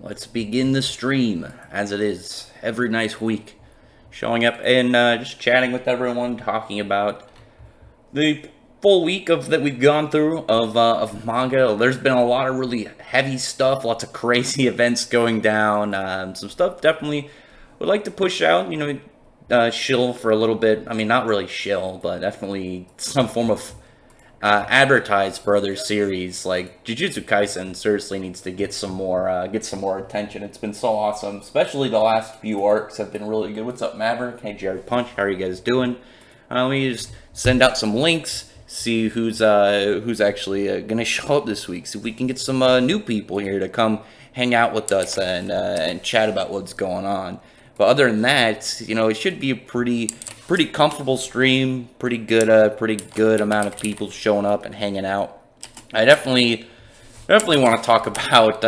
Let's begin the stream as it is every nice week. Showing up and just chatting with everyone, talking about the full week of that we've gone through of manga. There's been a lot of really heavy stuff, lots of crazy events going down. Some stuff definitely would like to push out. Shill for a little bit. I mean, not really shill, but definitely some form of advertise for other series. Like Jujutsu Kaisen seriously needs to get some more attention. It's been so awesome, especially the last few arcs have been really good. What's up, Maverick? Hey, Jared Punch, how are you guys doing? Let me just send out some links, see who's actually gonna show up this week. See if we can get some new people here to come hang out with us and chat about what's going on. But other than that, it should be a pretty comfortable stream. Pretty good amount of people showing up and hanging out. I definitely want to talk about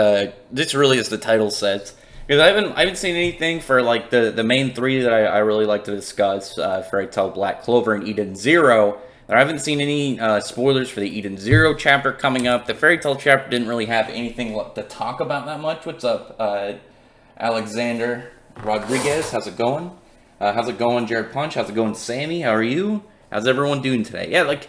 this. Really, as the title says, because I haven't seen anything for like the main three that I really like to discuss. Fairy Tail, Black Clover, and Eden Zero. I haven't seen any spoilers for the Eden Zero chapter coming up. The Fairy Tail chapter didn't really have anything to talk about that much. What's up, Alexander Rodriguez? How's it going? How's it going, Jared Punch? How's it going, Sammy? How are you? How's everyone doing today? Yeah, like,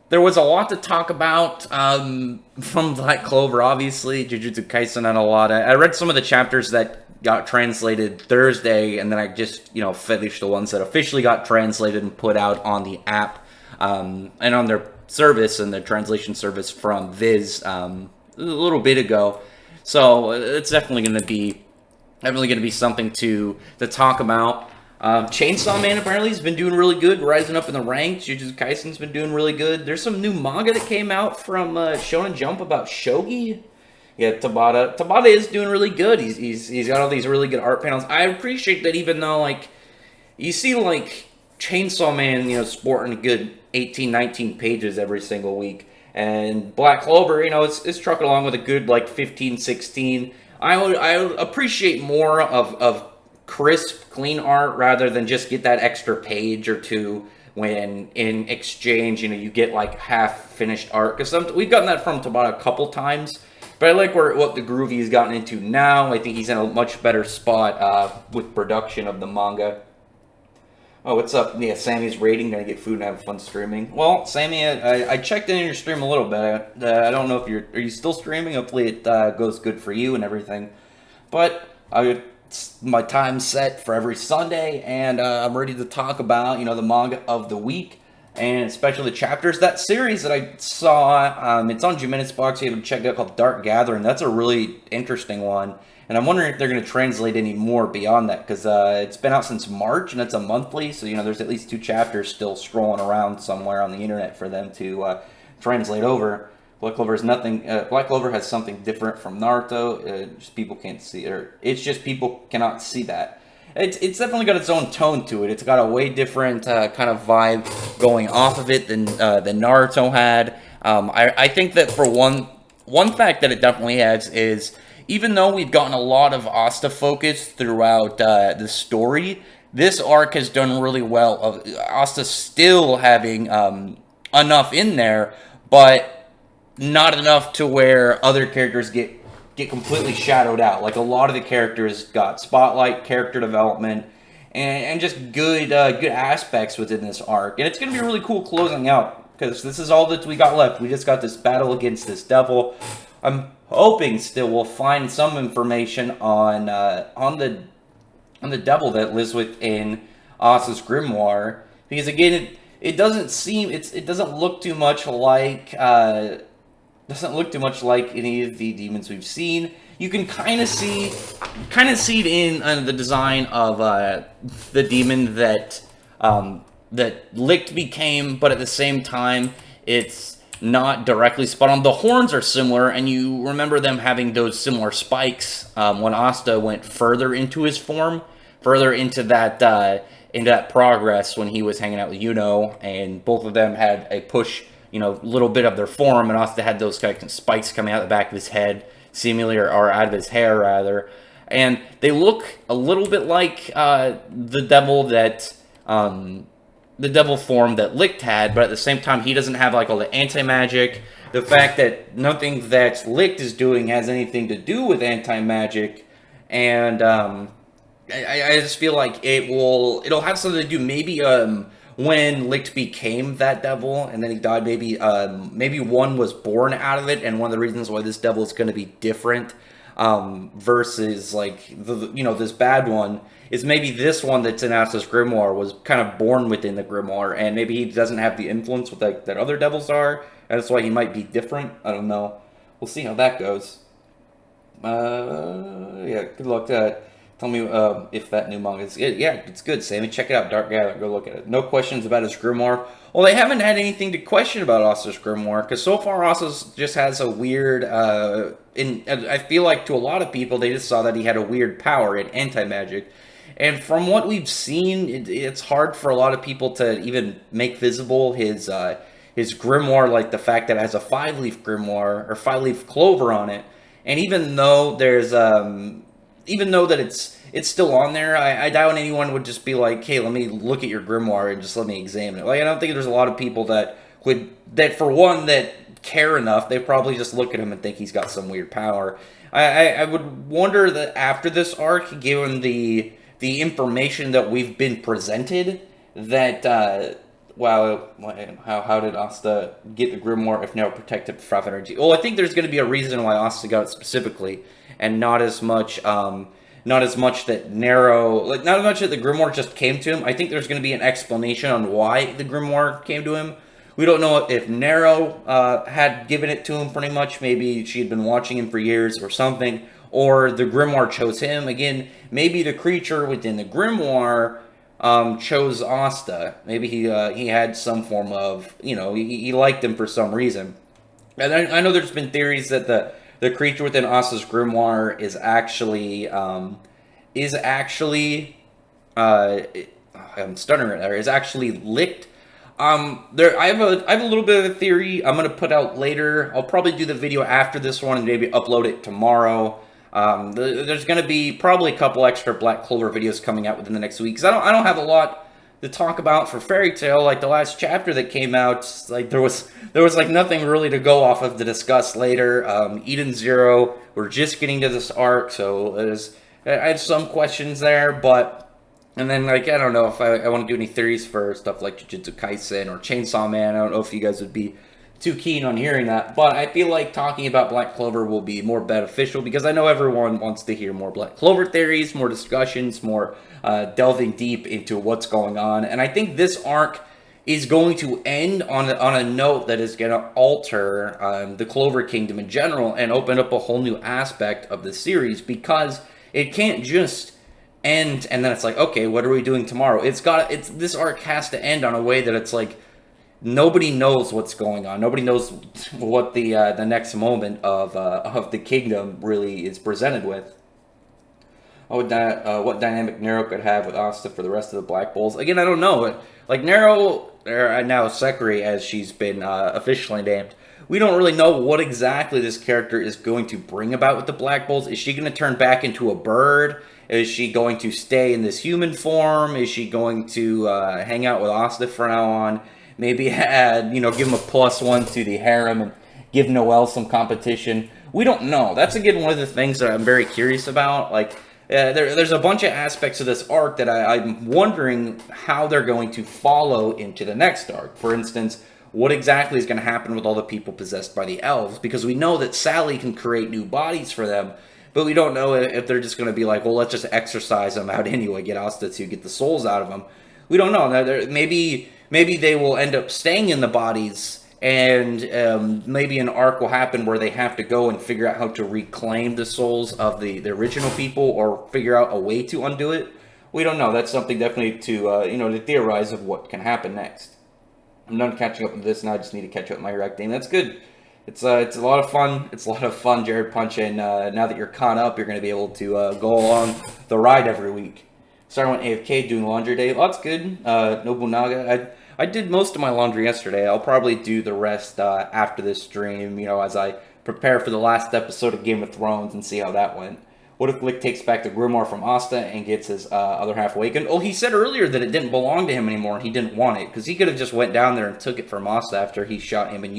there was a lot to talk about from Black Clover, obviously. Jujutsu Kaisen had a lot. I read some of the chapters that got translated Thursday, and then I just, finished the ones that officially got translated and put out on the app and on their service and their translation service from Viz a little bit ago. So it's definitely going to be something to talk about. Chainsaw Man apparently has been doing really good, rising up in the ranks. Jujutsu Kaisen's been doing really good. There's some new manga that came out from Shonen Jump about Shogi. Yeah, Tabata is doing really good. He's got all these really good art panels. I appreciate that, even though like you see like Chainsaw Man, sporting a good 18, 19 pages every single week, and Black Clover, it's trucking along with a good like 15, 16. I would appreciate more of crisp, clean art rather than just get that extra page or two when in exchange, you get like half finished art. Because we've gotten that from Tabata a couple times, but I like what the groove he's gotten into now. I think he's in a much better spot with production of the manga. Oh, what's up? Yeah, Sammy's rating. Gonna get food and have fun streaming. Well, Sammy, I checked in your stream a little bit. I don't know if are you still streaming? Hopefully it goes good for you and everything. But my time's set for every Sunday, and I'm ready to talk about the manga of the week, and especially the chapters. That series that I saw, it's on Jimenez Box. You have to check it out, called Dark Gathering. That's a really interesting one. And I'm wondering if they're going to translate any more beyond that, because it's been out since March, and it's a monthly, so, there's at least 2 chapters still strolling around somewhere on the internet for them to translate over. Black Clover is nothing. Black Clover has something different from Naruto. Just people can't see it, or it's just people cannot see that. It's definitely got its own tone to it. It's got a way different kind of vibe going off of it than Naruto had. I think that for one fact that it definitely has is, even though we've gotten a lot of Asta focus throughout the story, this arc has done really well of Asta still having enough in there, but not enough to where other characters get completely shadowed out. Like, a lot of the characters got spotlight, character development, and just good aspects within this arc. And it's going to be really cool closing out, because this is all that we got left. We just got this battle against this devil. I'm hoping still we'll find some information on the devil that lives within Asa's Grimoire, because again, it doesn't look too much like any of the demons we've seen. You can kind of see it in the design of the demon that Licht became, but at the same time, it's not directly spot on. The horns are similar, and you remember them having those similar spikes when Asta went further into his form, further into that progress when he was hanging out with Yuno, and both of them had a push, little bit of their form, and Asta had those kind of spikes coming out the back of his head, seemingly, or out of his hair, rather. And they look a little bit like the devil form that Licht had, but at the same time, he doesn't have like all the anti-magic. the fact that nothing that Licht is doing has anything to do with anti-magic, and I just feel like it'll have something to do maybe when Licht became that devil and then he died, maybe one was born out of it, and one of the reasons why this devil is going to be different versus like this bad one is maybe this one that's in Asta's Grimoire was kind of born within the Grimoire, and maybe he doesn't have the influence with that other devils are, and that's why he might be different. I don't know. We'll see how that goes. Yeah, good luck to that. Tell me if that new manga is good. Yeah, it's good, Sammy. Check it out, Dark Gather. Go look at it. No questions about his Grimoire. Well, they haven't had anything to question about Asta's Grimoire, because so far Asta's just has a weird... I feel like to a lot of people, they just saw that he had a weird power in anti-magic. And from what we've seen, it's hard for a lot of people to even make visible his Grimoire, like the fact that it has a 5-leaf Grimoire, or 5-leaf Clover on it. And even though there's... even though that it's still on there, I doubt anyone would just be like, hey, let me look at your Grimoire and just let me examine it. Like, I don't think there's a lot of people that for one, that care enough, they probably just look at him and think he's got some weird power. I would wonder that after this arc, given the information that we've been presented, that, wow, how did Asta get the Grimoire if now protected from energy? Well, I think there's going to be a reason why Asta got it specifically, and not as much that Nero, like not as much that the Grimoire just came to him. I think there's going to be an explanation on why the Grimoire came to him. We don't know if Nero had given it to him pretty much. Maybe she had been watching him for years or something, or the Grimoire chose him. Again, maybe the creature within the Grimoire chose Asta. Maybe he had some form of, he liked him for some reason. And I know there's been theories that the creature within Asta's Grimoire is actually I'm stuttering right there. Is actually Licht. I have a little bit of a theory I'm gonna put out later. I'll probably do the video after this one and maybe upload it tomorrow. There's gonna be probably a couple extra Black Clover videos coming out within the next week, because I don't have a lot to talk about for Fairy Tail. Like the last chapter that came out, like there was like nothing really to go off of to discuss later. Eden Zero, we're just getting to this arc, so I have some questions there, but. And then, like, I don't know if I want to do any theories for stuff like Jujutsu Kaisen or Chainsaw Man. I don't know if you guys would be too keen on hearing that. But I feel like talking about Black Clover will be more beneficial, because I know everyone wants to hear more Black Clover theories, more discussions, more delving deep into what's going on. And I think this arc is going to end on a note that is going to alter the Clover Kingdom in general and open up a whole new aspect of the series, because it can't just... and then it's like, okay, what are we doing tomorrow? This arc has to end on a way that it's like nobody knows what's going on. Nobody knows what the next moment of the kingdom really is presented with. What dynamic Nero could have with Asta for the rest of the Black Bulls? Again, I don't know. Like Nero, or now Sekiri, as she's been officially named, we don't really know what exactly this character is going to bring about with the Black Bulls. Is she going to turn back into a bird? Is she going to stay in this human form? Is she going to hang out with Asta from now on? Maybe give him a +1 to the harem and give Noelle some competition. We don't know. That's, again, one of the things that I'm very curious about. Like, there's a bunch of aspects of this arc that I'm wondering how they're going to follow into the next arc. For instance, what exactly is going to happen with all the people possessed by the elves? Because we know that Sally can create new bodies for them, but we don't know if they're just going to be like, well, let's just exorcise them out anyway, get Asta to get the souls out of them. We don't know. Maybe they will end up staying in the bodies, and maybe an arc will happen where they have to go and figure out how to reclaim the souls of the original people, or figure out a way to undo it. We don't know. That's something definitely to theorize of what can happen next. I'm done catching up with this, and I just need to catch up with my reacting. That's good. It's a lot of fun. It's a lot of fun, Jared Punch, and now that you're caught up, you're going to be able to go along the ride every week. Starting with AFK, doing laundry day. Well, that's good. Nobunaga. I did most of my laundry yesterday. I'll probably do the rest after this stream, as I prepare for the last episode of Game of Thrones and see how that went. What if Licht takes back the Grimoire from Asta and gets his other half awakened? Oh, he said earlier that it didn't belong to him anymore and he didn't want it, because he could have just went down there and took it from Asta after he shot him and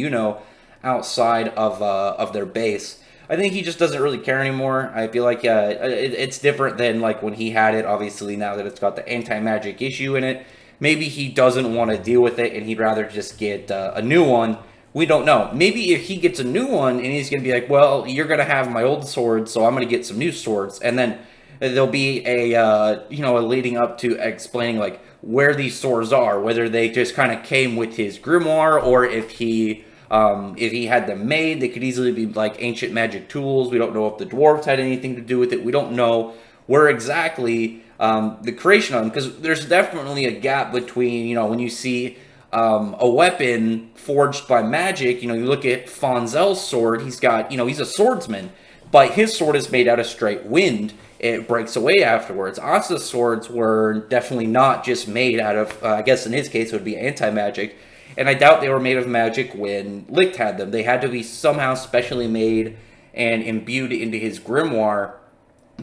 outside of their base. I think he just doesn't really care anymore. I feel like it's different than like when he had it. Obviously, now that it's got the anti-magic issue in it, maybe he doesn't want to deal with it and he'd rather just get a new one. We don't know. Maybe if he gets a new one and he's going to be like, well, you're going to have my old sword, so I'm going to get some new swords. And then there'll be a leading up to explaining like where these swords are, whether they just kind of came with his grimoire or if he had them made. They could easily be like ancient magic tools. We don't know if the dwarves had anything to do with it. We don't know where exactly the creation of them, because there's definitely a gap between, when you see a weapon forged by magic. You look at Fonzel's sword. He's got, he's a swordsman, but his sword is made out of straight wind. It breaks away afterwards. Asta's swords were definitely not just made out of, I guess in his case it would be anti-magic, and I doubt they were made of magic when Licht had them. They had to be somehow specially made and imbued into his grimoire,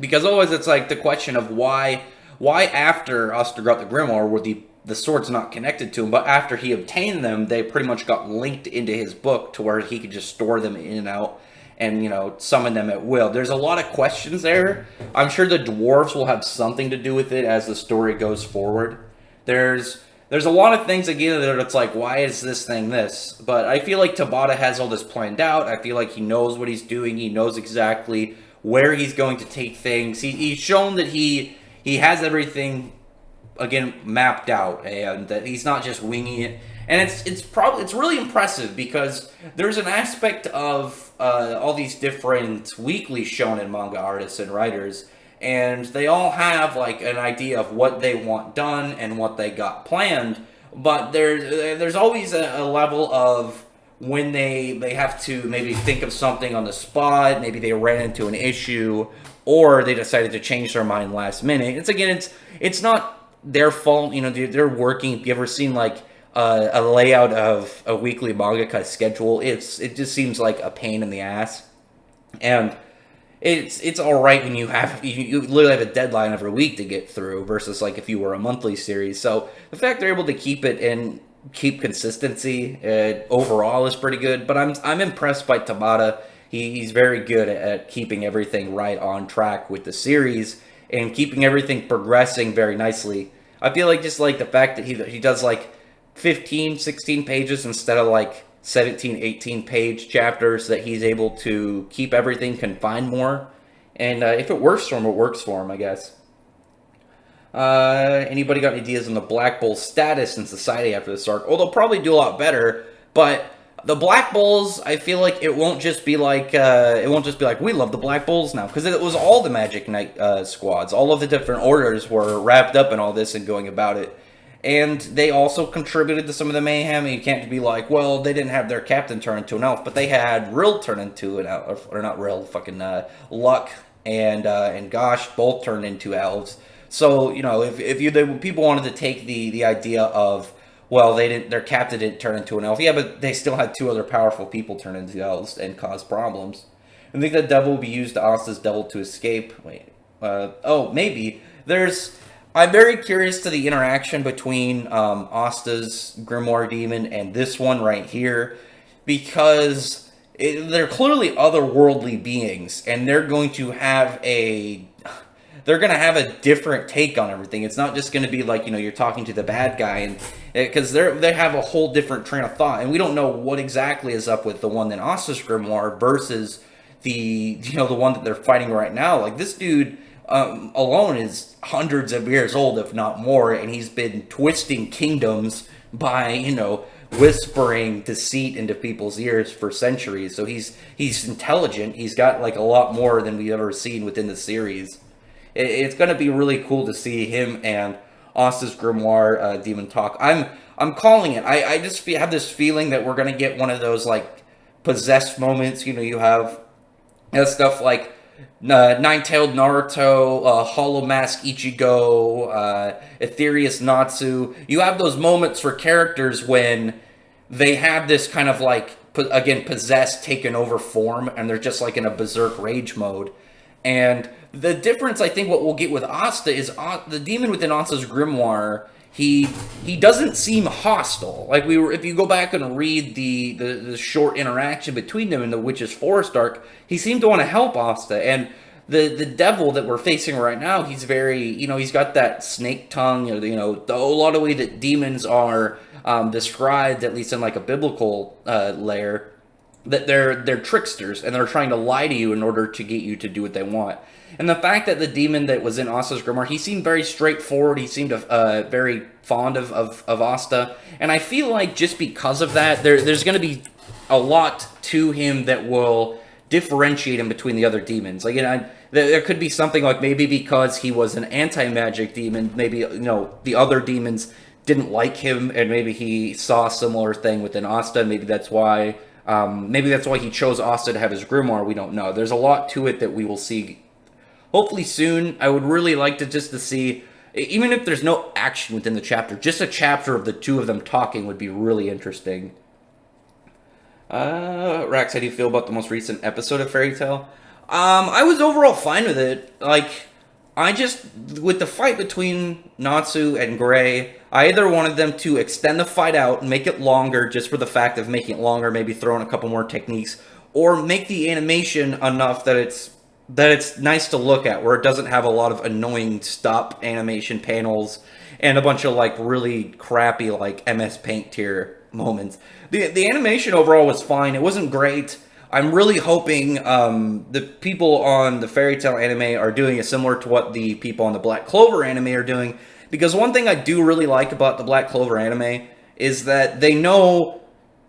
because otherwise it's like the question of why after Asta got the grimoire were the swords not connected to him, but after he obtained them, they pretty much got linked into his book to where he could just store them in and out and, summon them at will. There's a lot of questions there. I'm sure the dwarves will have something to do with it as the story goes forward. There's a lot of things, again, that it's like, why is this thing this? But I feel like Tabata has all this planned out. I feel like he knows what he's doing. He knows exactly where he's going to take things. He's shown that he has everything, again, mapped out, and that he's not just winging it. And it's really impressive, because there's an aspect of all these different weekly shonen manga artists and writers, and they all have like an idea of what they want done and what they got planned. But there's always a level of when they have to maybe think of something on the spot. Maybe they ran into an issue, or they decided to change their mind last minute. It's not their fault. They're working. Have you ever seen like a layout of a weekly mangaka schedule? It just seems like a pain in the ass, and it's all right when you literally have a deadline every week to get through, versus like if you were a monthly series. So the fact they're able to keep it and keep consistency overall is pretty good. But I'm impressed by Tabata. He's very good at keeping everything right on track with the series and keeping everything progressing very nicely. I feel like just like the fact that he does like 15, 16 pages instead of like 17, 18 page chapters, that he's able to keep everything confined more. And if it works for him, it works for him, I guess. Anybody got any ideas on the Black Bull's status in society after this arc? Oh, they'll probably do a lot better, but the Black Bulls, I feel like it won't just be like we love the Black Bulls now, because it was all the Magic Knight squads. All of the different orders were wrapped up in all this and going about it. And they also contributed to some of the mayhem. You can't be like, well, they didn't have their captain turn into an elf, but they had Rill turn into an elf, or not Rill, fucking Luck and Gosh both turned into elves. So if people wanted to take the idea of, well, their captain didn't turn into an elf, yeah, but they still had two other powerful people turn into elves and cause problems. I think the devil will be used to Asta's devil to escape. Wait, maybe I'm very curious to the interaction between Asta's Grimoire Demon and this one right here, because they're clearly otherworldly beings, and they're going to have a different take on everything. It's not just going to be like, you're talking to the bad guy, and because they have a whole different train of thought, and we don't know what exactly is up with the one in Asta's Grimoire versus the one that they're fighting right now. Like, this dude alone is hundreds of years old, if not more, and he's been twisting kingdoms by, whispering deceit into people's ears for centuries. So he's intelligent. He's got like a lot more than we've ever seen within the series. It's going to be really cool to see him and Asta's Grimoire Demon talk. I'm calling it. I just have this feeling that we're going to get one of those like possessed moments. You have stuff like Nine-Tailed Naruto, Hollow Mask Ichigo, Ethereus Natsu. You have those moments for characters when they have this kind of like, again, possessed, taken over form, and they're just like in a berserk rage mode. And the difference, I think, what we'll get with Asta is the demon within Asta's Grimoire, he doesn't seem hostile. Like if you go back and read the short interaction between them in the Witch's Forest arc, he seemed to want to help Asta. And the devil that we're facing right now, he's very, he's got that snake tongue, a lot of way that demons are described, at least in like a biblical layer, that they're tricksters and they're trying to lie to you in order to get you to do what they want. And the fact that the demon that was in Asta's Grimoire, he seemed very straightforward. He seemed very fond of Asta. And I feel like just because of that, there's going to be a lot to him that will differentiate him between the other demons. Like, there could be something like maybe because he was an anti-magic demon, maybe, the other demons didn't like him, and maybe he saw a similar thing within Asta. Maybe that's why he chose Asta to have his Grimoire. We don't know. There's a lot to it that we will see hopefully soon. I would really like to see, even if there's no action within the chapter, just a chapter of the two of them talking would be really interesting. Rax, how do you feel about the most recent episode of Fairy Tail? I was overall fine with it. Like, with the fight between Natsu and Gray, I either wanted them to extend the fight out and make it longer just for the fact of making it longer, maybe throw in a couple more techniques, or make the animation enough that it's nice to look at, where it doesn't have a lot of annoying stop animation panels and a bunch of like really crappy like MS Paint tier moments. The animation overall was fine. It wasn't great. I'm really hoping the people on the Fairy Tail anime are doing it similar to what the people on the Black Clover anime are doing, because one thing I do really like about the Black Clover anime is that they know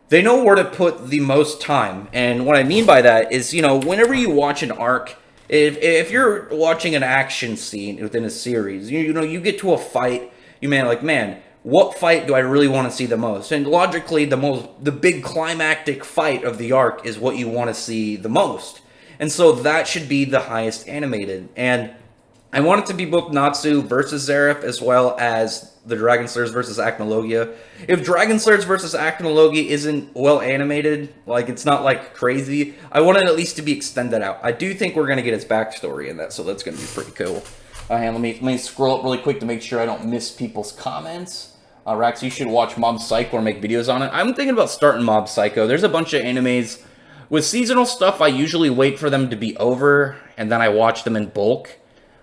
where to put the most time. And what I mean by that is, whenever you watch an arc, if you're watching an action scene within a series, you get to a fight, man, what fight do I really want to see the most? And logically, the big climactic fight of the arc is what you want to see the most. And so that should be the highest animated. And I want it to be both Natsu versus Zeref, as well as the Dragon Slayers versus Acnologia. If Dragon Slayers versus Acnologia isn't well animated, like it's not like crazy, I want it at least to be extended out. I do think we're going to get its backstory in that, so that's going to be pretty cool. Let me scroll up really quick to make sure I don't miss people's comments. Rax, you should watch Mob Psycho or make videos on it. I'm thinking about starting Mob Psycho. There's a bunch of animes. With seasonal stuff, I usually wait for them to be over, and then I watch them in bulk.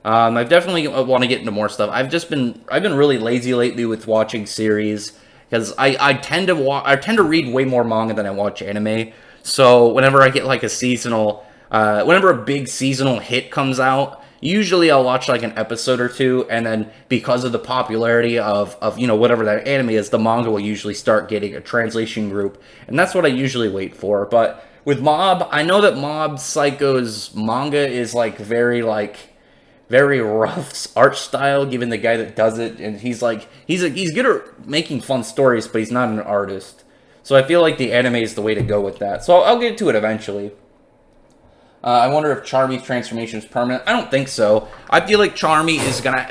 I definitely want to get into more stuff. I've been really lazy lately with watching series, because I tend to read way more manga than I watch anime. So whenever I get like whenever a big seasonal hit comes out, usually I'll watch like an episode or two, and then because of the popularity of whatever that anime is, the manga will usually start getting a translation group, and that's what I usually wait for. But with Mob, I know that Mob Psycho's manga is like very rough art style, given the guy that does it, and he's good at making fun stories, but he's not an artist. So I feel like the anime is the way to go with that. So I'll get to it eventually. I wonder if Charmy's transformation is permanent. I don't think so. I feel like Charmy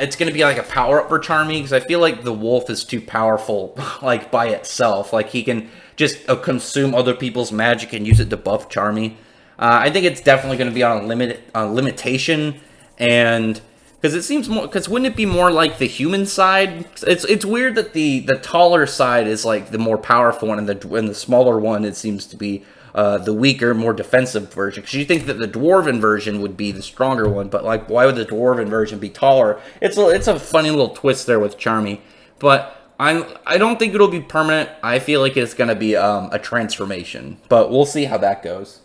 it's gonna be like a power up for Charmy, because I feel like the wolf is too powerful, like by itself. Like he can just consume other people's magic and use it to buff Charmy. I think it's definitely gonna be on a limitation, and because it seems more. Because wouldn't it be more like the human side? It's weird that the taller side is like the more powerful one, and the smaller one it seems to be the weaker, more defensive version. Because you think that the dwarven version would be the stronger one, but like, why would the dwarven version be taller? It's a funny little twist there with Charmy, but I don't think it'll be permanent. I feel like it's gonna be a transformation, but we'll see how that goes.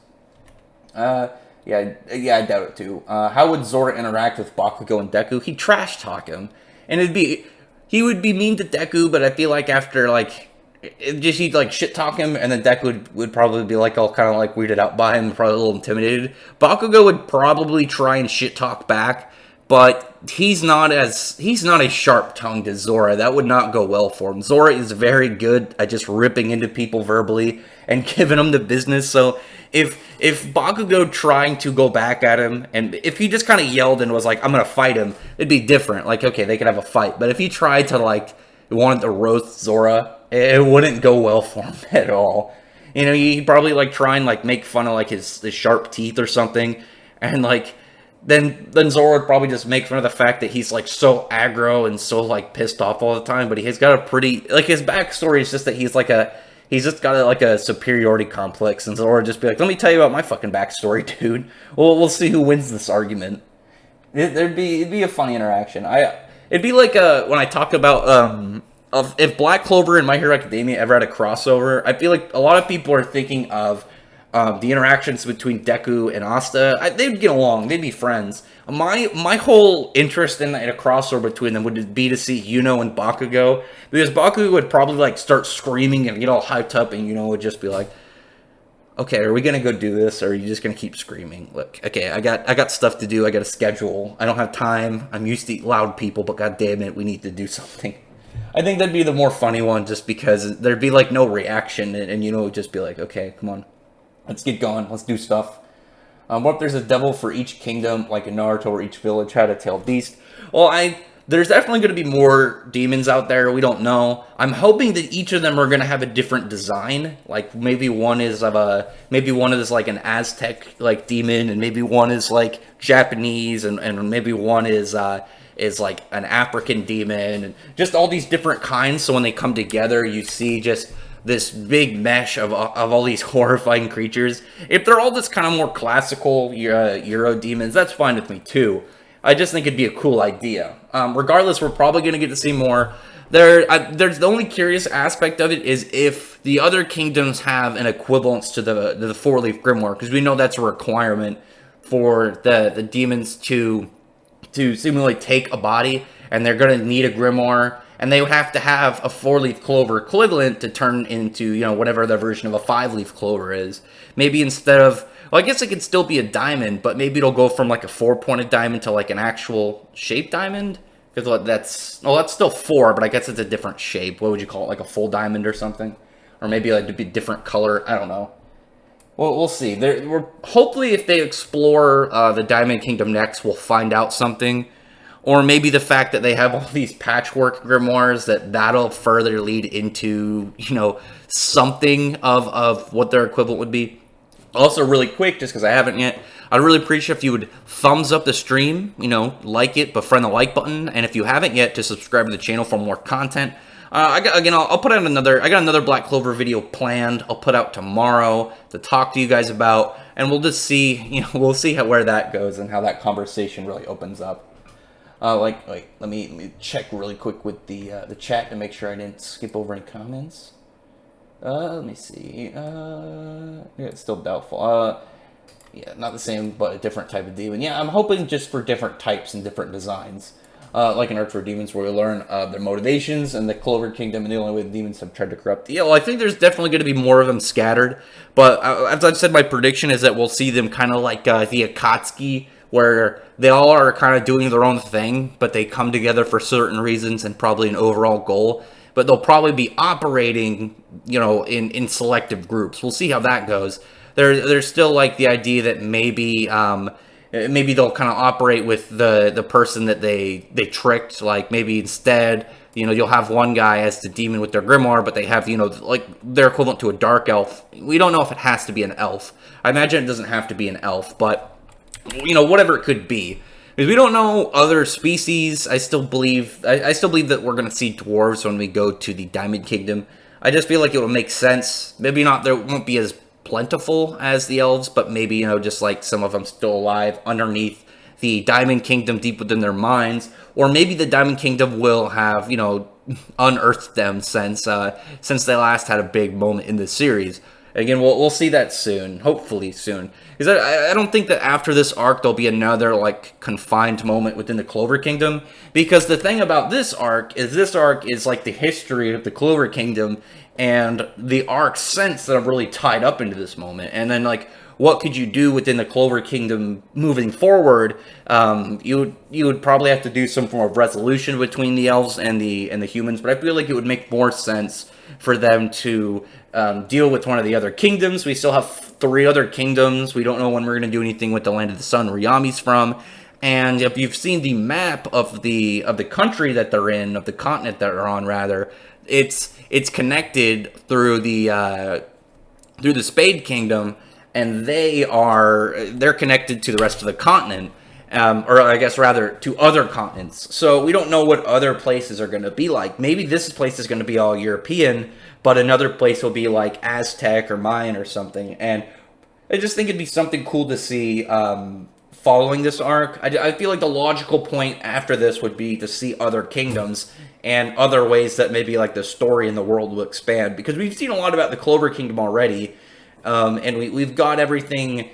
Yeah, I doubt it too. How would Zora interact with Bakugo and Deku? He'd trash talk him, and he would be mean to Deku, but I feel like after he'd like shit talk him, and then Deku would probably be like all kind of like weirded out by him, probably a little intimidated. Bakugo would probably try and shit talk back, but he's not as sharp-tongued as Zora. That would not go well for him. Zora is very good at just ripping into people verbally and giving them the business. So if Bakugo trying to go back at him, and if he just kind of yelled and was like, I'm gonna fight him, it'd be different. Like, okay, they could have a fight. But if he tried to wanted to roast Zora, it wouldn't go well for him at all. He'd probably try and make fun of his sharp teeth or something, and then Zoro would probably just make fun of the fact that he's like so aggro and so like pissed off all the time. But he's got a pretty like his backstory is just that he's just got like a superiority complex, and Zoro would just be like, "Let me tell you about my fucking backstory, dude. Well, we'll see who wins this argument." It'd be a funny interaction. It'd be like when I talk about of if Black Clover and My Hero Academia ever had a crossover. I feel like a lot of people are thinking of the interactions between Deku and Asta. They'd get along. They'd be friends. My whole interest in a crossover between them would be to see Yuno and Bakugo, because Bakugo would probably like start screaming and get all hyped up, and Yuno would just be like, "Okay, are we gonna go do this, or are you just gonna keep screaming? Look, okay, I got stuff to do. I got a schedule. I don't have time. I'm used to loud people, but god damn it, we need to do something." I think that'd be the more funny one, just because there'd be like no reaction, and Yuno would just be like, "Okay, come on, let's get going. Let's do stuff." What if there's a devil for each kingdom, like in Naruto, or each village had a tailed beast? Well, there's definitely going to be more demons out there. We don't know. I'm hoping that each of them are going to have a different design. Like maybe one is like an Aztec like demon, and maybe one is like Japanese, and maybe one is like an African demon, and just all these different kinds. So when they come together, you see just this big mesh of all these horrifying creatures. If they're all just kind of more classical Euro demons, that's fine with me too. I just think it'd be a cool idea. Regardless, we're probably going to get to see more. There's the only curious aspect of it is if the other kingdoms have an equivalence to the four-leaf grimoire, because we know that's a requirement for the demons to seemingly take a body, and they're going to need a grimoire, and they would have to have a four-leaf clover equivalent to turn into, you know, whatever their version of a five-leaf clover is. Maybe instead of, well, I guess it could still be a diamond, but maybe it'll go from like a four-pointed diamond to like an actual shaped diamond. Because that's still four, but I guess it's a different shape. What would you call it? Like a full diamond or something? Or maybe like a different color. I don't know. Well, we'll see. Hopefully, if they explore the Diamond Kingdom next, we'll find out something. Or maybe the fact that they have all these patchwork grimoires, that'll further lead into, you know, something of what their equivalent would be. Also, really quick, just because I haven't yet, I'd really appreciate if you would thumbs up the stream, you know, like it, befriend the like button, and if you haven't yet, to subscribe to the channel for more content. I'll put out another Black Clover video planned. I'll put out tomorrow to talk to you guys about, and we'll just see, you know, we'll see where that goes and how that conversation really opens up. Let me check really quick with the chat to make sure I didn't skip over any comments. Let me see. Yeah, it's still doubtful. Yeah, not the same, but a different type of demon. Yeah, I'm hoping just for different types and different designs. Like in Earth for Demons, where we learn their motivations, and the Clover Kingdom, and the only way the demons have tried to corrupt. Yeah, well, I think there's definitely going to be more of them scattered. But as I've said, my prediction is that we'll see them kind of like the Akatsuki, where they all are kind of doing their own thing, but they come together for certain reasons and probably an overall goal. But they'll probably be operating, you know, in selective groups. We'll see how that goes. There's still like the idea that maybe they'll kind of operate with the person that they tricked. Like maybe instead, you know, you'll have one guy as the demon with their grimoire, but they have, you know, like their equivalent to a dark elf. We don't know if it has to be an elf. I imagine it doesn't have to be an elf, but, you know, whatever it could be. Because we don't know other species. I still believe that we're going to see dwarves when we go to the Diamond Kingdom. I just feel like it will make sense. Maybe not, there won't be as plentiful as the elves, but maybe, you know, just like some of them still alive underneath the Diamond Kingdom, deep within their minds. Or maybe the Diamond Kingdom will have, you know, unearthed them since they last had a big moment in the series. Again, we'll see that soon, hopefully soon. Because I don't think that after this arc there'll be another like confined moment within the Clover Kingdom. Because the thing about this arc is like the history of the Clover Kingdom and the arcs since that are really tied up into this moment. And then like, what could you do within the Clover Kingdom moving forward? You would probably have to do some form of resolution between the elves and the humans. But I feel like it would make more sense for them to deal with one of the other kingdoms. We still have 3 other kingdoms. We don't know when we're going to do anything with the Land of the Sun, where Yami's from. And if you've seen the map of the country that they're in, of the continent that they're on, rather, it's connected through the Spade Kingdom, and they're connected to the rest of the continent. or I guess rather to other continents. So we don't know what other places are going to be like. Maybe this place is going to be all European, but another place will be like Aztec or Mayan or something. And I just think it'd be something cool to see following this arc. I feel like the logical point after this would be to see other kingdoms and other ways that maybe like the story and the world will expand. Because we've seen a lot about the Clover Kingdom already, and we've got everything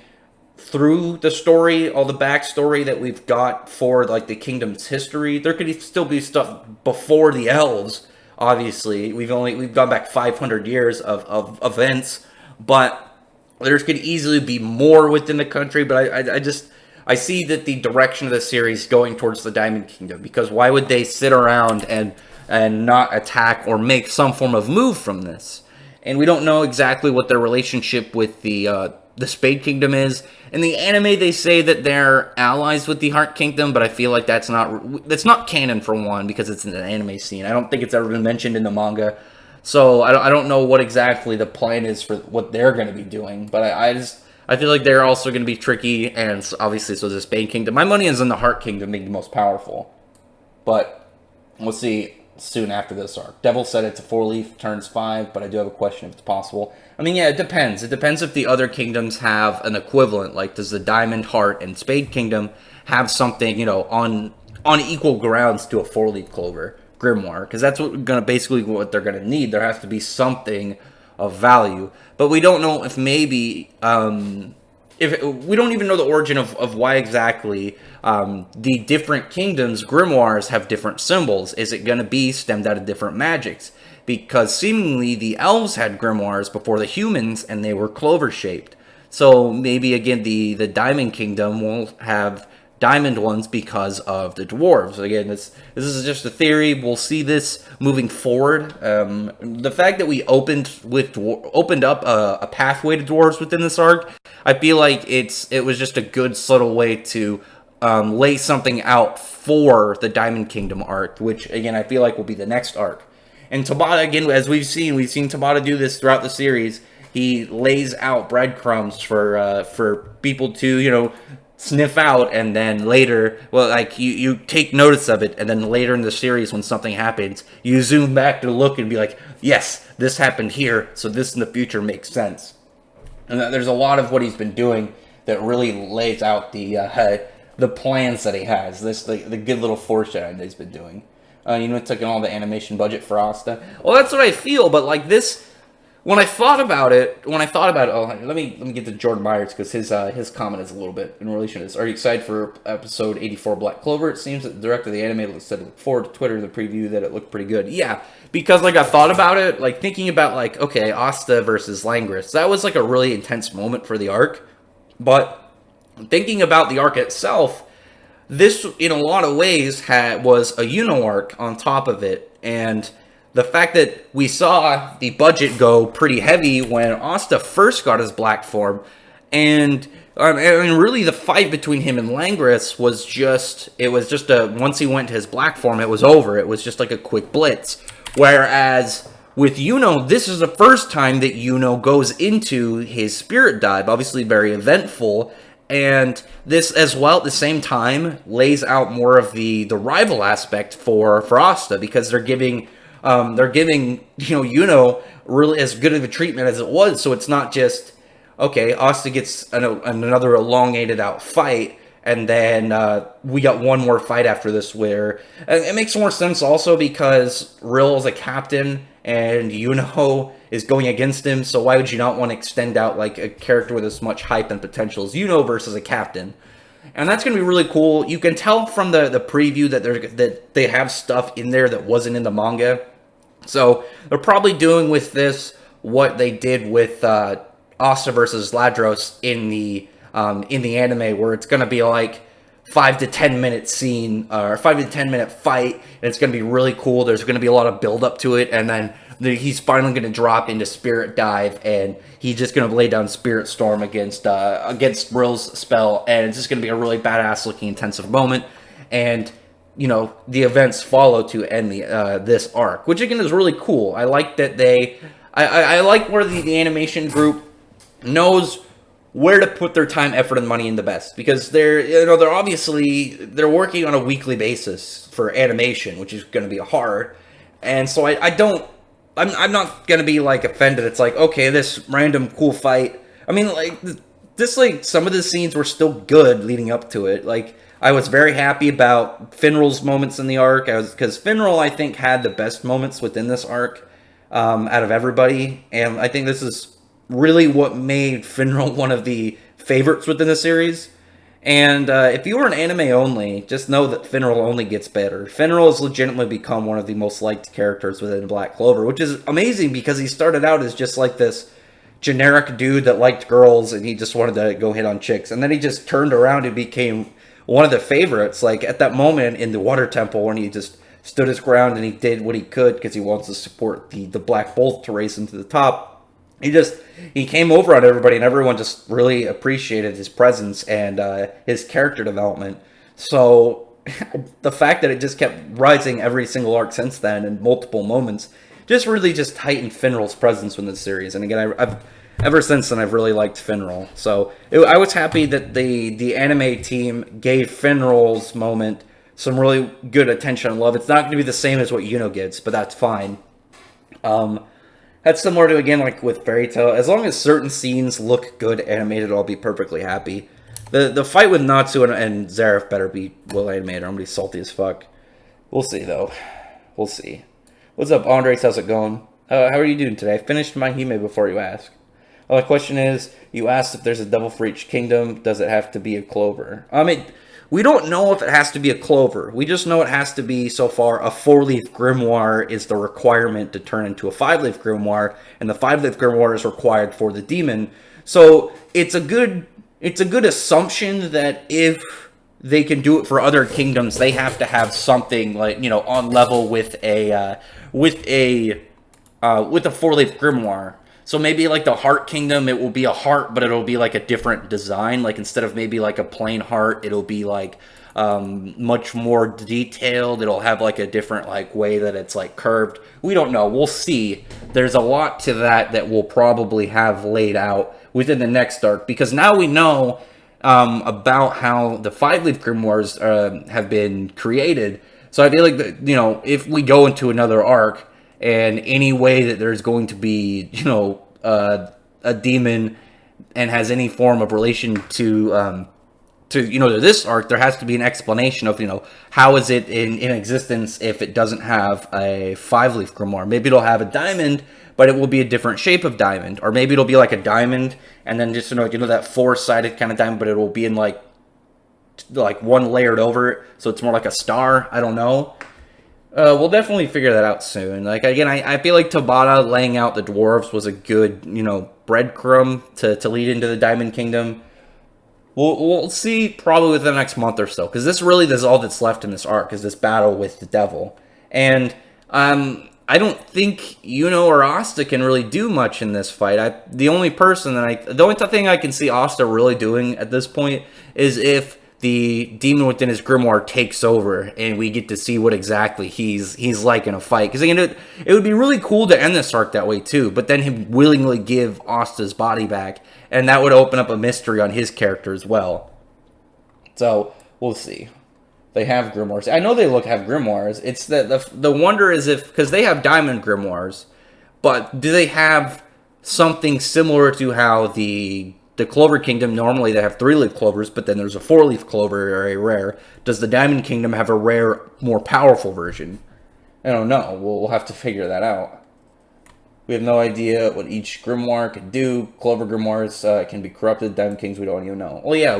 through the story, all the backstory that we've got for like the kingdom's history. There could still be stuff before the elves. Obviously, we've gone back 500 years of events, but there could easily be more within the country. But I see that the direction of the series going towards the Diamond Kingdom, because why would they sit around and not attack or make some form of move from this? And we don't know exactly what their relationship with the Spade Kingdom is. In the anime, they say that they're allies with the Heart Kingdom, but I feel like that's not canon for one, because it's in an anime scene. I don't think it's ever been mentioned in the manga, so I don't know what exactly the plan is for what they're going to be doing. But I feel like they're also going to be tricky, and obviously so is the Spade Kingdom. My money is in the Heart Kingdom being the most powerful, but we'll see soon after this arc. Devil said it's a 4-leaf, turns 5, but I do have a question if it's possible. I mean, yeah, it depends. It depends if the other kingdoms have an equivalent. Like, does the Diamond, Heart, and Spade Kingdom have something, you know, on equal grounds to a 4-leaf clover, Grimoire? Because that's what they're gonna need. There has to be something of value. But we don't know if maybe if we don't even know the origin of why exactly the different kingdoms' grimoires have different symbols. Is it going to be stemmed out of different magics? Because seemingly the elves had grimoires before the humans, and they were clover shaped. So maybe again the Diamond Kingdom will have diamond ones because of the dwarves. Again, this is just a theory. We'll see this moving forward. The fact that we opened up a pathway to dwarves within this arc, I feel like it was just a good subtle way to lay something out for the Diamond Kingdom arc, which again I feel like will be the next arc. And Tabata, again, as we've seen Tabata do this throughout the series. He lays out breadcrumbs for people to, you know, sniff out, and then later, well, like, you take notice of it, and then later in the series when something happens, you zoom back to look and be like, yes, this happened here, so this in the future makes sense. And there's a lot of what he's been doing that really lays out the plans that he has. The good little foreshadowing that he's been doing. You know, taking all the animation budget for Asta. Well, that's what I feel, but like this, when I thought about it, oh, let me get to Jordan Myers, because his comment is a little bit in relation to this. Are you excited for episode 84 Black Clover? It seems that the director of the anime said look forward to Twitter the preview that it looked pretty good. Yeah, because like I thought about it, like thinking about like, okay, Asta versus Langris, that was like a really intense moment for the arc. But thinking about the arc itself, this in a lot of ways was a Yuno arc on top of it, and the fact that we saw the budget go pretty heavy when Asta first got his black form, and really the fight between him and Langris was just once he went to his black form, it was over. It was just like a quick blitz. Whereas with Yuno, this is the first time that Yuno goes into his spirit dive, obviously very eventful, and this as well at the same time lays out more of the rival aspect for Asta, because they're giving Yuno really as good of a treatment as it was. So it's not just, okay, Asta gets another elongated out fight, and then we got one more fight after this where it makes more sense also because Rill is a captain and Yuno is going against him. So why would you not want to extend out like a character with as much hype and potential as Yuno versus a captain? And that's going to be really cool. You can tell from the preview that they have stuff in there that wasn't in the manga. So they're probably doing with this what they did with Asta versus Ladros in the anime, where it's going to be like 5 to 10 minute scene or 5 to 10 minute fight, and it's going to be really cool. There's going to be a lot of build up to it, and then he's finally going to drop into Spirit Dive, and he's just going to lay down Spirit Storm against Rill's spell, and it's just going to be a really badass looking intensive moment. And you know, the events follow to end this arc, which again is really cool. I like that I like where the animation group knows where to put their time, effort, and money in the best, because they're working on a weekly basis for animation, which is going to be hard, and so I'm not going to be like offended. It's like, okay, this random cool fight. I mean, like this, like some of the scenes were still good leading up to it. Like I was very happy about Finral's moments in the arc, because Finral I think had the best moments within this arc out of everybody, and I think this is really what made Finral one of the favorites within the series. And if you were an anime only, just know that Finral only gets better. Finral has legitimately become one of the most liked characters within Black Clover, which is amazing because he started out as just like this generic dude that liked girls and he just wanted to go hit on chicks. And then he just turned around and became one of the favorites. Like at that moment in the Water Temple when he just stood his ground and he did what he could because he wants to support the Black Bolt to race him to the top. He came over on everybody, and everyone just really appreciated his presence and his character development. So the fact that it just kept rising every single arc since then in multiple moments just really just heightened Finral's presence in the series. And again, I've ever since then I've really liked Finral. So I was happy that the anime team gave Finral's moment some really good attention and love. It's not going to be the same as what Yuno gets, but that's fine. That's similar to, again, like with Fairy Tail. As long as certain scenes look good animated, I'll be perfectly happy. The fight with Natsu and Zareth better be well animated. I'm going to be salty as fuck. We'll see, though. We'll see. What's up, Andres? How's it going? How are you doing today? I finished my Hime before you ask. The question is, you asked if there's a devil for each kingdom. Does it have to be a Clover? We don't know if it has to be a Clover. We just know it has to be, so far, a 4-leaf Grimoire is the requirement to turn into a 5-leaf Grimoire, and the 5-leaf Grimoire is required for the demon. So it's a good assumption that if they can do it for other kingdoms, they have to have something like, on level with a 4-leaf Grimoire. So maybe like the Heart Kingdom, it will be a heart, but it'll be like a different design. Like instead of maybe like a plain heart, it'll be like much more detailed. It'll have like a different like way that it's like curved. We don't know. We'll see. There's a lot to that we'll probably have laid out within the next arc, because now we know about how the 5-leaf Grimoires have been created. So I feel like that, if we go into another arc, and any way that there's going to be, a demon and has any form of relation to this arc, there has to be an explanation of, how is it in existence if it doesn't have a 5-leaf Grimoire. Maybe it'll have a diamond, but it will be a different shape of diamond. Or maybe it'll be like a diamond, and then just, that 4-sided kind of diamond, but it will be in like one layered over it, so it's more like a star. I don't know. We'll definitely figure that out soon. Like, again, I feel like Tabata laying out the dwarves was a good, breadcrumb to lead into the Diamond Kingdom. We'll see probably within the next month or so, because this really is all that's left in this arc, is this battle with the devil. And I don't think Yuno or Asta can really do much in this fight. The only thing I can see Asta really doing at this point is if the demon within his grimoire takes over and we get to see what exactly he's like in a fight. Because again, it would be really cool to end this arc that way too, but then him willingly give Asta's body back, and that would open up a mystery on his character as well. So we'll see. They have grimoires. I know they have grimoires. It's the wonder is if, because they have diamond grimoires, but do they have something similar to how the Clover Kingdom, normally they have 3-leaf clovers, but then there's a 4-leaf clover, or a rare. Does the Diamond Kingdom have a rare, more powerful version? I don't know. We'll have to figure that out. We have no idea what each grimoire can do. Clover grimoires can be corrupted. Diamond Kings, we don't even know. Well, yeah,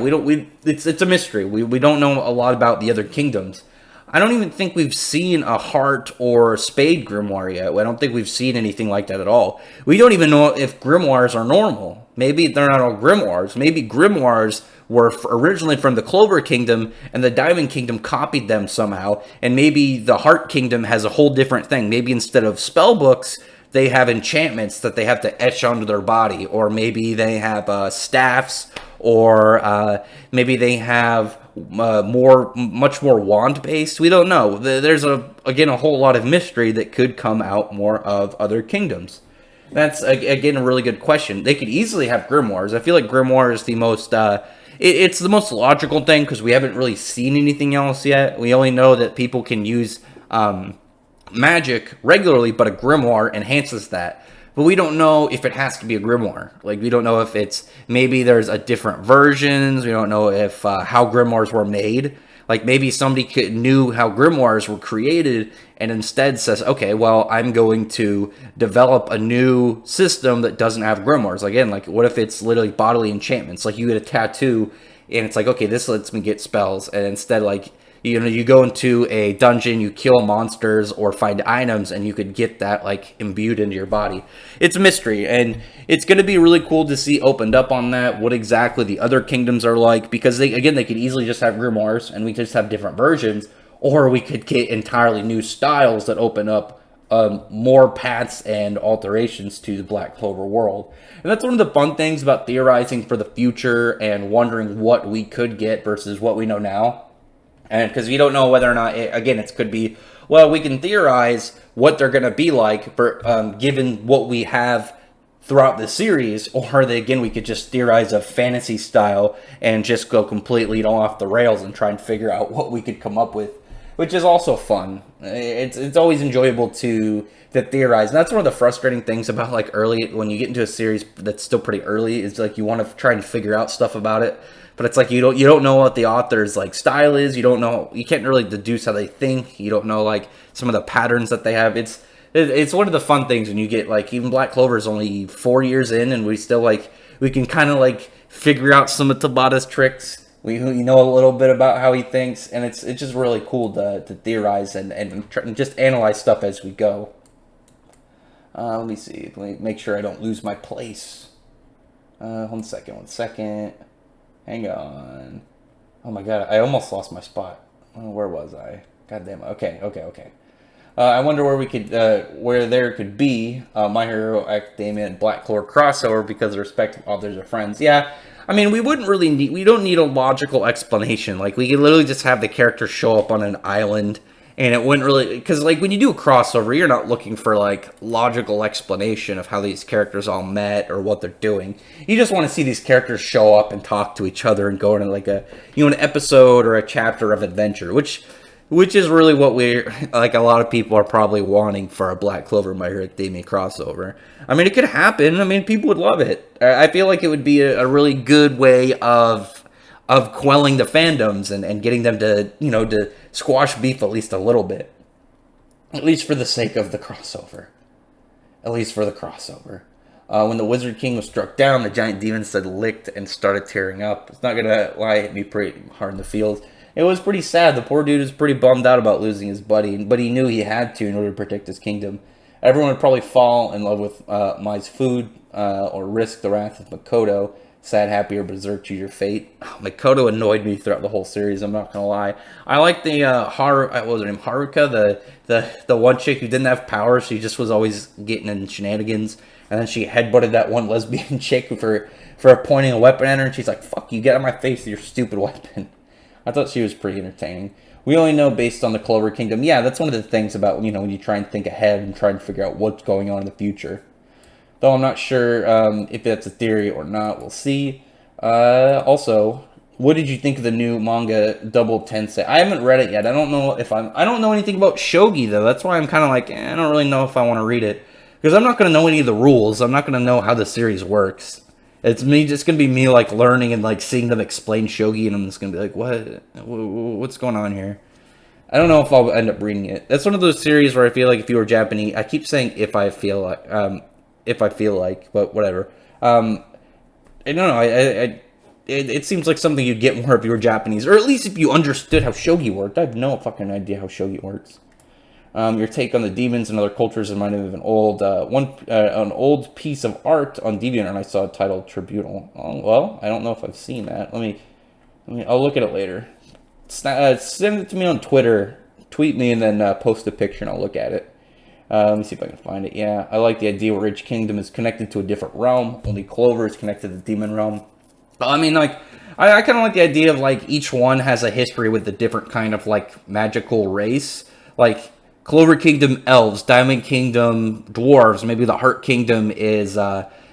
it's a mystery. We don't know a lot about the other kingdoms. I don't even think we've seen a heart or spade grimoire yet. I don't think we've seen anything like that at all. We don't even know if grimoires are normal. Maybe they're not all grimoires. Maybe grimoires were originally from the Clover Kingdom, and the Diamond Kingdom copied them somehow. And maybe the Heart Kingdom has a whole different thing. Maybe instead of spell books, they have enchantments that they have to etch onto their body. Or maybe they have staffs, or maybe they have much more wand based. We don't know. There's a whole lot of mystery that could come out more of other kingdoms. That's, again, a really good question. They could easily have grimoires. I feel like grimoire is the most, it's the most logical thing because we haven't really seen anything else yet. We only know that people can use magic regularly, but a grimoire enhances that. But we don't know if it has to be a grimoire. Like, we don't know if it's, maybe there's a different versions. We don't know if how grimoires were made. Like, maybe somebody knew how grimoires were created and instead says, okay, well, I'm going to develop a new system that doesn't have grimoires. Again, like, what if it's literally bodily enchantments? Like, you get a tattoo and it's like, okay, this lets me get spells. And instead, like, you know, you go into a dungeon, you kill monsters or find items, and you could get that, like, imbued into your body. It's a mystery, and it's going to be really cool to see opened up on that, what exactly the other kingdoms are like, because, they could easily just have grimoires, and we just have different versions, or we could get entirely new styles that open up more paths and alterations to the Black Clover world. And that's one of the fun things about theorizing for the future and wondering what we could get versus what we know now. And because we don't know whether or not, it could be, well, we can theorize what they're going to be like for, given what we have throughout the series, or we could just theorize a fantasy style and just go completely off the rails and try and figure out what we could come up with, which is also fun. It's always enjoyable to theorize, and that's one of the frustrating things about, like, early, when you get into a series that's still pretty early, is like you want to try and figure out stuff about it. But it's like you don't know what the author's, like, style is. You can't really deduce how they think. You don't know, like, some of the patterns that they have. It's one of the fun things when you get, like, even Black Clover is only 4 years in, and we still, like, we can kind of, like, figure out some of Tabata's tricks. We know a little bit about how he thinks, and it's just really cool to theorize and just analyze stuff as we go. Let me see. Let me make sure I don't lose my place. One second. Hang on. Oh my god, I almost lost my spot. Oh, where was I? God damn it. Okay. I wonder where we could, where there could be My Hero Academia and Black Clover crossover because the respective authors are friends. Yeah, I mean, we don't need a logical explanation. Like, we could literally just have the characters show up on an island, and it wouldn't really, because, like, when you do a crossover, you're not looking for, like, logical explanation of how these characters all met or what they're doing. You just want to see these characters show up and talk to each other and go into, like, an episode or a chapter of adventure, which is really what a lot of people are probably wanting for a Black Clover My Hero Academia crossover. I mean, it could happen. I mean, people would love it. I feel like it would be a really good way of quelling the fandoms and getting them to squash beef at least a little bit. At least for the sake of the crossover. When the Wizard King was struck down, the giant demon said licked and started tearing up. It's not gonna lie, it hit me pretty hard in the feels. It was pretty sad. The poor dude was pretty bummed out about losing his buddy, but he knew he had to in order to protect his kingdom. Everyone would probably fall in love with Mai's food or risk the wrath of Makoto. Sad, happy, or berserk, choose your fate. Makoto annoyed me throughout the whole series, I'm not gonna lie. I like the what was her name? Haruka, the one chick who didn't have power, she just was always getting in shenanigans. And then she headbutted that one lesbian chick for pointing a weapon at her, and she's like, fuck you, get out of my face with your stupid weapon. I thought she was pretty entertaining. We only know based on the Clover Kingdom. Yeah, that's one of the things about, when you try and think ahead and try and figure out what's going on in the future. Though I'm not sure if that's a theory or not. We'll see. Also, what did you think of the new manga Double Tensei? I haven't read it yet. I don't know anything about shogi, though. That's why I'm kind of like, I don't really know if I want to read it. Because I'm not going to know any of the rules. I'm not going to know how the series works. It's just going to be me, like, learning and, like, seeing them explain shogi, and I'm just going to be like, what's going on here? I don't know if I'll end up reading it. That's one of those series where I feel like if you were Japanese, I keep saying if I feel like, but whatever. I don't know, it seems like something you'd get more if you were Japanese, or at least if you understood how shogi worked. I have no fucking idea how shogi works. Your take on the demons and other cultures reminded me of an old piece of art on DeviantArt I saw titled Tribunal. Oh, well, I don't know if I've seen that. I'll look at it later. Send it to me on Twitter. Tweet me and then post a picture and I'll look at it. Let me see if I can find it. Yeah, I like the idea where each kingdom is connected to a different realm. Only Clover is connected to the demon realm. I mean, like, I kind of like the idea of, like, each one has a history with a different kind of, like, magical race. Like, Clover Kingdom elves, Diamond Kingdom dwarves, maybe the Heart Kingdom is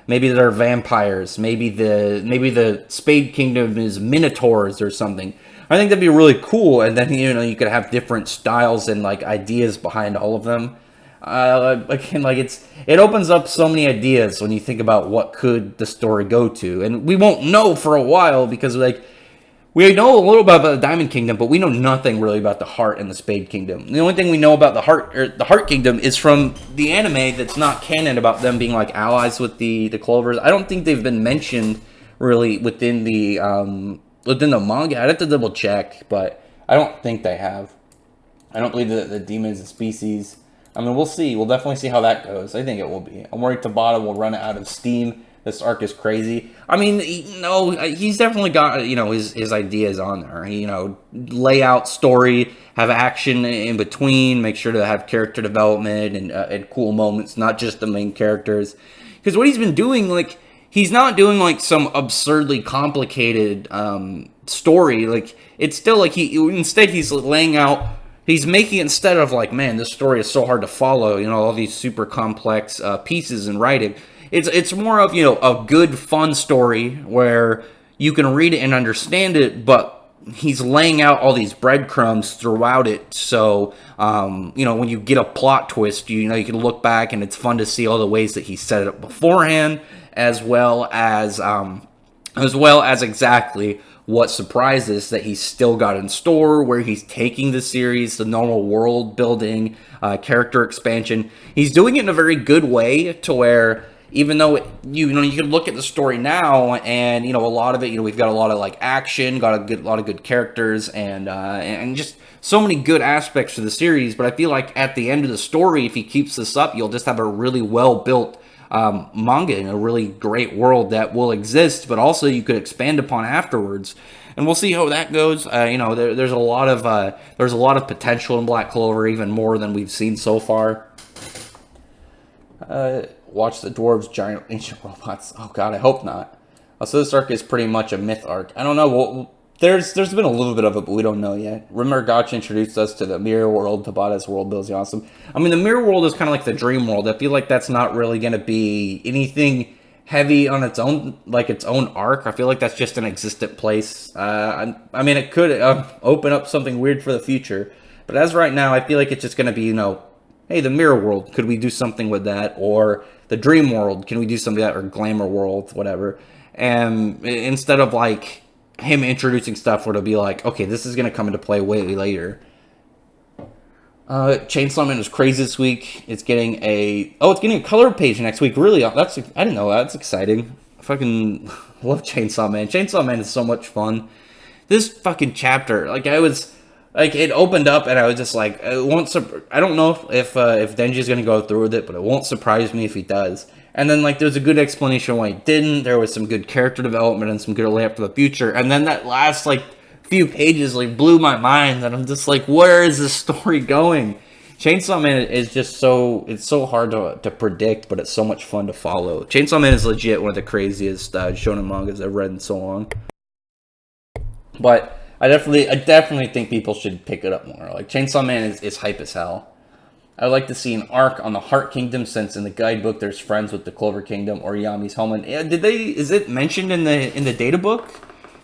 maybe they're vampires, maybe the Spade Kingdom is minotaurs or something. I think that'd be really cool, and then you could have different styles and like ideas behind all of them. Again, like it opens up so many ideas when you think about what could the story go to, and we won't know for a while because like we know a little bit about the Diamond Kingdom, but we know nothing really about the Heart and the Spade Kingdom. The only thing we know about the Heart Kingdom is from the anime that's not canon about them being like allies with the Clovers. I don't think they've been mentioned really within the manga. I'd have to double check, but I don't think they have. I don't believe that the demon is a species. I mean, we'll see. We'll definitely see how that goes. I think it will be. I'm worried Tabata will run out of steam. This arc is crazy. I mean, he's definitely got, his ideas on there. Lay out story, have action in between, make sure to have character development and cool moments, not just the main characters. Because what he's been doing, like, he's not doing, like, some absurdly complicated story. Like, it's still, like, instead he's laying out, he's making, instead of, like, man, this story is so hard to follow, all these super complex pieces in writing. It's more of, a good, fun story where you can read it and understand it, but he's laying out all these breadcrumbs throughout it. So, when you get a plot twist, you can look back and it's fun to see all the ways that he set it up beforehand, as well as exactly what surprises that he's still got in store, where he's taking the series, the normal world building, character expansion. He's doing it in a very good way to where, even though you can look at the story now and a lot of it, we've got a lot of like action, got a lot of good characters and just so many good aspects to the series. But I feel like at the end of the story, if he keeps this up, you'll just have a really well built manga in a really great world that will exist, but also you could expand upon afterwards. And we'll see how that goes. There's a lot of potential in Black Clover, even more than we've seen so far. Watch the dwarves, giant ancient robots. Oh god, I hope not. So this arc is pretty much a myth arc. I don't know. Well, there's been a little bit of it, but we don't know yet. Remember, Gotcha introduced us to the mirror world. Tabata's world builds awesome. I mean, the mirror world is kind of like the dream world. I feel like that's not really going to be anything heavy on its own, like its own arc. I feel like that's just an existent place. I mean, it could open up something weird for the future, but as right now, I feel like it's just going to be, hey, the mirror world, could we do something with that? Or the dream world, can we do something with that? Or glamour world, whatever. And instead of like him introducing stuff where it'll be like, okay, this is going to come into play way later. Chainsaw Man is crazy this week. It's getting a color page next week. Really, I didn't know that. That's exciting. I fucking love Chainsaw Man. Chainsaw Man is so much fun. This fucking chapter, it opened up and I was just like, I don't know if Denji's gonna go through with it, but it won't surprise me if he does. And then there's a good explanation why he didn't. There was some good character development and some good layout for the future. And then that last few pages blew my mind, and I'm just like, where is this story going? Chainsaw Man is just it's so hard to predict, but it's so much fun to follow. Chainsaw Man is legit one of the craziest shonen mangas I've read in so long. But I definitely think people should pick it up more. Chainsaw Man is hype as hell. I would like to see an arc on the Heart Kingdom, since in the guidebook there's friends with the Clover Kingdom or Yami's homeland. Is it mentioned in the data book?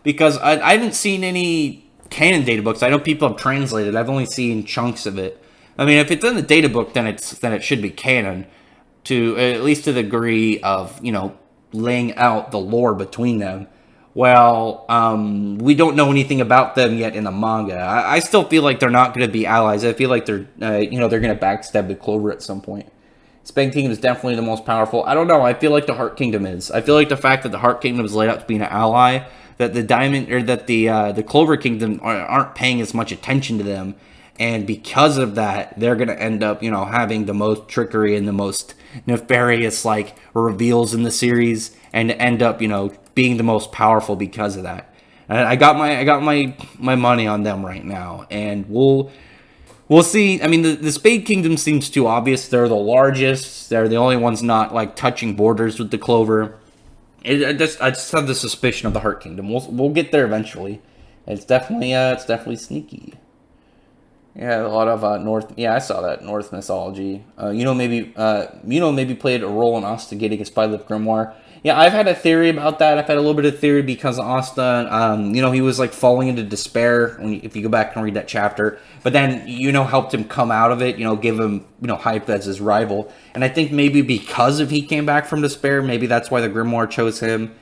Because I haven't seen any canon data books. I know people have translated. I've only seen chunks of it. I mean, if it's in the data book, then it should be canon, to at least to the degree of laying out the lore between them. Well, we don't know anything about them yet in the manga. I still feel like they're not going to be allies. I feel like they're going to backstab the Clover at some point. Spade Kingdom is definitely the most powerful. I don't know. I feel like the Heart Kingdom is. I feel like the fact that the Heart Kingdom is laid out to be an ally, that the Clover Kingdom aren't paying as much attention to them, and because of that, they're going to end up, having the most trickery and the most nefarious reveals in the series, and end up, being the most powerful because of that. And I got my money on them right now, and we'll see. I mean, the Spade Kingdom seems too obvious. They're the largest. They're the only ones not touching borders with the Clover. I just have the suspicion of the Heart Kingdom. We'll get there eventually. It's definitely sneaky. Yeah, a lot of North. Yeah, I saw that North mythology. Maybe played a role in Asta getting a spy-lip grimoire. Yeah, I've had a theory about that. I've had a little bit of theory because Asta, he was like falling into despair if you go back and read that chapter. But then, helped him come out of it. Give him, hype as his rival. And I think maybe because he came back from despair, maybe that's why the grimoire chose him.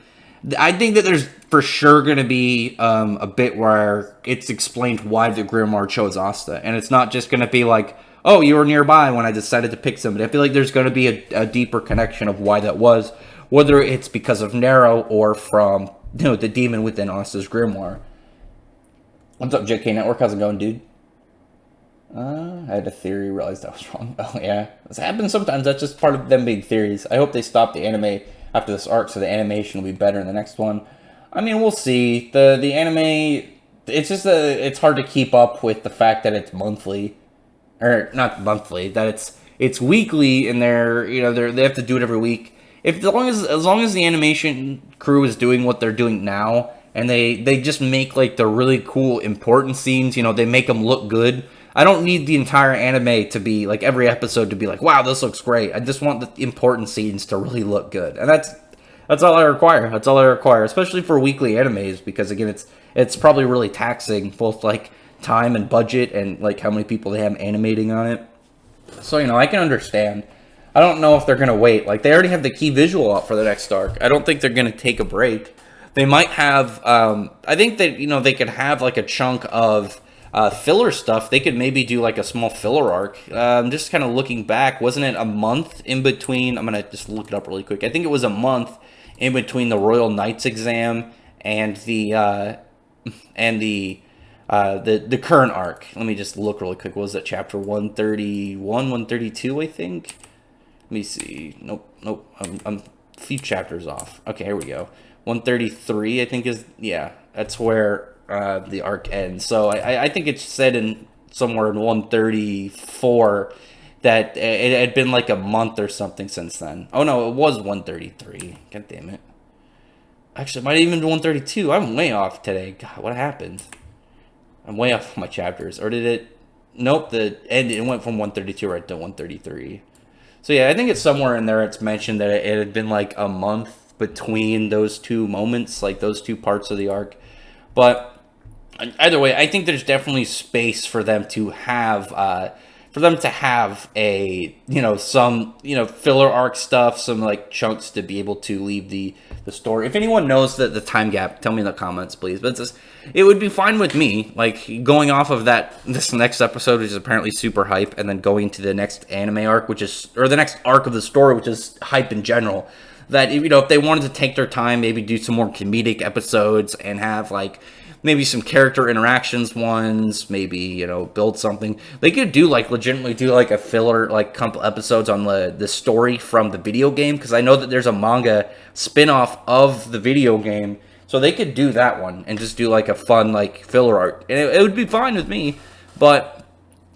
I think that there's for sure going to be a bit where it's explained why the Grimoire chose Asta. And it's not just going to be like, oh, you were nearby when I decided to pick somebody. I feel like there's going to be a deeper connection of why that was, whether it's because of Nero or from, the demon within Asta's Grimoire. What's up, JK Network? How's it going, dude? I had a theory, realized I was wrong. Oh, yeah. This happens sometimes. That's just part of them being theories. I hope they stop the anime after this arc, so the animation will be better in the next one. I mean, we'll see. The anime, it's just it's hard to keep up with the fact that it's monthly, or not monthly, that it's weekly, and they have to do it every week. As long as the animation crew is doing what they're doing now, and they just make like the really cool important scenes, they make them look good. I don't need the entire anime to be, like, every episode to be like, wow, this looks great. I just want the important scenes to really look good. And that's all I require. That's all I require, especially for weekly animes, because, again, it's probably really taxing, both, like, time and budget and, like, how many people they have animating on it. So, I can understand. I don't know if they're going to wait. Like, they already have the key visual out for the next arc. I don't think they're going to take a break. They might have, I think that, they could have, like, a chunk of filler stuff. They could maybe do like a small filler arc. Just kind of looking back, wasn't it a month in between? I'm gonna just look it up really quick. I think it was a month in between the Royal Knights exam and the current arc. Let me just look really quick. What was that, chapter 131, 132? I think. Let me see. Nope. I'm a few chapters off. Okay, here we go. 133, I think that's where the arc ends. So I think it's said in somewhere in 134 that it had been like a month or something since then. Oh no, it was 133. God damn it. Actually, it might have even been 132. I'm way off today. God, what happened? I'm way off my chapters. Or did it? Nope, it went from 132 right to 133. So yeah, I think it's somewhere in there it's mentioned that it had been like a month between those two moments, like those two parts of the arc. But either way, I think there's definitely space for them to have a some filler arc stuff, some like chunks to be able to leave the story. If anyone knows the time gap, tell me in the comments, please. But it would be fine with me, like going off of this next episode, which is apparently super hype, and then going to the next anime arc, or the next arc of the story, which is hype in general. That if they wanted to take their time, maybe do some more comedic episodes and have like maybe some character interactions ones, maybe, build something. They could legitimately do like a filler, like couple episodes on the story from the video game, because I know that there's a manga spin-off of the video game, so they could do that one and just do like a fun like filler arc, and it would be fine with me. But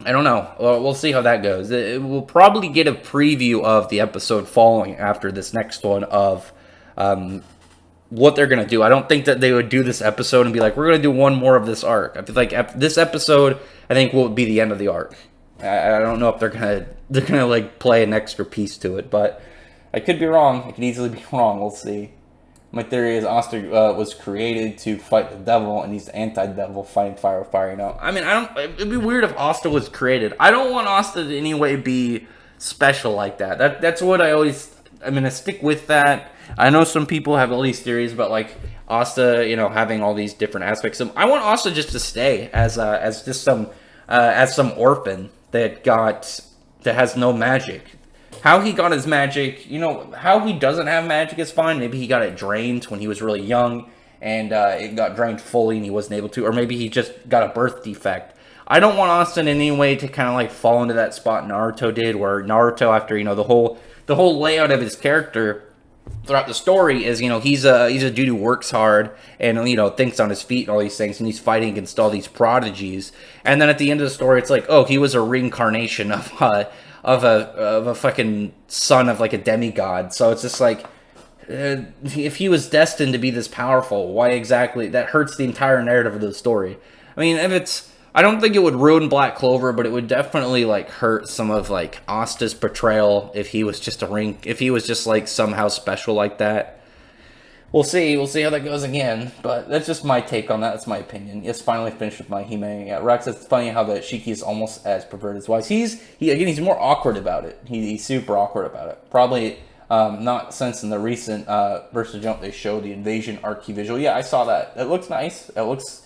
I don't know. We'll see how that goes. We'll probably get a preview of the episode following after this next one of what they're going to do. I don't think that they would do this episode and be like, we're going to do one more of this arc. I feel like this episode, I think, will be the end of the arc. I don't know if they're gonna like play an extra piece to it, but I could be wrong. I could easily be wrong. We'll see. My theory is Asta was created to fight the devil, and he's the anti-devil fighting fire with fire. I mean, it'd be weird if Asta was created. I don't want Asta to in any way be special like that. That's what I'm gonna stick with that. I know some people have all these theories about like Asta, having all these different aspects. I want Asta just to stay as just some orphan that has no magic. How he got his magic, how he doesn't have magic is fine. Maybe he got it drained when he was really young, and it got drained fully and he wasn't able to. Or maybe he just got a birth defect. I don't want Asta in any way to kind of like fall into that spot Naruto did, where Naruto, after, the whole layout of his character throughout the story is, he's a dude who works hard and, thinks on his feet and all these things, and he's fighting against all these prodigies. And then at the end of the story, it's like, oh, he was a reincarnation of a fucking son of like a demigod. So it's just like, if he was destined to be this powerful, why exactly? That hurts the entire narrative of the story. I mean, if it's I don't think it would ruin Black Clover, but it would definitely like hurt some of like Asta's portrayal if he was just if he was just like somehow special like that. We'll see. We'll see how that goes again. But that's just my take on that. That's my opinion. Yes, finally finished with my Hime. Yeah, Rex, it's funny how the Shiki is almost as perverted as Wise. He's more awkward about it. He's super awkward about it. Probably not since in the recent Versus Jump they showed the invasion arc key visual. Yeah, I saw that. It looks nice. It's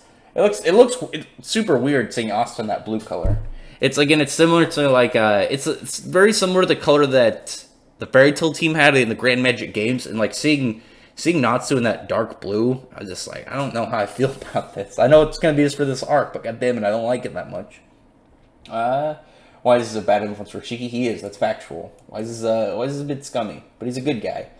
super weird seeing Asta in that blue color. It's similar to like it's very similar to the color that the Fairy Tail team had in the Grand Magic Games, and like seeing Natsu in that dark blue, I was just like, I don't know how I feel about this. I know it's gonna be just for this arc, but goddammit, I don't like it that much. Why is this a bad influence for Shiki? He is. That's factual. Why is this a bit scummy? But he's a good guy.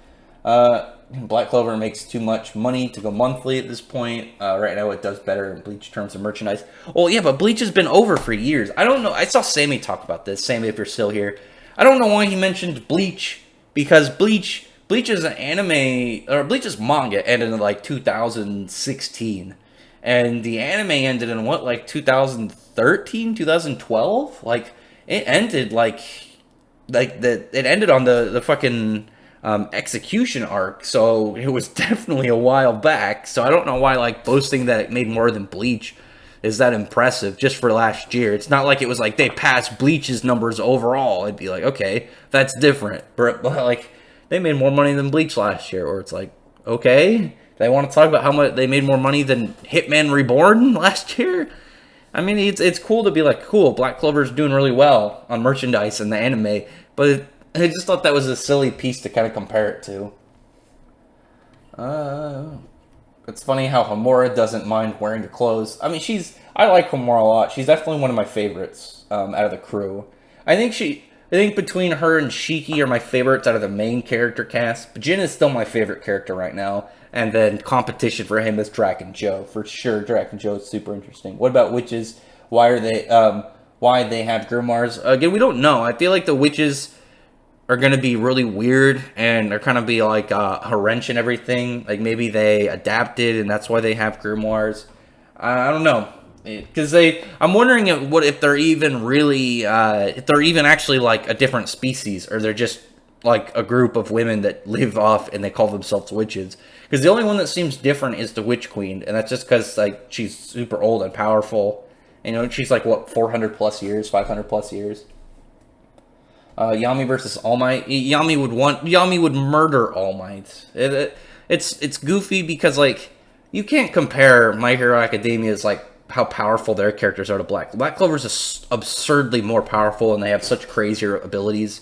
Black Clover makes too much money to go monthly at this point. Right now it does better in Bleach terms of merchandise. Well, yeah, but Bleach has been over for years. I don't know. I saw Sammy talk about this. Sammy, if you're still here. I don't know why he mentioned Bleach, because Bleach is an anime, or Bleach's manga ended in like 2016. And the anime ended in what, like 2013, 2012? Like, it ended it ended on the fucking execution arc, so it was definitely a while back. So I don't know why like boasting that it made more than Bleach is that impressive just for last year. It's not like it was like they passed Bleach's numbers overall. It'd be like, okay, that's different. But like, they made more money than Bleach last year, or it's like, okay, they want to talk about how much they made more money than Hitman Reborn last year. I mean, it's cool to be like, cool, Black Clover's doing really well on merchandise in the anime, but I just thought that was a silly piece to kind of compare it to. It's funny how Homura doesn't mind wearing the clothes. I mean, I like Homura a lot. She's definitely one of my favorites out of the crew. I think between her and Shiki are my favorites out of the main character cast. But Jin is still my favorite character right now. And then competition for him is Draken Joe. For sure, Draken Joe is super interesting. What about witches? Why they have grimoires? Again, we don't know. I feel like the witches are going to be really weird and they're kind of be like a wrench and everything. Like maybe they adapted and that's why they have grimoires. I don't know. Because I'm wondering if they're even really, if they're even actually like a different species, or they're just like a group of women that live off and they call themselves witches. Because the only one that seems different is the Witch Queen, and that's just because like she's super old and powerful. You know, she's like what, 400 plus years, 500 plus years. Yami versus All Might. Yami would murder All Might. It's goofy because like you can't compare My Hero Academia's like how powerful their characters are to Black Clover's absurdly more powerful, and they have such crazier abilities.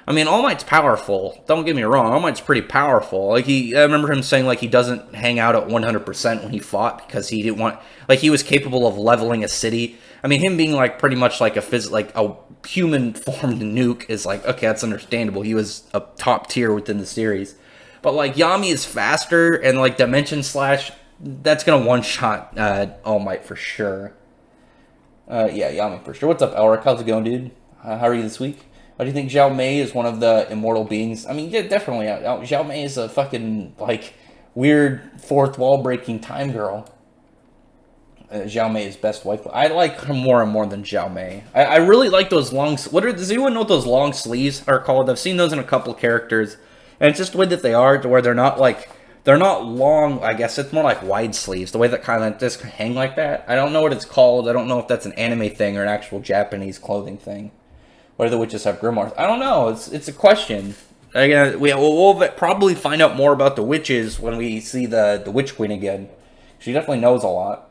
I mean, All Might's powerful. Don't get me wrong. All Might's pretty powerful. Like I remember him saying like he doesn't hang out at 100% when he fought because he didn't want, like he was capable of leveling a city. I mean, him being like pretty much like a human formed nuke is like, okay, that's understandable. He was a top tier within the series. But like Yami is faster, and like Dimension Slash, that's gonna one shot All Might for sure. Yeah, Yami for sure. What's up, Elric? How's it going, dude? How are you this week? Do you think Xiao Mei is one of the immortal beings? I mean, yeah, definitely. Xiao Mei is a fucking, like, weird fourth wall breaking time girl. Xiao Mei is best wife. I like her more and more than Xiao Mei. I really like those long... Does anyone know what those long sleeves are called? I've seen those in a couple characters. And it's just the way that they are, to where they're not, like... They're not long, I guess. It's more like wide sleeves. The way that kind of just hang like that. I don't know what it's called. I don't know if that's an anime thing or an actual Japanese clothing thing. Why do the witches have grimoires? I don't know. It's a question. Again, we'll probably find out more about the witches when we see the Witch Queen again. She definitely knows a lot.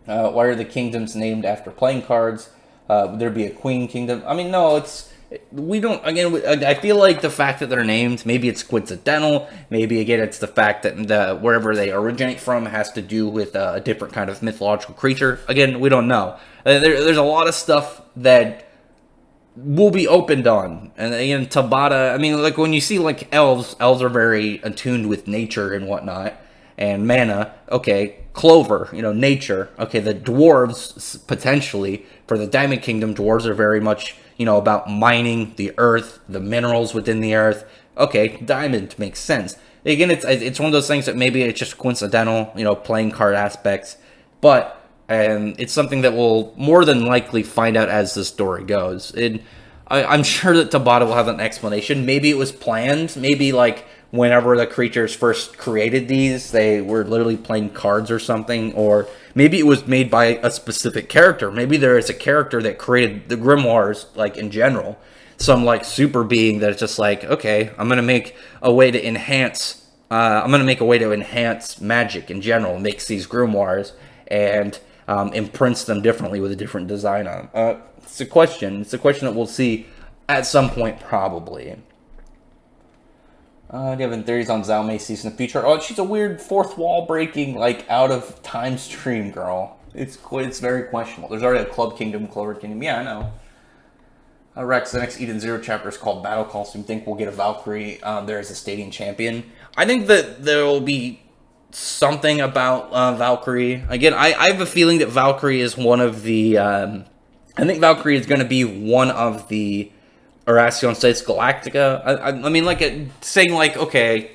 Why are the kingdoms named after playing cards? Would there be a queen kingdom? I mean, no, we don't, again, I feel like the fact that they're named, maybe it's coincidental, maybe, again, it's the fact that wherever they originate from has to do with a different kind of mythological creature. Again, we don't know. There's a lot of stuff that will be opened on. And again, Tabata, I mean, like, when you see, like, elves are very attuned with nature and whatnot, and mana, okay, Clover, nature, okay, the dwarves, potentially, for the Diamond Kingdom, dwarves are very much, about mining the earth, the minerals within the earth. Okay, diamond makes sense. Again, it's one of those things that maybe it's just coincidental, playing card aspects. But and it's something that we'll more than likely find out as the story goes. And I'm sure that Tabata will have an explanation. Maybe it was planned. Maybe like whenever the creatures first created these, they were literally playing cards or something, or maybe it was made by a specific character. Maybe there is a character that created the grimoires, like in general, some like super being that it's just like, okay, I'm gonna make a way to enhance. I'm gonna make a way to enhance magic in general. Makes these grimoires and imprints them differently with a different design on them. It's a question. It's a question that we'll see at some point, probably. Do you have any theories on Zhao Mei season of future? Oh, she's a weird fourth wall breaking, like out of time stream girl. It's very questionable. There's already a Club Kingdom, Clover Kingdom. Yeah, I know. Rex, the next Eden Zero chapter is called Battle Call, so you think we'll get a Valkyrie there as a stadium champion. I think that there will be something about Valkyrie. Again, I have a feeling that Valkyrie is one of the... I think Valkyrie is going to be one of the Erasion States Galactica. I mean, like, saying, like, okay,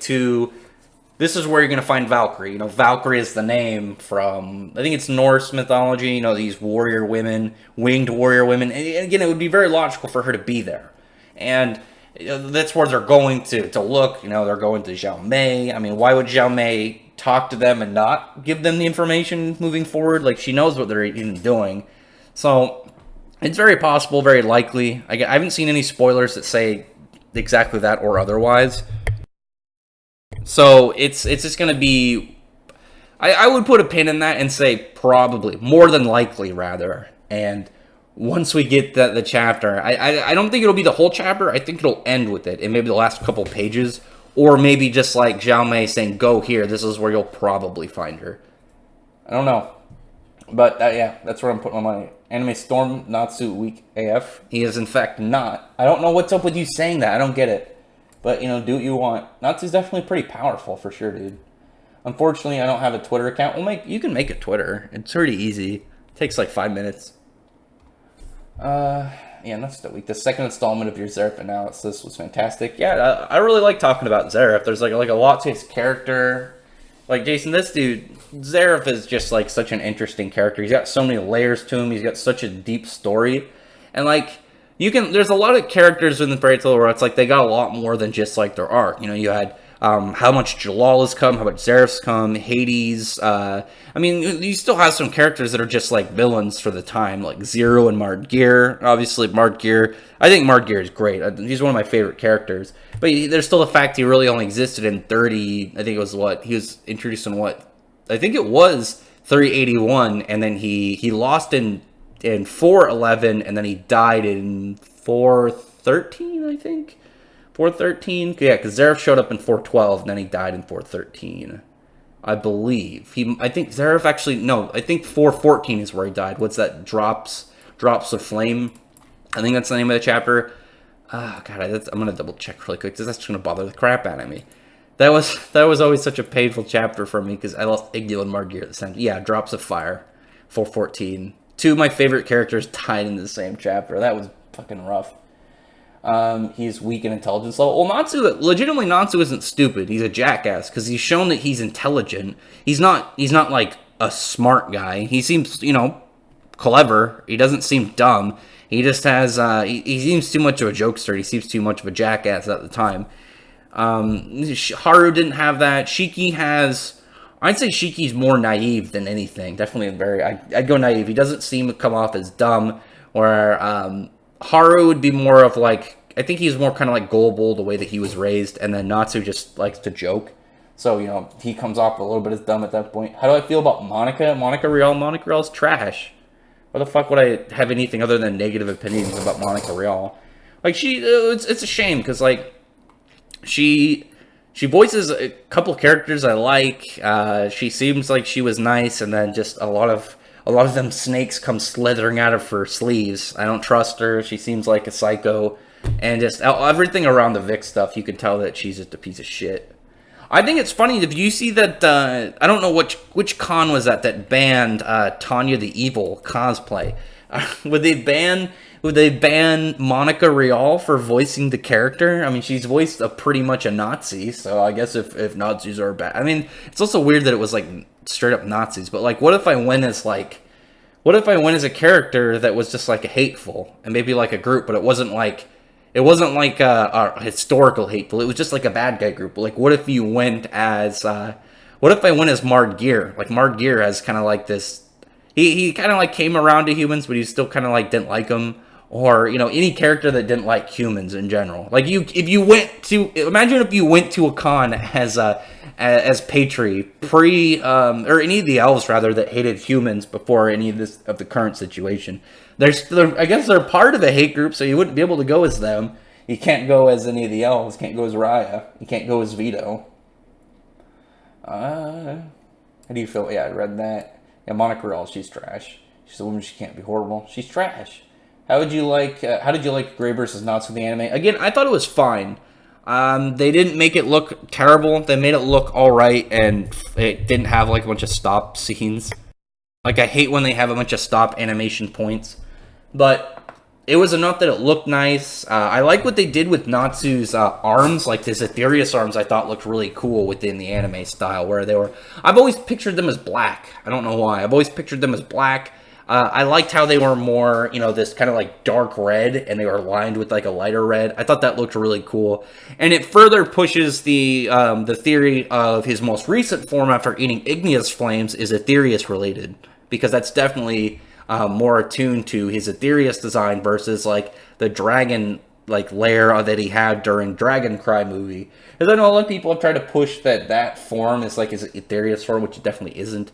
this is where you're going to find Valkyrie. You know, Valkyrie is the name from, I think it's Norse mythology, you know, these warrior women, winged warrior women. And again, it would be very logical for her to be there. And that's where they're going to look. You know, they're going to Zhao Mei. I mean, why would Zhao Mei talk to them and not give them the information moving forward? Like, she knows what they're even doing. So it's very possible, very likely. I haven't seen any spoilers that say exactly that or otherwise. So it's just going to be... I would put a pin in that and say probably, more than likely, rather. And once we get the chapter, I don't think it'll be the whole chapter. I think it'll end with it, and maybe the last couple pages. Or maybe just like Zhao Mei saying, go here, this is where you'll probably find her. I don't know. But yeah, that's where I'm putting my money. Anime Storm, Natsu, weak AF. He is in fact not. I don't know what's up with you saying that. I don't get it. But, you know, do what you want. Natsu's definitely pretty powerful for sure, dude. Unfortunately, I don't have a Twitter account. You can make a Twitter. It's pretty easy. It takes like 5 minutes. Yeah, that's the week. The second installment of your Zeref analysis was fantastic. Yeah, I really like talking about Zeref. There's like a lot to his character. Like, Jason, this dude, Zeref is just like such an interesting character. He's got so many layers to him. He's got such a deep story. And like, there's a lot of characters in the Fairy Tail where it's like they got a lot more than just like their arc. You know, you had how much Jalal has come, how much Zeref's come, Hades. I mean, you still have some characters that are just like villains for the time, like Zero and Mardgear. Obviously, Mardgear, I think Mardgear is great. He's one of my favorite characters. But there's still the fact he really only existed in 30, I think it was he was introduced in I think it was 381, and then he lost in 411, and then he died in 413, I think. 413? Yeah, because Zeref showed up in 412, and then he died in 413. I believe. I think Zeref actually... No, I think 414 is where he died. What's that? Drops of Flame? I think that's the name of the chapter. Oh, God, I'm going to double check really quick, because that's going to bother the crap out of me. That was always such a painful chapter for me, because I lost Igil and Margir at the same time. Yeah, Drops of Fire. 414. Two of my favorite characters died in the same chapter. That was fucking rough. He's weak in intelligence level. Well, legitimately Natsu isn't stupid. He's a jackass, because he's shown that he's intelligent. He's not like a smart guy. He seems, you know, clever. He doesn't seem dumb. He just has, he seems too much of a jokester. He seems too much of a jackass at the time. Haru didn't have that. Shiki has... I'd say Shiki's more naive than anything. Definitely I'd go naive. He doesn't seem to come off as dumb. Where Haru would be more of like... I think he's more kind of like gullible the way that he was raised. And then Natsu just likes to joke. So, you know, he comes off a little bit as dumb at that point. How do I feel about Monica? Monica Rial's trash. Why the fuck would I have anything other than negative opinions about Monica Rial? Like, it's a shame, because, like, she voices a couple characters I like. She seems like she was nice, and then just a lot of them snakes come slithering out of her sleeves. I don't trust her. She seems like a psycho, and just everything around the Vic stuff, you can tell that she's just a piece of shit. I think it's funny, if you see that, I don't know which con was that banned Tanya the Evil cosplay. Would they ban Monica Rial for voicing the character? I mean, she's voiced pretty much a Nazi, so I guess if Nazis are bad. I mean, it's also weird that it was, like, straight up Nazis, but, like, what if I went as, like, what if I went as a character that was just like a hateful and maybe like a group, but it wasn't like a historical hateful. It was just like a bad guy group. Like, what if you went as what if I went as Mard Gear? Like Mard Gear has kind of like this. He kind of like came around to humans, but he still kind of like didn't like them. Or any character that didn't like humans in general. Like if you went to imagine if you went to a con as Patri or any of the elves rather that hated humans before any of the current situation. I guess they're part of a hate group, so you wouldn't be able to go as them. You can't go as any of the elves. You can't go as Raya. You can't go as Vito. How do you feel? Yeah, I read that. Yeah, Monica Rawls, she's trash. She's a woman. She can't be horrible. She's trash. How did you like Grey vs. Natsu the anime? Again, I thought it was fine. They didn't make it look terrible. They made it look alright, and it didn't have like a bunch of stop scenes. Like, I hate when they have a bunch of stop animation points. But it was enough that it looked nice. I like what they did with Natsu's arms. Like, his Aetherius arms I thought looked really cool within the anime style, where they were... I've always pictured them as black. I don't know why. I've always pictured them as black. I liked how they were more, this kind of like dark red, and they were lined with like a lighter red. I thought that looked really cool. And it further pushes the theory of his most recent form after eating igneous flames is Aetherius related. Because that's definitely more attuned to his Aetherius design versus like the dragon like lair that he had during Dragon Cry movie. Because I know a lot of people have tried to push that form is like his Aetherius form, which it definitely isn't.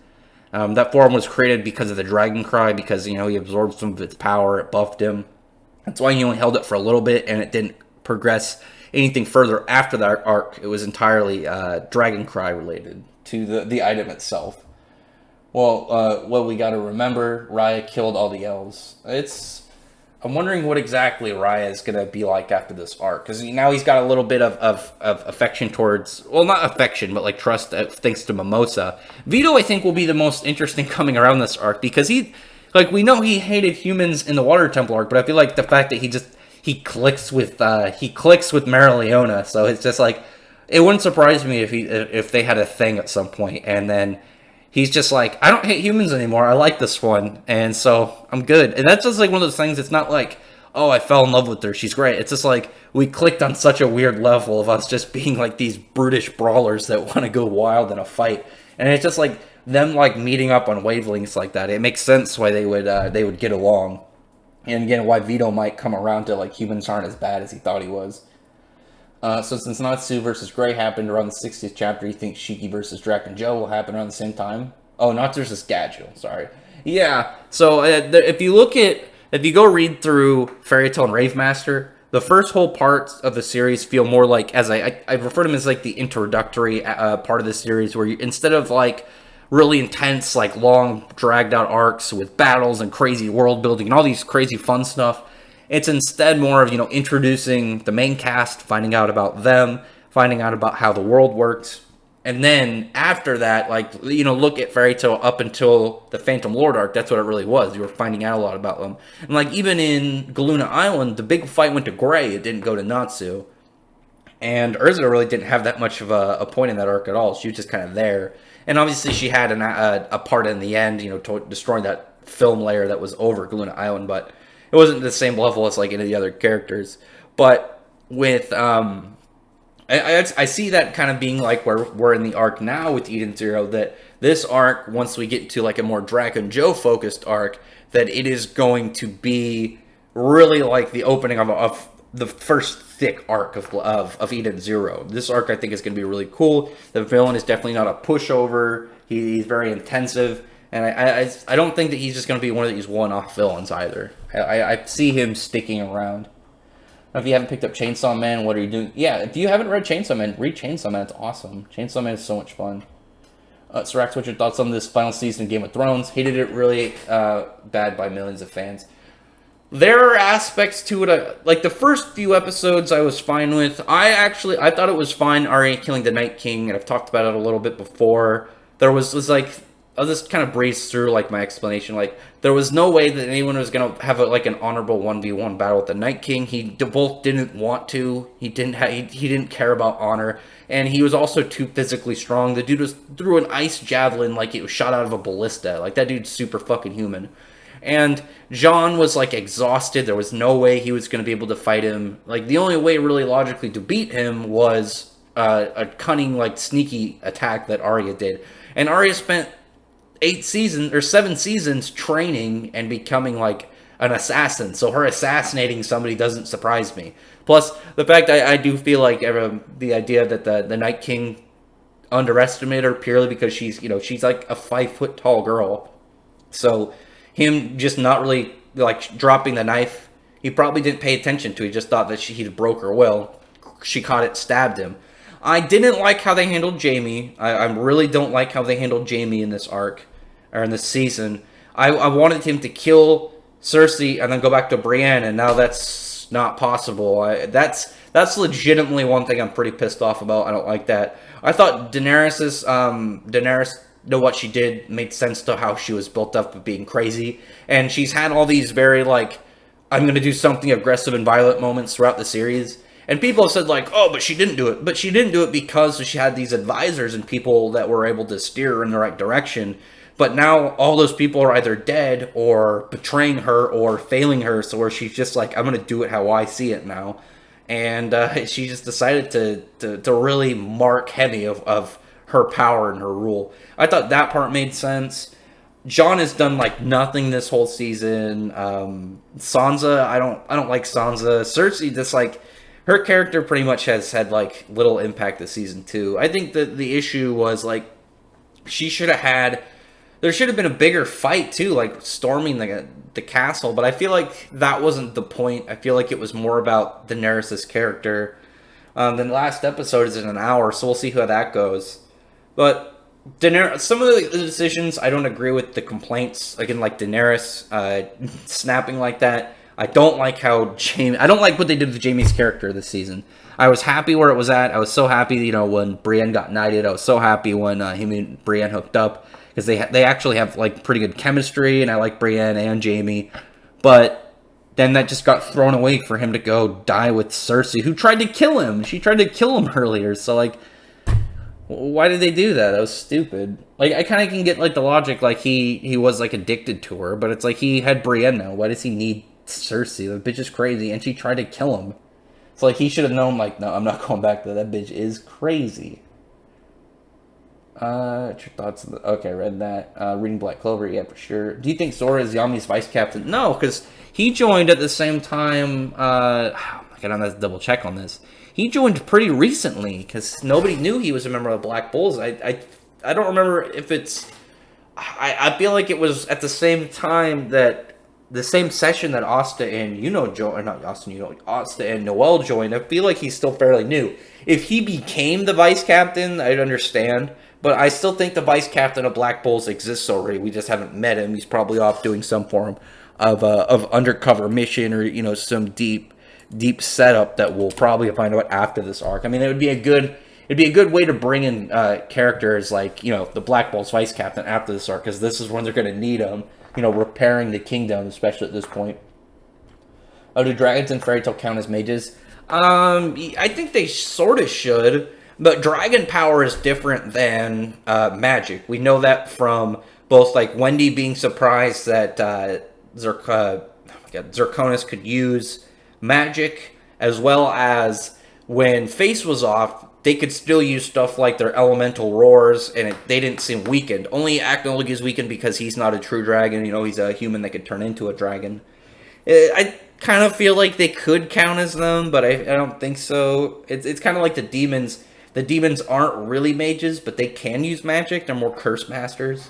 That form was created because of the Dragon Cry, because, he absorbed some of its power, it buffed him. That's why he only held it for a little bit, and it didn't progress anything further after that arc. It was entirely Dragon Cry related to the item itself. Well, what we gotta remember, Raya killed all the elves. I'm wondering what exactly Raya is going to be like after this arc. Because now he's got a little bit of affection towards... Well, not affection, but like trust thanks to Mimosa. Vito, I think, will be the most interesting coming around this arc. Because we know he hated humans in the Water Temple arc. But I feel like the fact that he clicks with Marileona. So it's just like... It wouldn't surprise me if they had a thing at some point. And then... He's just like, I don't hate humans anymore. I like this one. And so I'm good. And that's just like one of those things. It's not like, oh, I fell in love with her. She's great. It's just like we clicked on such a weird level of us just being like these brutish brawlers that want to go wild in a fight. And it's just like them like meeting up on wavelengths like that. It makes sense why they would get along. And again, why Vito might come around to like humans aren't as bad as he thought he was. So since Natsu versus Grey happened around the 60th chapter, you think Shiki versus Drac and Joe will happen around the same time? Oh, Natsu versus Gadgil, sorry. Yeah, so if you go read through Fairy Tail and Rave Master, the first whole parts of the series feel more like, as I refer to them as like the introductory part of the series, where instead of like really intense, like long dragged out arcs with battles and crazy world building and all these crazy fun stuff, it's instead more of, introducing the main cast, finding out about them, finding out about how the world works. And then after that, like, look at Fairy Tail up until the Phantom Lord arc. That's what it really was. You were finding out a lot about them. And like, even in Galuna Island, the big fight went to Grey. It didn't go to Natsu. And Ursula really didn't have that much of a point in that arc at all. She was just kind of there. And obviously she had a part in the end, destroying that film layer that was over Galuna Island. But it wasn't the same level as like any of the other characters. But with I see that kind of being like where we're in the arc now with Eden Zero, that this arc, once we get to like a more Drac and Joe focused arc, that it is going to be really like the opening of the first thick arc of Eden Zero. This arc I think is going to be really cool. The villain is definitely not a pushover. He's very intensive. And I don't think that he's just going to be one of these one-off villains either. I see him sticking around. If you haven't picked up Chainsaw Man, what are you doing? Yeah, if you haven't read Chainsaw Man, read Chainsaw Man. It's awesome. Chainsaw Man is so much fun. Sirax, what's your thoughts on this final season of Game of Thrones? Hated it really bad by millions of fans. There are aspects to it, like the first few episodes I was fine with. I thought it was fine, Arya killing the Night King, and I've talked about it a little bit before. There was like... I'll just kind of breeze through like my explanation. Like, there was no way that anyone was gonna have an honorable 1v1 battle with the Night King. He both didn't want to. He didn't care about honor, and he was also too physically strong. The dude threw an ice javelin like it was shot out of a ballista. Like, that dude's super fucking human. And Jean was like exhausted. There was no way he was going to be able to fight him. Like the only way really logically to beat him was a cunning, like sneaky attack that Arya did. And Arya spent 7 seasons training and becoming like an assassin. So her assassinating somebody doesn't surprise me. Plus the fact I do feel like the idea that the Night King underestimated her purely because she's like a 5 foot tall girl. So him just not really like dropping the knife, he probably didn't pay attention to. He just thought that he broke her will. She caught it, stabbed him. I didn't like how they handled Jaime. I really don't like how they handled Jaime in this arc or in this season. I wanted him to kill Cersei and then go back to Brienne, and now that's not possible. That's legitimately one thing I'm pretty pissed off about. I don't like that. I thought Daenerys, what she did made sense to how she was built up of being crazy, and she's had all these very like, I'm going to do something aggressive and violent moments throughout the series. And people have said like, oh, but she didn't do it. But she didn't do it because she had these advisors and people that were able to steer her in the right direction. But now all those people are either dead or betraying her or failing her. So where she's just like, I'm going to do it how I see it now. And she just decided to really mark heavy of her power and her rule. I thought that part made sense. Jon has done like nothing this whole season. Sansa, I don't like Sansa. Cersei, just like, her character pretty much has had like little impact this season too. I think that the issue was like there should have been a bigger fight too, like storming the castle. But I feel like that wasn't the point. I feel like it was more about Daenerys' character. The last episode is in an hour, so we'll see how that goes. But Daenerys, some of the decisions I don't agree with. The complaints again, like Daenerys snapping like that. I don't like I don't like what they did with Jaime's character this season. I was happy where it was at. I was so happy, when Brienne got knighted. I was so happy when him and Brienne hooked up, because they actually have like pretty good chemistry, and I like Brienne and Jaime. But then that just got thrown away for him to go die with Cersei, who tried to kill him. She tried to kill him earlier. So like, why did they do that? That was stupid. Like, I kind of can get like the logic, like he was like addicted to her, but it's like he had Brienne now. Why does he need Cersei? The bitch is crazy, and she tried to kill him. So like, he should have known, like, no, I'm not going back to that. That bitch is crazy. What's your thoughts on okay, read that. Reading Black Clover, yeah, for sure. Do you think Zora is Yami's vice captain? No, because he joined at the same time. I gotta double check on this. He joined pretty recently, because nobody knew he was a member of the Black Bulls. I don't remember if it's. I feel like it was at the same time that. The same session that Asta and Asta and Noelle joined. I feel like he's still fairly new. If he became the vice captain, I'd understand. But I still think the vice captain of Black Bulls exists already. We just haven't met him. He's probably off doing some form of undercover mission, or some deep setup that we'll probably find out after this arc. I mean, it'd be a good way to bring in characters like the Black Bulls vice captain after this arc, because this is when they're going to need him. Repairing the kingdom, especially at this point. Oh, do dragons and fairy tale count as mages? I think they sort of should, but dragon power is different than magic. We know that from both like Wendy being surprised that Zirconis could use magic, as well as when Face was off, they could still use stuff like their elemental roars, and they didn't seem weakened. Only Agnolog is weakened because he's not a true dragon. He's a human that could turn into a dragon. I kind of feel like they could count as them, but I don't think so. It's kind of like the demons. The demons aren't really mages, but they can use magic. They're more curse masters.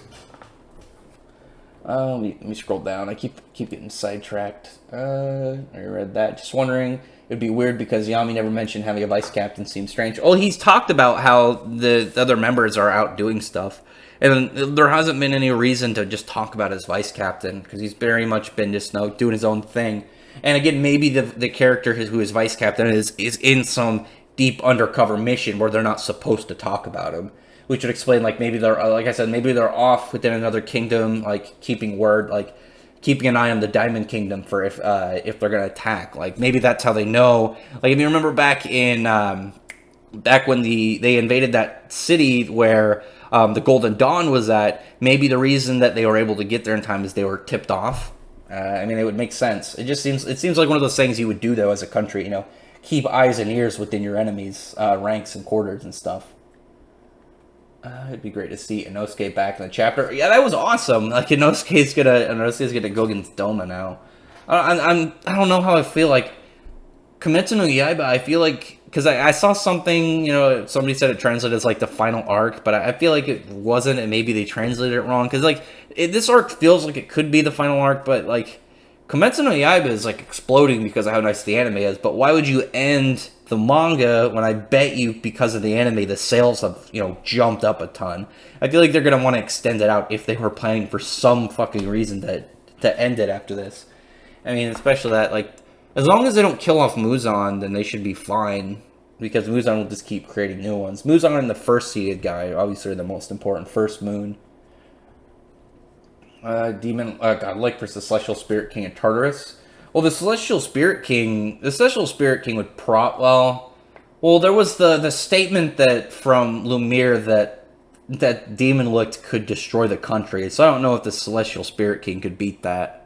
Let me scroll down. I keep getting sidetracked. I read that. Just wondering. It'd be weird because Yami never mentioned having a vice captain. Seems strange. Oh, he's talked about how the other members are out doing stuff. And there hasn't been any reason to just talk about his vice captain, because he's very much been just doing his own thing. And again, maybe the character who is vice captain is in some deep undercover mission where they're not supposed to talk about him. Which would explain, like, maybe they're, like I said, maybe they're off within another kingdom, like, keeping word, like, keeping an eye on the Diamond Kingdom for if they're gonna attack. Like, maybe that's how they know. Like, if you remember back when they invaded that city where the Golden Dawn was at, maybe the reason that they were able to get there in time is they were tipped off I mean, it would make sense. It seems like one of those things you would do though as a country. You know, keep eyes and ears within your enemies' ranks and quarters and stuff. It'd be great to see Inosuke back in the chapter. Yeah, that was awesome. Like Inosuke's gonna go against Doma now. I don't know how I feel like Kimetsu no Yaiba. I feel like because I saw something, you know, somebody said it translated as like the final arc, but I feel like it wasn't, and maybe they translated it wrong. Because like this arc feels like it could be the final arc, but like Kimetsu no Yaiba is like exploding because of how nice the anime is. But why would you end the manga when I bet you because of the anime the sales have, you know, jumped up a ton? I feel like they're gonna want to extend it out if they were planning for some fucking reason to end it after this. I mean, especially that like as long as they don't kill off Muzan, then they should be fine. Because Muzan will just keep creating new ones. Muzan and the first seeded guy, obviously, are the most important. First Moon. Godlike versus Celestial Spirit King and Tartarus. Well, the Celestial Spirit King would well, there was the statement that from Lumiere that Demon Licht could destroy the country. So I don't know if the Celestial Spirit King could beat that.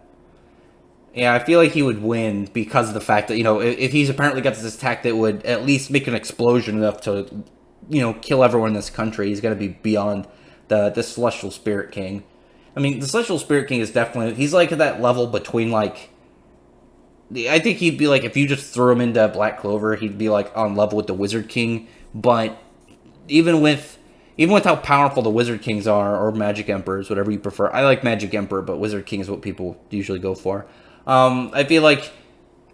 Yeah, I feel like he would win because of the fact that, you know, if he's apparently got this attack that would at least make an explosion enough to, you know, kill everyone in this country, he's going to be beyond the Celestial Spirit King. I mean, the Celestial Spirit King is definitely, he's like at that level between like, I think he'd be like, if you just threw him into Black Clover, he'd be like on level with the Wizard King. But even with how powerful the Wizard Kings are, or Magic Emperors, whatever you prefer. I like Magic Emperor, but Wizard King is what people usually go for. I feel like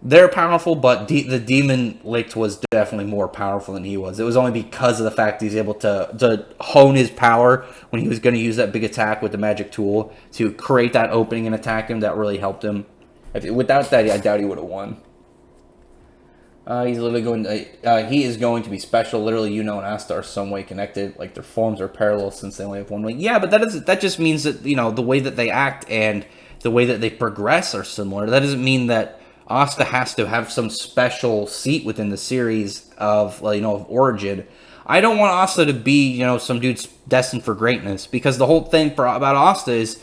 they're powerful, but the Demon Licht was definitely more powerful than he was. It was only because of the fact he's able to hone his power when he was going to use that big attack with the magic tool to create that opening and attack him. That really helped him. Without that, I doubt he would have won. He's literally he is going to be special. Literally, Yuno and Asta are some way connected. Like their forms are parallel since they only have one way. Yeah, but that just means that, you know, the way that they act and the way that they progress are similar. That doesn't mean that Asta has to have some special seat within the series of, you know, of origin. I don't want Asta to be, you know, some dude's destined for greatness, because the whole thing about Asta is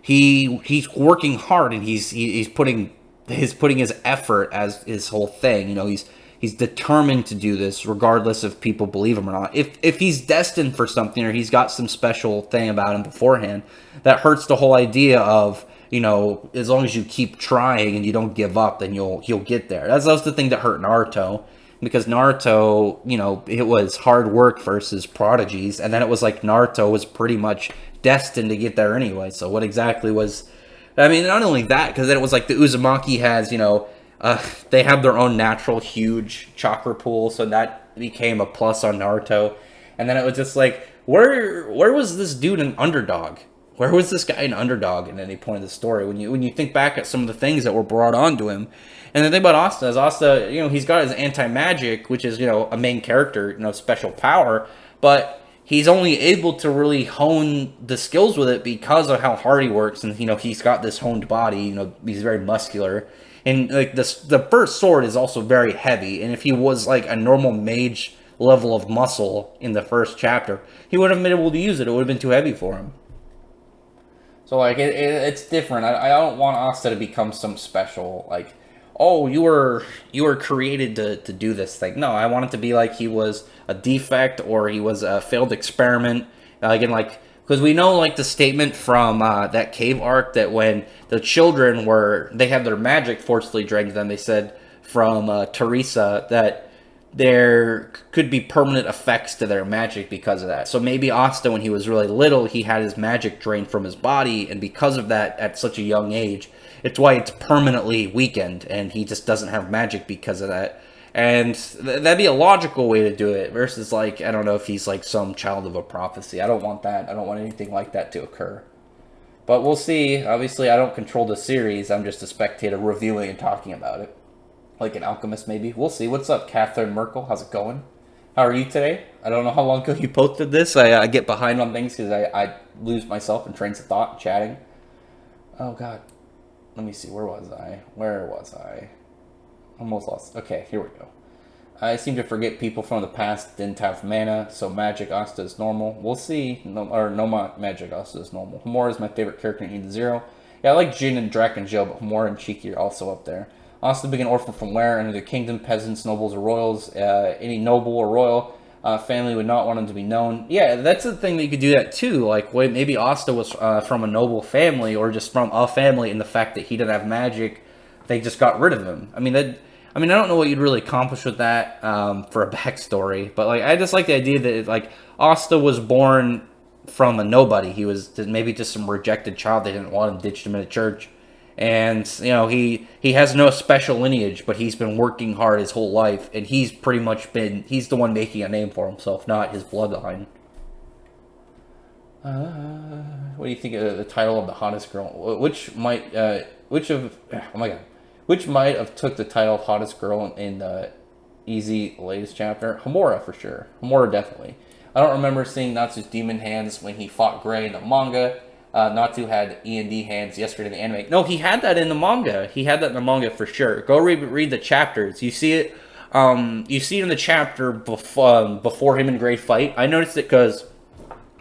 he's working hard, and he's putting his effort as his whole thing. You know, he's determined to do this regardless if people believe him or not. If he's destined for something, or he's got some special thing about him beforehand, that hurts the whole idea of, you know, as long as you keep trying and you don't give up, then you'll get there. That was the thing that hurt Naruto, because Naruto, you know, it was hard work versus prodigies, and then it was like Naruto was pretty much destined to get there anyway. So what exactly was? I mean, not only that, because then it was like the Uzumaki has, you know, they have their own natural huge chakra pool, so that became a plus on Naruto. And then it was just like, where was this dude an underdog? Where was this guy an underdog at any point of the story? When you think back at some of the things that were brought onto him, and the thing about Asta is Asta, you know, he's got his anti-magic, which is, you know, a main character, you know, special power, but he's only able to really hone the skills with it because of how hard he works, and, you know, he's got this honed body, you know, he's very muscular, and like the first sword is also very heavy, and if he was like a normal mage level of muscle in the first chapter, he wouldn't have been able to use it. It would have been too heavy for him. So, like, it's different. I don't want Asta to become some special, like, oh, you were created to do this thing. No, I want it to be like he was a defect, or he was a failed experiment. Again, like, because we know, like, the statement from that cave arc, that when the children they had their magic forcibly drained them, they said from Teresa that there could be permanent effects to their magic because of that. So maybe Asta, when he was really little, he had his magic drained from his body, and because of that, at such a young age, it's why it's permanently weakened, and he just doesn't have magic because of that. And that'd be a logical way to do it, versus, like, I don't know if he's like some child of a prophecy. I don't want that. I don't want anything like that to occur. But we'll see. Obviously, I don't control the series. I'm just a spectator reviewing and talking about it. Like an alchemist, maybe. We'll see. What's up, Catherine Merkel? How's it going? How are you today? I don't know how long ago you posted this. I get behind on things because I lose myself in trains of thought chatting. Oh, God. Let me see. Where was I? Almost lost. Okay, here we go. I seem to forget people from the past didn't have mana, so Magic Asta is normal. We'll see. No Magic Asta is normal. Homura is my favorite character in Eden Zero. Yeah, I like Jin and Drac and Joe, but Homura and Chiki are also up there. Asta being an orphan from where? Under the kingdom, peasants, nobles, or royals. Any noble or royal family would not want him to be known. Yeah, that's the thing that you could do that too. Like, maybe Asta was from a noble family, or just from a family, and the fact that he didn't have magic, they just got rid of him. I mean, I don't know what you'd really accomplish with that for a backstory, but like, I just like the idea that like Asta was born from a nobody. He was maybe just some rejected child. They didn't want him, ditched him in a church. And, you know, he has no special lineage, but he's been working hard his whole life, and he's pretty much he's the one making a name for himself, not his bloodline. What do you think of the title of the hottest girl? Which might have took the title of hottest girl in the Easy latest chapter? Homura, for sure. Homura, definitely. I don't remember seeing Natsu's demon hands when he fought Gray in the manga. Natsu had E&D hands yesterday in the anime. No, he had that in the manga. He had that in the manga for sure. Go read the chapters. You see it. You see it in the chapter before him and Gray fight. I noticed it because,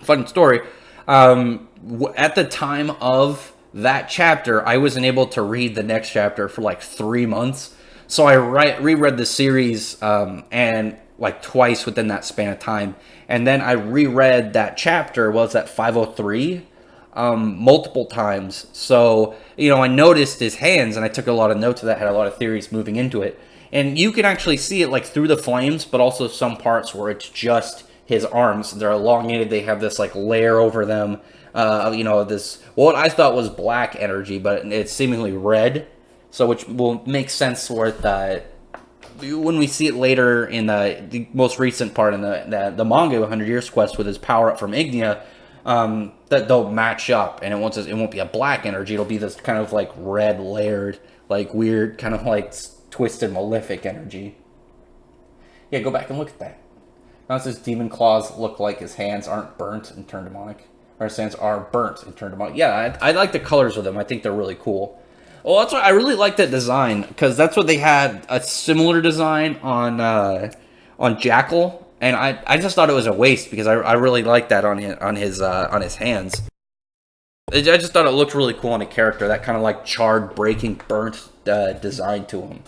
fun story. At the time of that chapter, I wasn't able to read the next chapter for like 3 months. So I reread the series and like twice within that span of time. And then I reread that chapter, was that 503? Multiple times. So, you know, I noticed his hands, and I took a lot of notes of that, had a lot of theories moving into it. And you can actually see it like through the flames, but also some parts where it's just his arms. They're elongated. They have this like layer over them. You know, this, what I thought was black energy, but it's seemingly red. So, which will make sense with when we see it later in the most recent part in the manga, 100 Years Quest, with his power up from Ignia. That they'll match up, and it won't be a black energy. It'll be this kind of like red layered, like weird, kind of like twisted malefic energy. Yeah, go back and look at that. Now his demon claws look like his hands aren't burnt and turned demonic, or his hands are burnt and turned demonic. Yeah, I like the colors of them. I think they're really cool. Well, that's why I really like that design, because that's what they had a similar design on Jackal. And I just thought it was a waste, because I really liked that on his hands. I just thought it looked really cool on a character, that kind of like charred, breaking, burnt design to him.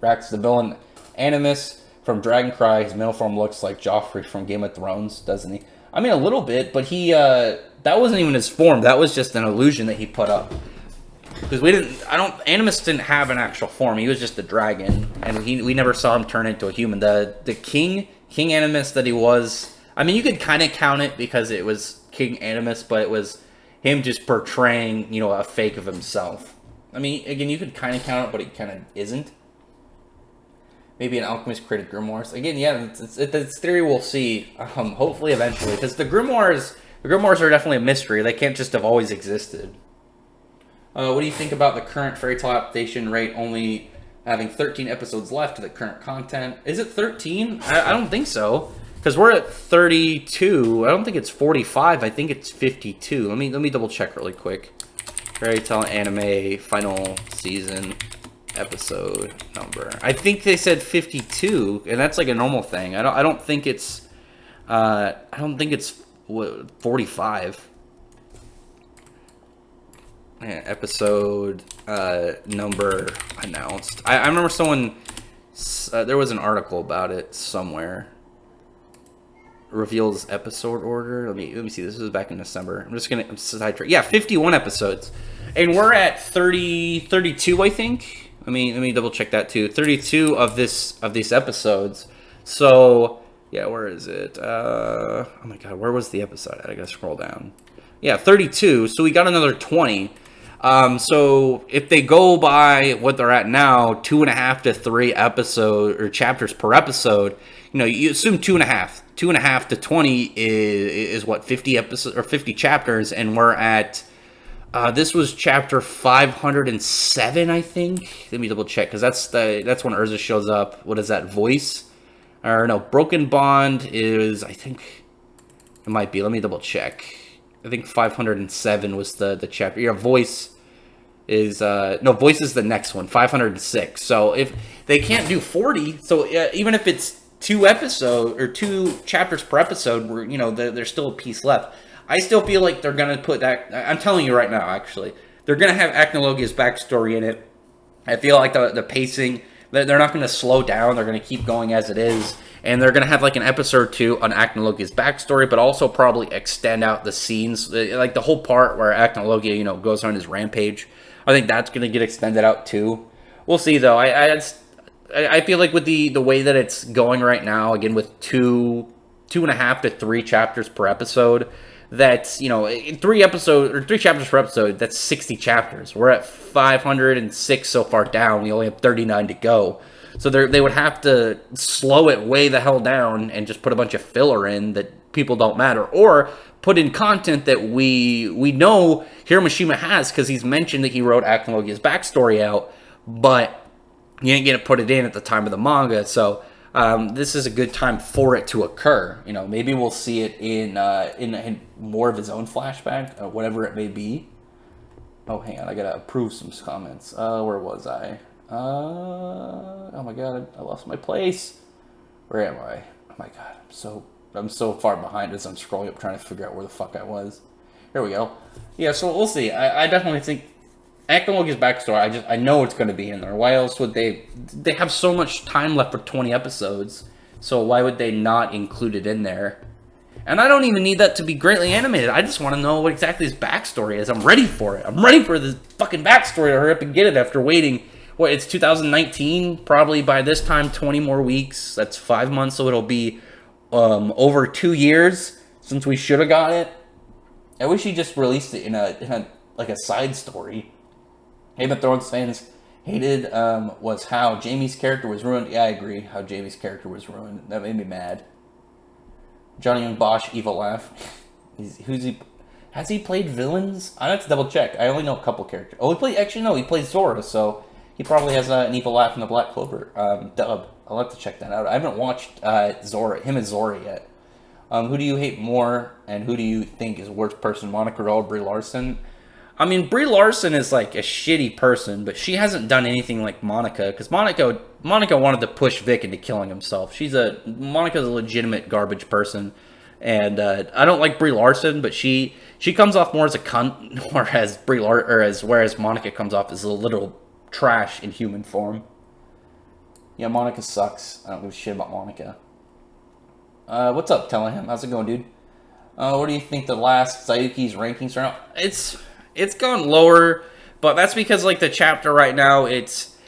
Rax the villain Animus from Dragon Cry. His male form looks like Joffrey from Game of Thrones, doesn't he? I mean, a little bit, but that wasn't even his form. That was just an illusion that he put up. Because Animus didn't have an actual form. He was just a dragon, and we never saw him turn into a human. The King Animus that he was, I mean, you could kind of count it because it was King Animus, but it was him just portraying, you know, a fake of himself. I mean, again, you could kind of count it, but it kind of isn't. Maybe an alchemist created grimoires. Again, yeah, it's theory we'll see, hopefully eventually, because the grimoires are definitely a mystery. They can't just have always existed. What do you think about the current Fairy Tail adaptation rate only having 13 episodes left of the current content? Is it 13? I don't think so, because we're at 32. I don't think it's 45. I think it's 52. Let me double check really quick. Fairy Tail anime final season episode number. I think they said 52, and that's like a normal thing. I don't think it's 45. Yeah, episode number announced. I remember someone, there was an article about it somewhere. Reveals episode order. Let me see. This was back in December. I'm sidetracked. Yeah, 51 episodes, and we're at 32. I think. Let me double check that too. 32 of these episodes. So yeah, where is it? Oh my god, where was the episode at? I gotta scroll down. Yeah, 32. So we got another 20. So if they go by what they're at now, 2.5 to 3 episode or chapters per episode, you know, you assume 2.5 to 20 is what, 50 episodes or 50 chapters, and we're at this was chapter 507, I think. Let me double check, because that's when Urza shows up. What is that, voice? Or no, Broken Bond is, I think it might be. Let me double check. I think 507 was the chapter. Yeah, voice is no, voice is the next one, 506. So if they can't do 40, so even if it's 2 chapters per episode, where, you know, there's still a piece left. I still feel like they're gonna put that. I'm telling you right now, actually, they're gonna have Acnologia's backstory in it. I feel like the pacing, they're not gonna slow down. They're gonna keep going as it is, and they're gonna have like an episode or two on Acnologia's backstory, but also probably extend out the scenes, like the whole part where Acnologia, goes on his rampage. I think that's gonna get extended out too. We'll see though. I feel like with the way that it's going right now, again with 2.5 to 3 chapters per episode, that's 3 chapters per episode. That's 60 chapters. We're at 506 so far down. We only have 39 to go. So they would have to slow it way the hell down and just put a bunch of filler in that people don't matter, or put in content that we know Hiromashima has, because he's mentioned that he wrote Acnologia's backstory out, but you ain't gonna put it in at the time of the manga. So this is a good time for it to occur. Maybe we'll see it in more of his own flashback, whatever it may be. Oh, hang on, I gotta approve some comments. Where was I? Oh my god, I lost my place. Where am I? Oh my god, I'm so far behind as I'm scrolling up trying to figure out where the fuck I was. Here we go. Yeah, so we'll see. I definitely think Acnologia's backstory, I know it's going to be in there. Why else would they have so much time left for 20 episodes, so why would they not include it in there? And I don't even need that to be greatly animated. I just want to know what exactly his backstory is. I'm ready for it. I'm ready for this fucking backstory to hurry up and get it after waiting. It's 2019, probably by this time 20 more weeks. That's 5 months, so it'll be over 2 years since we should have got it. I wish he just released it in a like a side story. Game of Thrones fans hated was how Jaime's character was ruined. Yeah, I agree. How Jaime's character was ruined. That made me mad. Johnny and Bosch, evil laugh. Who's he? Has he played villains? I have to double check. I only know a couple characters. Oh, he plays Zora, so he probably has an evil laugh in the Black Clover dub. I'll have to check that out. I haven't watched him as Zora yet. Who do you hate more, and who do you think is the worst person, Monica or Brie Larson? I mean, Brie Larson is like a shitty person, but she hasn't done anything like Monica, because Monica wanted to push Vic into killing himself. Monica's a legitimate garbage person, and I don't like Brie Larson, but she comes off more as a cunt, whereas Monica comes off as a literal trash in human form. Yeah, Monica sucks. I don't give a shit about Monica. What's up, Tellingham? How's it going, dude? What do you think the last Sayuki's rankings are now? It's gone lower, but that's because like the chapter right now, it's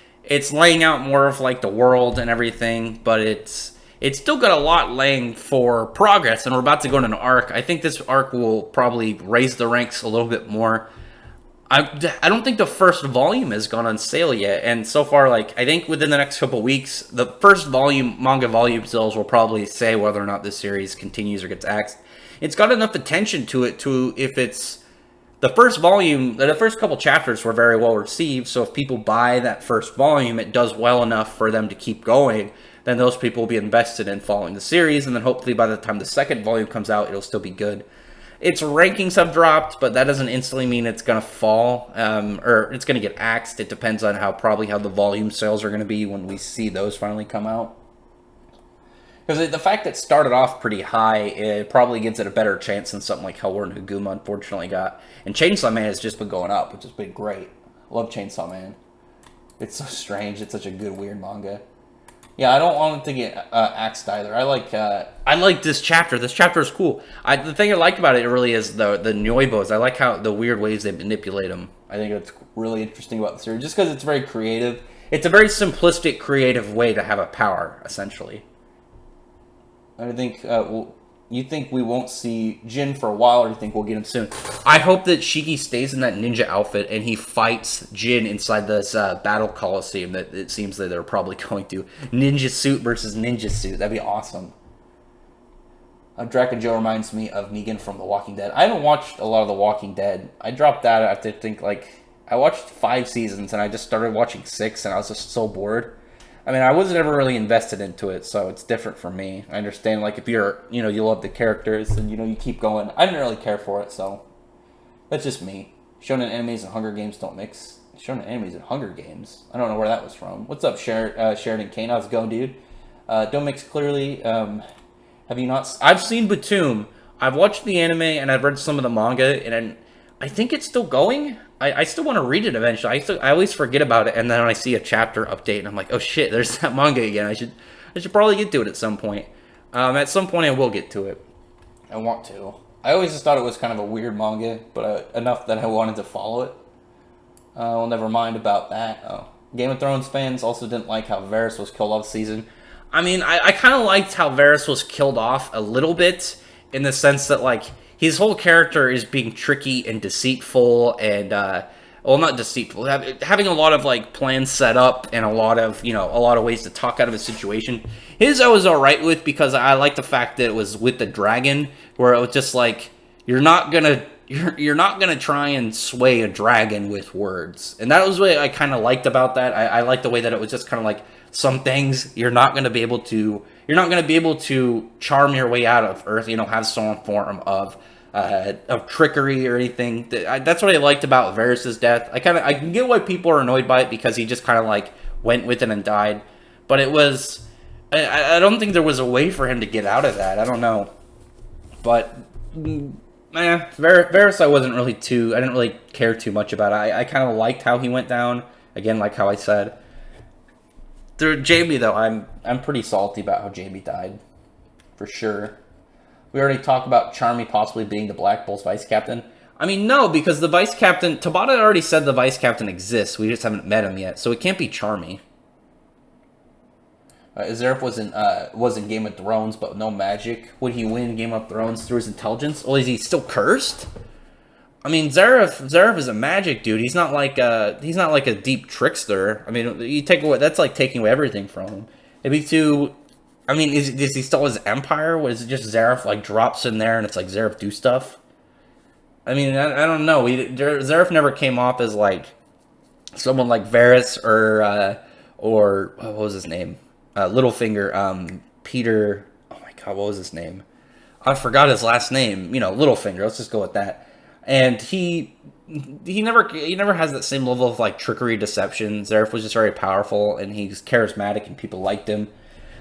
laying out more of like the world and everything, but it's still got a lot laying for progress, and we're about to go into an arc. I think this arc will probably raise the ranks a little bit more. I don't think the first volume has gone on sale yet, and so far, like, I think within the next couple weeks, the first manga volume sales will probably say whether or not this series continues or gets axed. It's got enough attention to it if it's the first volume, the first couple chapters were very well received, so if people buy that first volume, it does well enough for them to keep going, then those people will be invested in following the series, and then hopefully by the time the second volume comes out, it'll still be good. Its rankings have dropped, but that doesn't instantly mean it's going to fall, or it's going to get axed. It depends on how the volume sales are going to be when we see those finally come out. Because the fact that it started off pretty high, it probably gives it a better chance than something like Hellward and Haguma unfortunately got. And Chainsaw Man has just been going up, which has been great. I love Chainsaw Man. It's so strange. It's such a good, weird manga. Yeah, I don't want it to get axed either. I like this chapter. This chapter is cool. The thing I like about it really is the Nyoibos. I like how the weird ways they manipulate them. I think it's really interesting about the series, just because it's very creative. It's a very simplistic, creative way to have a power, essentially. I think, you think we won't see Jin for a while, or do you think we'll get him soon? I hope that Shiki stays in that ninja outfit and he fights Jin inside this battle coliseum that it seems that they're probably going to. Ninja suit versus ninja suit. That'd be awesome. Drac and Joe reminds me of Negan from The Walking Dead. I haven't watched a lot of The Walking Dead. I dropped that after I watched 5 seasons and I just started watching 6 and I was just so bored. I mean, I wasn't ever really invested into it, so it's different for me. I understand, like, if you're, you love the characters and, you keep going. I didn't really care for it, so that's just me. Shonen animes and Hunger Games don't mix. Shonen animes and Hunger Games? I don't know where that was from. What's up, Sheridan Kane? How's it going, dude? Don't mix clearly. Have you not? I've seen Batum I've watched the anime and I've read some of the manga, and I think it's still going. I still want to read it eventually. I always forget about it, and then I see a chapter update, and I'm like, oh shit, there's that manga again. I should probably get to it at some point. At some point, I will get to it. I want to. I always just thought it was kind of a weird manga, but enough that I wanted to follow it. Well, never mind about that. Oh. Game of Thrones fans also didn't like how Varys was killed off season. I mean, I kind of liked how Varys was killed off a little bit, in the sense that, like, his whole character is being tricky and deceitful and, well, not deceitful, having a lot of, like, plans set up and a lot of ways to talk out of a situation. His I was alright with, because I like the fact that it was with the dragon, where it was just like, you're not gonna try and sway a dragon with words. And that was what I kind of liked about that. I liked the way that it was just kind of like, some things you're not going to be able to charm your way out of, or have some form of trickery or anything. That's what I liked about Varys' death. I can get why people are annoyed by it, because he just kind of like went with it and died. But it was, I don't think there was a way for him to get out of that. I don't know. But Varys, I didn't really care too much about it. I kind of liked how he went down. Again, like how I said. Jaime, though, I'm pretty salty about how Jaime died, for sure. We already talked about Charmy possibly being the Black Bulls vice captain. I mean, no, because the vice captain, Tabata already said the vice captain exists. We just haven't met him yet, so it can't be Charmy. Azerif was in Game of Thrones, but no magic. Would he win Game of Thrones through his intelligence? Or is he still cursed? I mean, Zareth is a magic dude. He's not like a deep trickster. I mean, you take away, that's like taking away everything from him. It'd be too. I mean, is he still his empire? Or is it just Zareth like drops in there and it's like Zareth do stuff? I mean, I don't know. Zareth never came off as like someone like Varys or what was his name? Littlefinger. Peter. Oh my god, what was his name? I forgot his last name. Littlefinger. Let's just go with that. And he never has that same level of like trickery, deception. Zareth was just very powerful, and he's charismatic, and people liked him.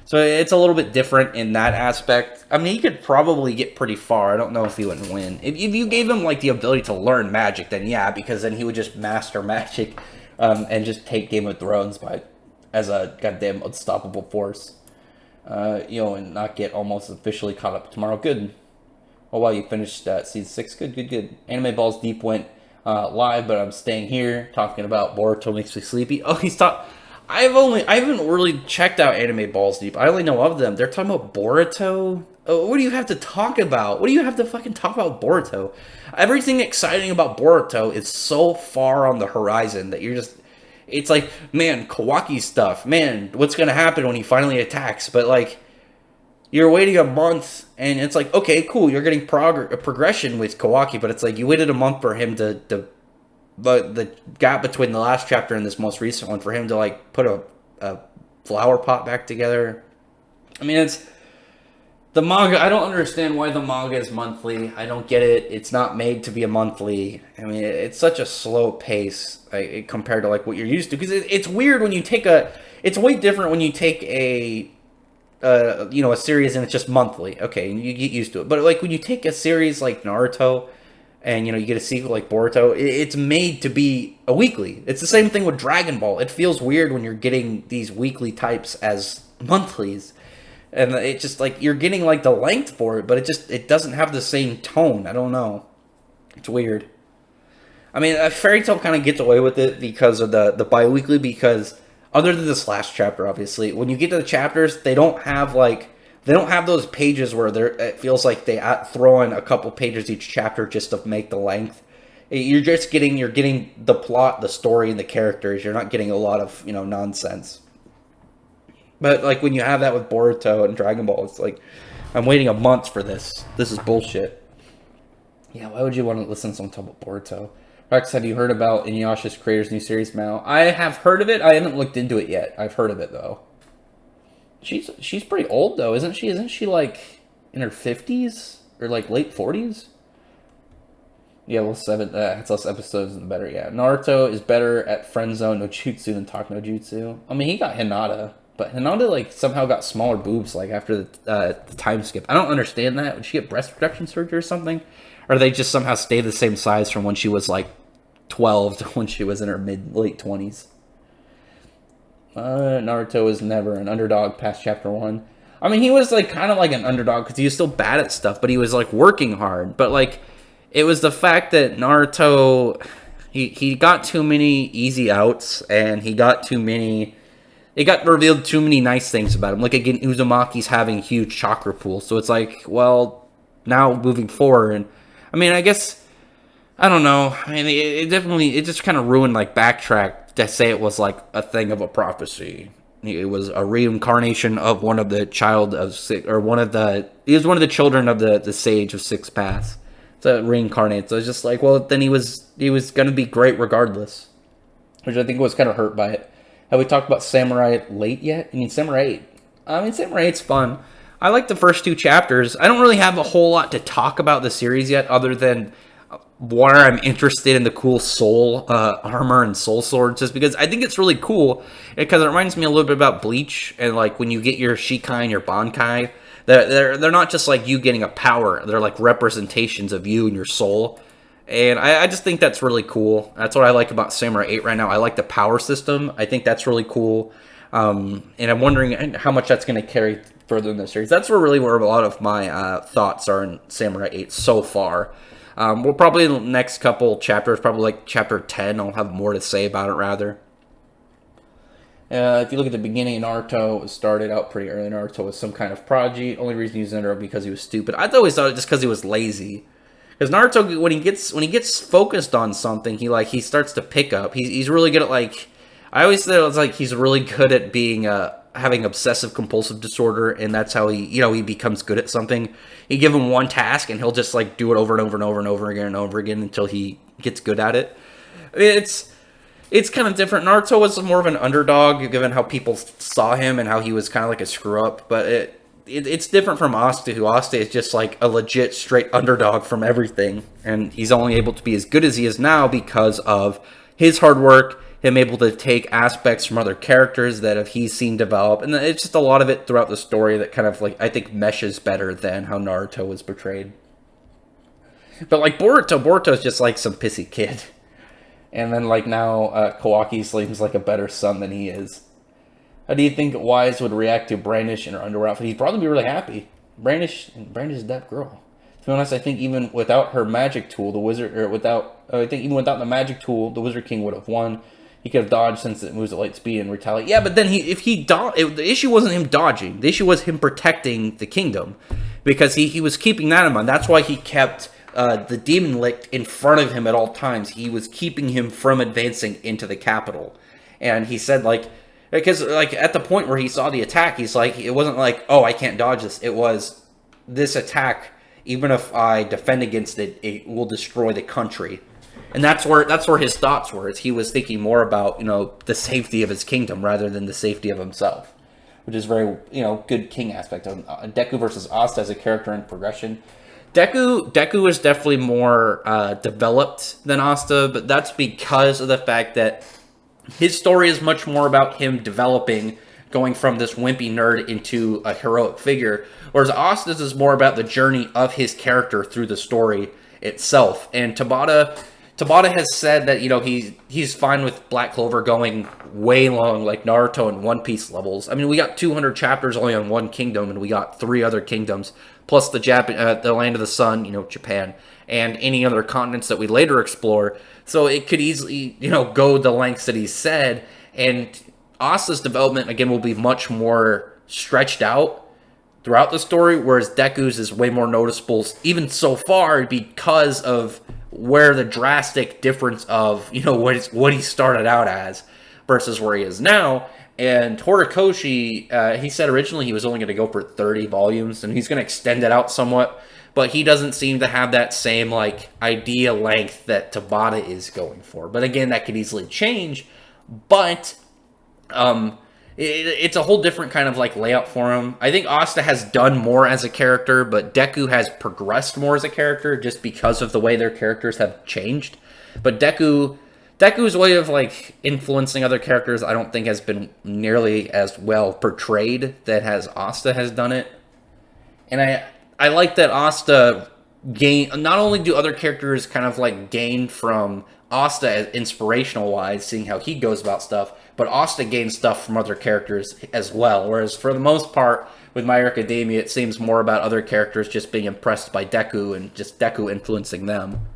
So it's a little bit different in that aspect. I mean, he could probably get pretty far. I don't know if he would win. If you gave him like the ability to learn magic, then yeah, because then he would just master magic, and just take Game of Thrones as a goddamn unstoppable force. And not get almost officially caught up tomorrow. Good. Oh wow, you finished season 6. Good. Anime Balls Deep went live, but I'm staying here talking about Boruto makes me sleepy. Oh, I haven't really checked out Anime Balls Deep. I only know of them. They're talking about Boruto. Oh, what do you have to talk about? What do you have to fucking talk about Boruto? Everything exciting about Boruto is so far on the horizon that it's like, man, Kawaki stuff. Man, what's gonna happen when he finally attacks? But like, you're waiting a month, and it's like, okay, cool, you're getting progression with Kawaki, but it's like, you waited a month for him but the gap between the last chapter and this most recent one, for him to, like, put a flower pot back together. I mean, it's, the manga, I don't understand why the manga is monthly. I don't get it. It's not made to be a monthly. I mean, it's such a slow pace compared to, like, what you're used to, because it's weird when you take it's way different when you take a series and it's just monthly. Okay, and you get used to it. But like when you take a series like Naruto and you get a sequel like Boruto, it's made to be a weekly. It's the same thing with Dragon Ball. It feels weird when you're getting these weekly types as monthlies. And it's just like you're getting like the length for it, but it doesn't have the same tone. I don't know. It's weird. I mean, Fairy Tail kind of gets away with it because of the bi-weekly, because other than this last chapter, obviously, when you get to the chapters, they don't have those pages where it feels like they throw in a couple pages each chapter just to make the length. You're getting the plot, the story, and the characters. You're not getting a lot of nonsense. But like when you have that with Boruto and Dragon Ball, it's like, I'm waiting a month for this. This is bullshit. Yeah, why would you want to listen to someone talk about Boruto? Rex, have you heard about Inuyasha's creator's new series, Mal? I have heard of it. I haven't looked into it yet. I've heard of it, though. She's pretty old, though, isn't she? Isn't she, like, in her 50s? Or, like, late 40s? Yeah, well, it's less episodes and better, yeah. Naruto is better at Friendzone no Jutsu than Talk no Jutsu. I mean, he got Hinata. But Hinata, like, somehow got smaller boobs, like, after the time skip. I don't understand that. Would she get breast reduction surgery or something? Or they just somehow stay the same size from when she was, like, 12 to when she was in her late 20s. Naruto was never an underdog past chapter 1. I mean, he was, like, kind of like an underdog because he was still bad at stuff, but he was, like, working hard. But, like, it was the fact that Naruto, he got too many easy outs, and he got too many... It got revealed too many nice things about him. Like, again, Uzumaki's having huge chakra pool. So it's like, well, now moving forward. And I mean, I guess, I don't know. I mean, it just kind of ruined, like, backtrack to say it was, like, a thing of a prophecy. It was a reincarnation of one of the child of six, or one of the, he was one of the children of the sage of six paths. So reincarnated. So it's just like, well, then he was going to be great regardless. Which I think was kind of hurt by it. Have we talked about Samurai late yet? I mean, Samurai 8. I mean, Samurai 8's fun. I like the first 2 chapters. I don't really have a whole lot to talk about the series yet, other than why I'm interested in the cool soul armor and soul swords, just because I think it's really cool, because it reminds me a little bit about Bleach, and like when you get your Shikai and your Bankai, they're not just like you getting a power, they're like representations of you and your soul. And I just think that's really cool. That's what I like about Samurai 8 right now. I like the power system. I think that's really cool. And I'm wondering how much that's going to carry further in the series. That's where a lot of my thoughts are in Samurai 8 so far. We'll probably in the next couple chapters, probably like chapter 10, I'll have more to say about it rather. If you look at the beginning, Naruto, it started out pretty early. Naruto was some kind of prodigy. Only reason he was in Naruto because he was stupid. I always thought it just because he was lazy. Because Naruto, when he gets focused on something, he starts to pick up. He's really good at, like, I always thought it was like he's really good at being having obsessive compulsive disorder, and that's how he becomes good at something. You give him one task and he'll just like do it over and over and over and over again and over again until he gets good at it. It's kind of different. Naruto was more of an underdog given how people saw him and how he was kind of like a screw up, but it's different from Asta, who Asta is just like a legit straight underdog from everything, and he's only able to be as good as he is now because of his hard work, him able to take aspects from other characters that he's seen develop, and it's just a lot of it throughout the story that kind of like I think meshes better than how Naruto was portrayed. But like Boruto's just like some pissy kid, and then like now Kawaki seems like a better son than he is. How do you think Wise would react to Brandish in her underwear outfit? He'd probably be really happy. Brandish is that girl. To be honest, I think even without her magic tool, the wizard, even without the magic tool, the Wizard King would have won. He could have dodged since it moves at light speed and retaliate. Yeah, but then the issue wasn't him dodging. The issue was him protecting the kingdom, because he was keeping that in mind. That's why he kept the Demon Lick in front of him at all times. He was keeping him from advancing into the capital, and he said like. Because, like, at the point where he saw the attack, he's like, it wasn't like, oh, I can't dodge this. It was, this attack, even if I defend against it, it will destroy the country. And that's where his thoughts were. Is he was thinking more about, the safety of his kingdom rather than the safety of himself. Which is very, good king aspect of Deku versus Asta as a character in progression. Deku is definitely more developed than Asta, but that's because of the fact that his story is much more about him developing, going from this wimpy nerd into a heroic figure, whereas Asta's is more about the journey of his character through the story itself. And Tabata has said that, he's fine with Black Clover going way long, like Naruto and One Piece levels. I mean, we got 200 chapters only on one kingdom, and we got 3 other kingdoms, plus the Land of the Sun, Japan, and any other continents that we later explore. So it could easily, go the lengths that he said, and Asta's development, again, will be much more stretched out throughout the story, whereas Deku's is way more noticeable, even so far, because of where the drastic difference of, what he started out as versus where he is now. And Horikoshi, he said originally he was only going to go for 30 volumes, and he's going to extend it out somewhat, but he doesn't seem to have that same, idea length that Tabata is going for. But again, that could easily change, but it's a whole different kind of, layout for him. I think Asta has done more as a character, but Deku has progressed more as a character just because of the way their characters have changed. But Deku Deku's way of like influencing other characters, I don't think has been nearly as well portrayed that has Asta has done it. And I like that Asta gain. Not only do other characters kind of like gain from Asta as inspirational wise, seeing how he goes about stuff, but Asta gains stuff from other characters as well. Whereas for the most part, with My Hero Academia, it seems more about other characters just being impressed by Deku and just Deku influencing them.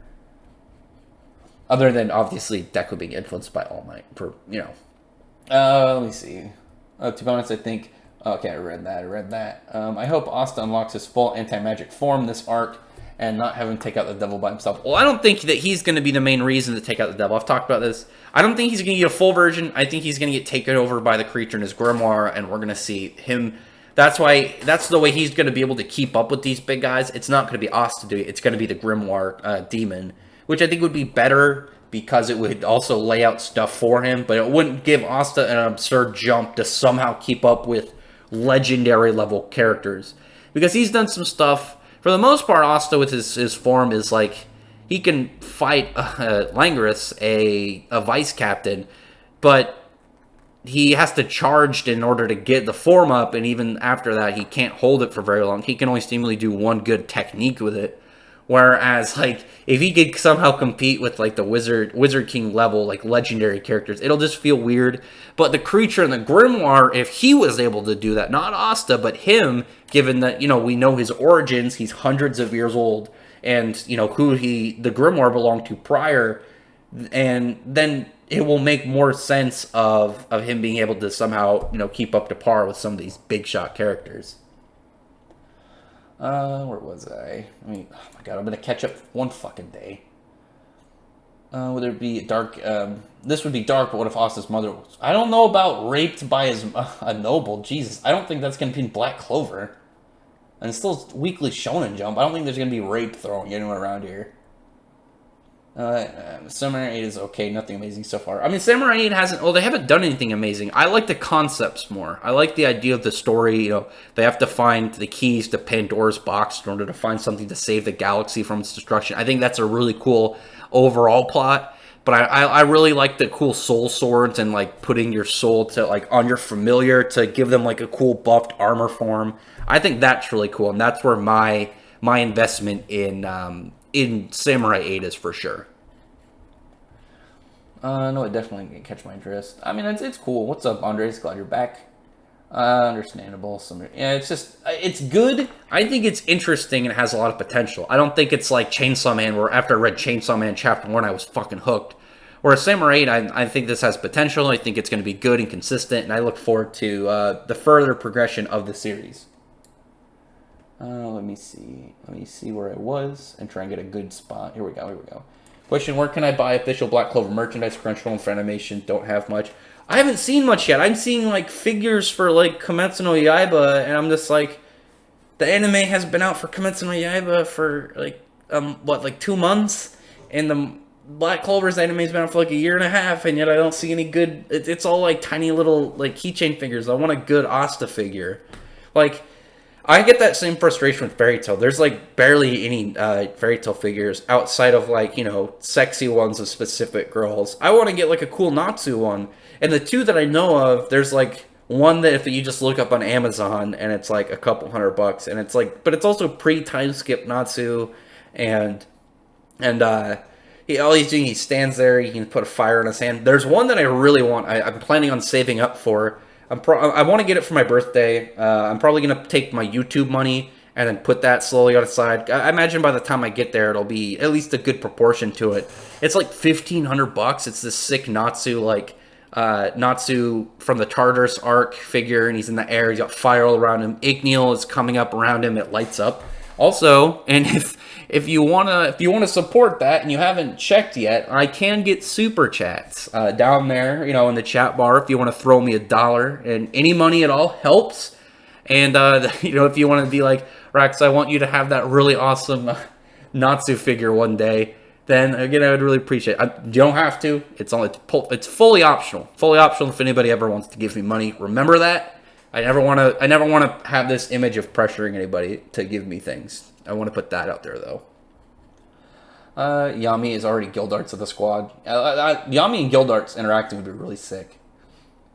Other than obviously Deku being influenced by All Might, for let me see. To be honest, I think. Okay, I read that. I hope Asta unlocks his full anti-magic form this arc and not have him take out the devil by himself. Well, I don't think that he's going to be the main reason to take out the devil. I've talked about this. I don't think he's going to get a full version. I think he's going to get taken over by the creature in his grimoire, and we're going to see him. That's the way he's going to be able to keep up with these big guys. It's not going to be Asta doing it. It's going to be the grimoire demon, which I think would be better because it would also lay out stuff for him, but it wouldn't give Asta an absurd jump to somehow keep up with legendary level characters, because he's done some stuff. For the most part, Asta with his form is like he can fight Langris, a vice captain, but he has to charge in order to get the form up, and even after that he can't hold it for very long. He can only seemingly do one good technique with it. Whereas, like, if he could somehow compete with, like, the Wizard King level, like, legendary characters, it'll just feel weird. But the creature in the Grimoire, if he was able to do that, not Asta, but him, given that, we know his origins, he's hundreds of years old, and, who the Grimoire belonged to prior, and then it will make more sense of him being able to somehow, keep up to par with some of these big shot characters. Where was I? Oh my god, I'm gonna catch up one fucking day. Would there be dark? This would be dark, but what if Asta's mother was? I don't know about raped by a noble. Jesus, I don't think that's gonna be in Black Clover. And it's still Weekly Shonen Jump. I don't think there's gonna be rape throwing anywhere around here. Samurai 8 is okay, nothing amazing so far. I mean, Samurai 8 they haven't done anything amazing. I like the concepts more. I like the idea of the story, they have to find the keys to Pandora's box in order to find something to save the galaxy from its destruction. I think that's a really cool overall plot, but I really like the cool soul swords and, like, putting your soul to, like, on your familiar to give them, like, a cool buffed armor form. I think that's really cool, and that's where my investment in Samurai 8 is for sure. No, it definitely can catch my interest. I mean, it's cool. What's up, Andres? Glad you're back. Understandable. It's good. I think it's interesting and it has a lot of potential. I don't think it's like Chainsaw Man, where after I read Chainsaw Man Chapter 1, I was fucking hooked. Whereas Samurai 8, I think this has potential. I think it's going to be good and consistent, and I look forward to the further progression of the series. Let me see where I was and try and get a good spot. Here we go. Question, where can I buy official Black Clover merchandise? Crunchyroll and Funimation don't have much. I haven't seen much yet. I'm seeing, like, figures for, like, Kimetsu no Yaiba, and I'm just like, the anime has been out for Kimetsu no Yaiba for, like, 2 months? And the Black Clover's anime's been out for, like, a year and a half, and yet I don't see any good... It's all, like, tiny little, like, keychain figures. I want a good Asta figure. Like... I get that same frustration with Fairy Tail. There's, like, barely any Fairy Tail figures outside of, like, sexy ones of specific girls. I want to get, like, a cool Natsu one. And the two that I know of, there's, like, one that if you just look up on Amazon, and it's, like, a couple $100, and it's, like, but it's also pre-time skip Natsu, and all he's doing, he stands there, he can put a fire in his hand. There's one that I really want, I'm planning on saving up for. I want to get it for my birthday. I'm probably going to take my YouTube money and then put that slowly on the side. I imagine by the time I get there, it'll be at least a good proportion to it. It's like $1,500. It's this sick Natsu, like, Natsu from the Tartarus arc figure, and he's in the air. He's got fire all around him. Igneel is coming up around him. It lights up. Also, and if you wanna support that and you haven't checked yet, I can get super chats down there, in the chat bar if you want to throw me $1, and any money at all helps. And if you want to be like, Rex, I want you to have that really awesome Natsu figure one day, then again I would really appreciate it. You don't have to. It's fully optional. Fully optional if anybody ever wants to give me money. Remember that. I never want to have this image of pressuring anybody to give me things. I want to put that out there, though. Yami is already Guildarts of the squad. Yami and Guildarts interacting would be really sick.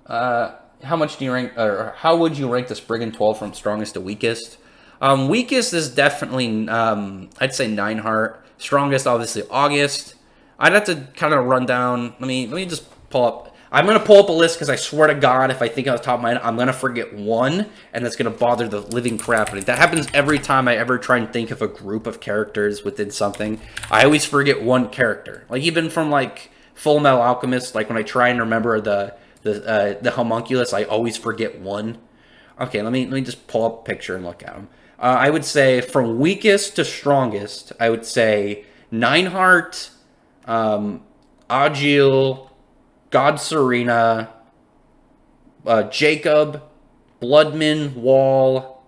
How much do you rank, or how would you rank this Brigand 12 from strongest to weakest? Weakest is definitely, I'd say Nineheart. Strongest, obviously, August. I'd have to kind of run down. Let me just pull up. I'm going to pull up a list because I swear to God, if I think on the top of my head, I'm going to forget one, and that's going to bother the living crap out of me. That happens every time I ever try and think of a group of characters within something. I always forget one character. Like, even from, like, Full Metal Alchemist, like, when I try and remember the homunculus, I always forget one. Okay, let me just pull up a picture and look at them. I would say from weakest to strongest, I would say Nineheart, Agil, God Serena, Jacob, Bloodman, Wall.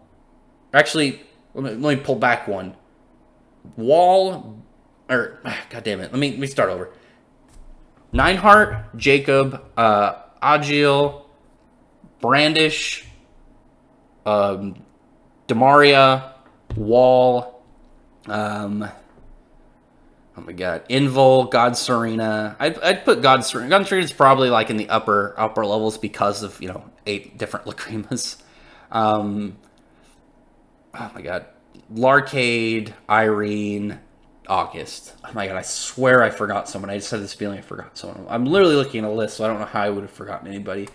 Actually, let me pull back one. Wall, or God damn it, let me start over. Nineheart, Jacob, Agil, Brandish, Demaria, Wall, oh my God, Invul, God Serena. I'd put God Serena. God Serena is probably like in the upper levels because of 8 different Lacrymas. Oh my God, Larcade, Irene, August. Oh my God, I swear I forgot someone. I just had this feeling I forgot someone. I'm literally looking at a list, so I don't know how I would have forgotten anybody.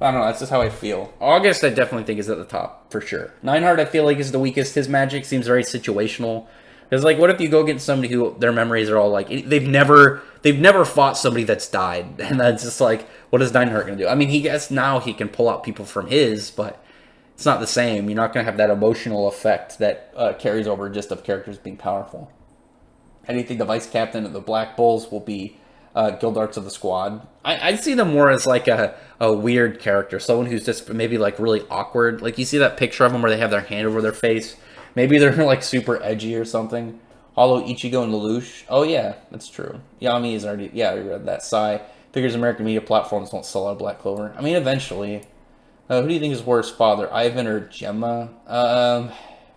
I don't know, that's just how I feel. August, I definitely think is at the top, for sure. Nineheart, I feel like, is the weakest. His magic seems very situational. Because, like, what if you go get somebody who their memories are all, like, they've never fought somebody that's died. And that's just, like, what is Nineheart going to do? I mean, he guess now he can pull out people from his, but it's not the same. You're not going to have that emotional effect that carries over just of characters being powerful. I do think the vice captain of the Black Bulls will be Guildarts of the squad. I'd see them more as like a weird character, someone who's just maybe like really awkward. Like you see that picture of them where they have their hand over their face. Maybe they're like super edgy or something. Hollow, Ichigo, and Lelouch. Oh yeah, that's true. Yami is already, yeah, we read that. Sai figures American media platforms won't sell out Black Clover. I mean, eventually. Who do you think is worse, Father, Ivan or Gemma?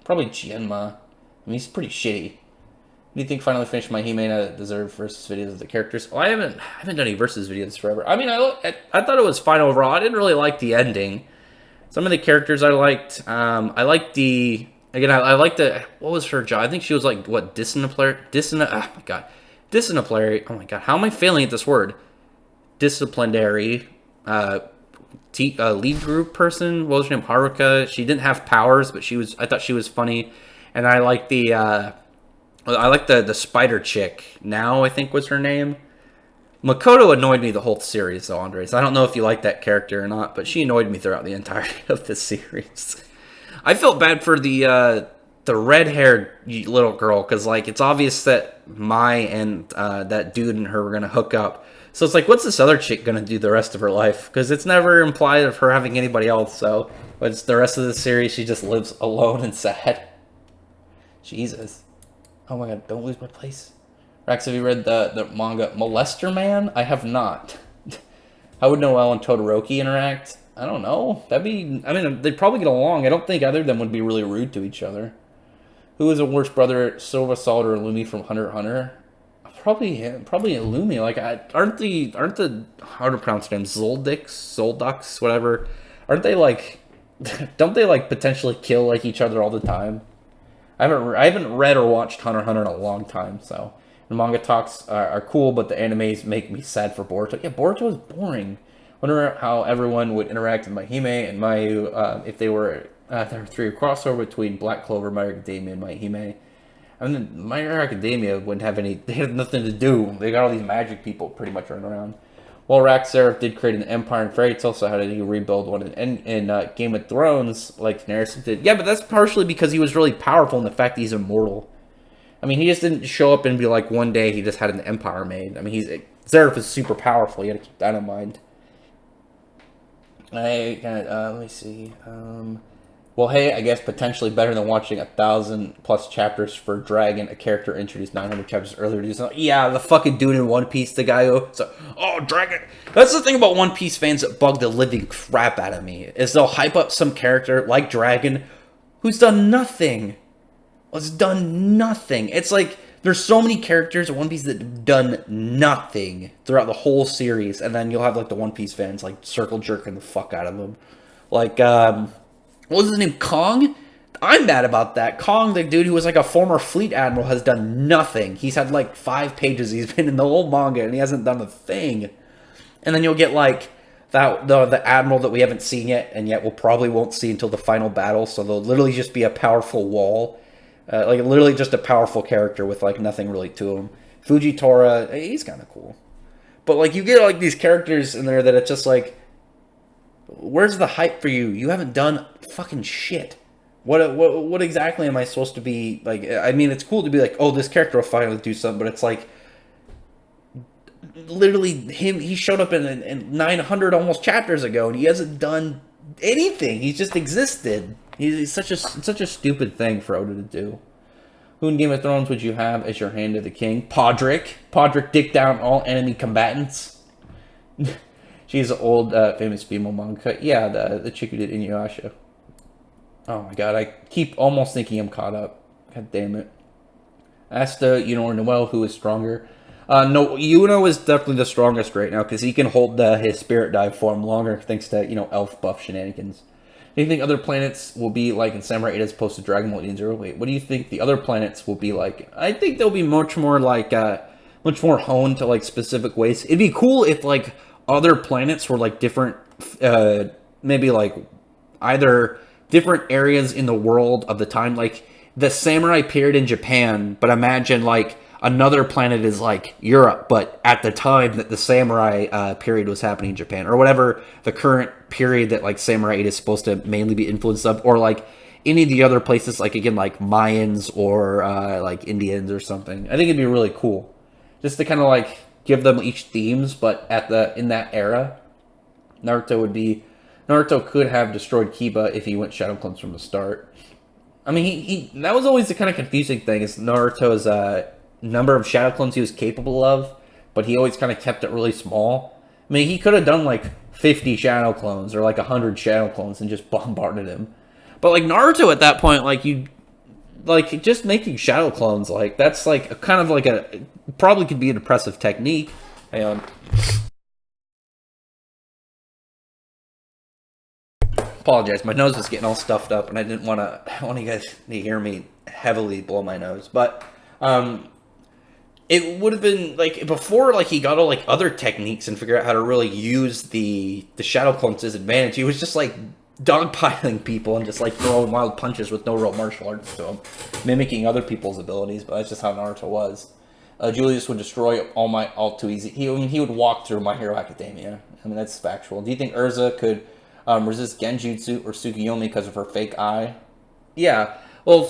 Probably Gemma. I mean, he's pretty shitty. Do you think finally finished my Himena deserved versus videos of the characters? Well, I haven't done any versus videos forever. I mean, I thought it was fine overall. I didn't really like the ending. Some of the characters I liked. I liked the again. I liked the what was her job? I think she was like what disciplinary. Oh my God, disciplinary. Oh my God, how am I failing at this word? Disciplinary. Lead group person. What was her name? Haruka. She didn't have powers, but she was. I thought she was funny, and I liked the. I like the spider chick. Now I think was her name. Makoto annoyed me the whole series, though, Andres. I don't know if you like that character or not, but she annoyed me throughout the entirety of the series. I felt bad for the red-haired little girl because like it's obvious that Mai and that dude and her were gonna hook up. So it's like, what's this other chick gonna do the rest of her life? Because it's never implied of her having anybody else. So, but it's the rest of the series, she just lives alone and sad. Jesus. Oh my God, don't lose my place. Rax, have you read the manga Molester Man? I have not. How would Noelle and Todoroki interact? I don't know. I mean, they'd probably get along. I don't think either of them would be really rude to each other. Who is a worse brother, Silva Salt or Illumi from Hunter x Hunter? Probably Illumi. Like, aren't the how to pronounce names Zoldux, whatever? Aren't they like? Don't they like potentially kill like each other all the time? I haven't read or watched Hunter x Hunter in a long time, so the manga talks are cool, but the animes make me sad for Boruto. Yeah, Boruto is boring. Wonder how everyone would interact with Mahime and Mayu if they were there three crossover between Black Clover, My Hero Academia, and Mahime. I mean, My Hero Academia wouldn't have any. They had nothing to do. They got all these magic people pretty much running around. Well, Raxareth did create an empire in Fairy Tail, so how did he rebuild one in Game of Thrones, like Daenerys did? Yeah, but that's partially because he was really powerful in the fact that he's immortal. I mean, he just didn't show up and be like, one day he just had an empire made. I mean, Zareth is super powerful. You gotta keep that in mind. Let me see. Well, hey, I guess potentially better than watching 1,000+ chapters for Dragon, a character introduced 900 chapters earlier. Yeah, the fucking dude in One Piece, the guy who... oh, Dragon... That's the thing about One Piece fans that bug the living crap out of me, is they'll hype up some character like Dragon who's done nothing. It's done nothing. It's like there's so many characters in One Piece that have done nothing throughout the whole series, and then you'll have like the One Piece fans like circle jerking the fuck out of them. Like, what was his name? Kong? I'm mad about that. Kong, the dude who was like a former fleet admiral, has done nothing. He's had like 5 pages. He's been in the whole manga, and he hasn't done a thing. And then you'll get like that the admiral that we haven't seen yet, and yet we'll probably won't see until the final battle. So they'll literally just be a powerful wall, like literally just a powerful character with like nothing really to him. Fujitora, he's kind of cool, but like you get like these characters in there that it's just like, where's the hype for you? You haven't done fucking shit. What exactly am I supposed to be like? I mean, it's cool to be like, oh, this character will finally do something, but it's like, literally he showed up in 900 almost chapters ago, and he hasn't done anything. He's just existed. He's such a stupid thing for Oda to do. Who in Game of Thrones would you have as your hand of the king? Podrick dick down all enemy combatants. She's an old famous female manga. Yeah, the chick who did Inuyasha. Oh my god, I keep almost thinking I'm caught up. God damn it. Asta, or Noel, who is stronger? No, Yuno is definitely the strongest right now, because he can hold his spirit dive form longer, thanks to, elf buff shenanigans. Do you think other planets will be like in Samurai 8 as opposed to Dragon Ball Zero? Wait, what do you think the other planets will be like? I think they'll be much more like, much more honed to like specific ways. It'd be cool if like other planets were like different, maybe like either different areas in the world of the time, like the samurai period in Japan, but imagine like another planet is like Europe, but at the time that the samurai period was happening in Japan, or whatever the current period that like Samurai 8 is supposed to mainly be influenced of, or like any of the other places, like again like Mayans or like Indians or something. I think it'd be really cool just to kind of like give them each themes, but in that era. Naruto could have destroyed Kiba if he went Shadow Clones from the start. I mean, he that was always the kind of confusing thing, is Naruto's number of Shadow Clones he was capable of, but he always kind of kept it really small. I mean, he could have done like 50 Shadow Clones or like 100 Shadow Clones and just bombarded him. But like Naruto at that point, like just making Shadow Clones, like that's like a kind of like probably could be an impressive technique. Hang on. Apologize, my nose was getting all stuffed up, and I didn't want you guys to hear me heavily blow my nose. But it would have been like before, like he got all like other techniques and figure out how to really use the Shadow Clones to his advantage. He was just like dogpiling people and just like throwing wild punches with no real martial arts to him, mimicking other people's abilities. But that's just how Naruto was. Julius would destroy all too easy. He would walk through My Hero Academia. I mean, that's factual. Do you think Urza could resist Genjutsu or Tsukuyomi because of her fake eye? Yeah, well,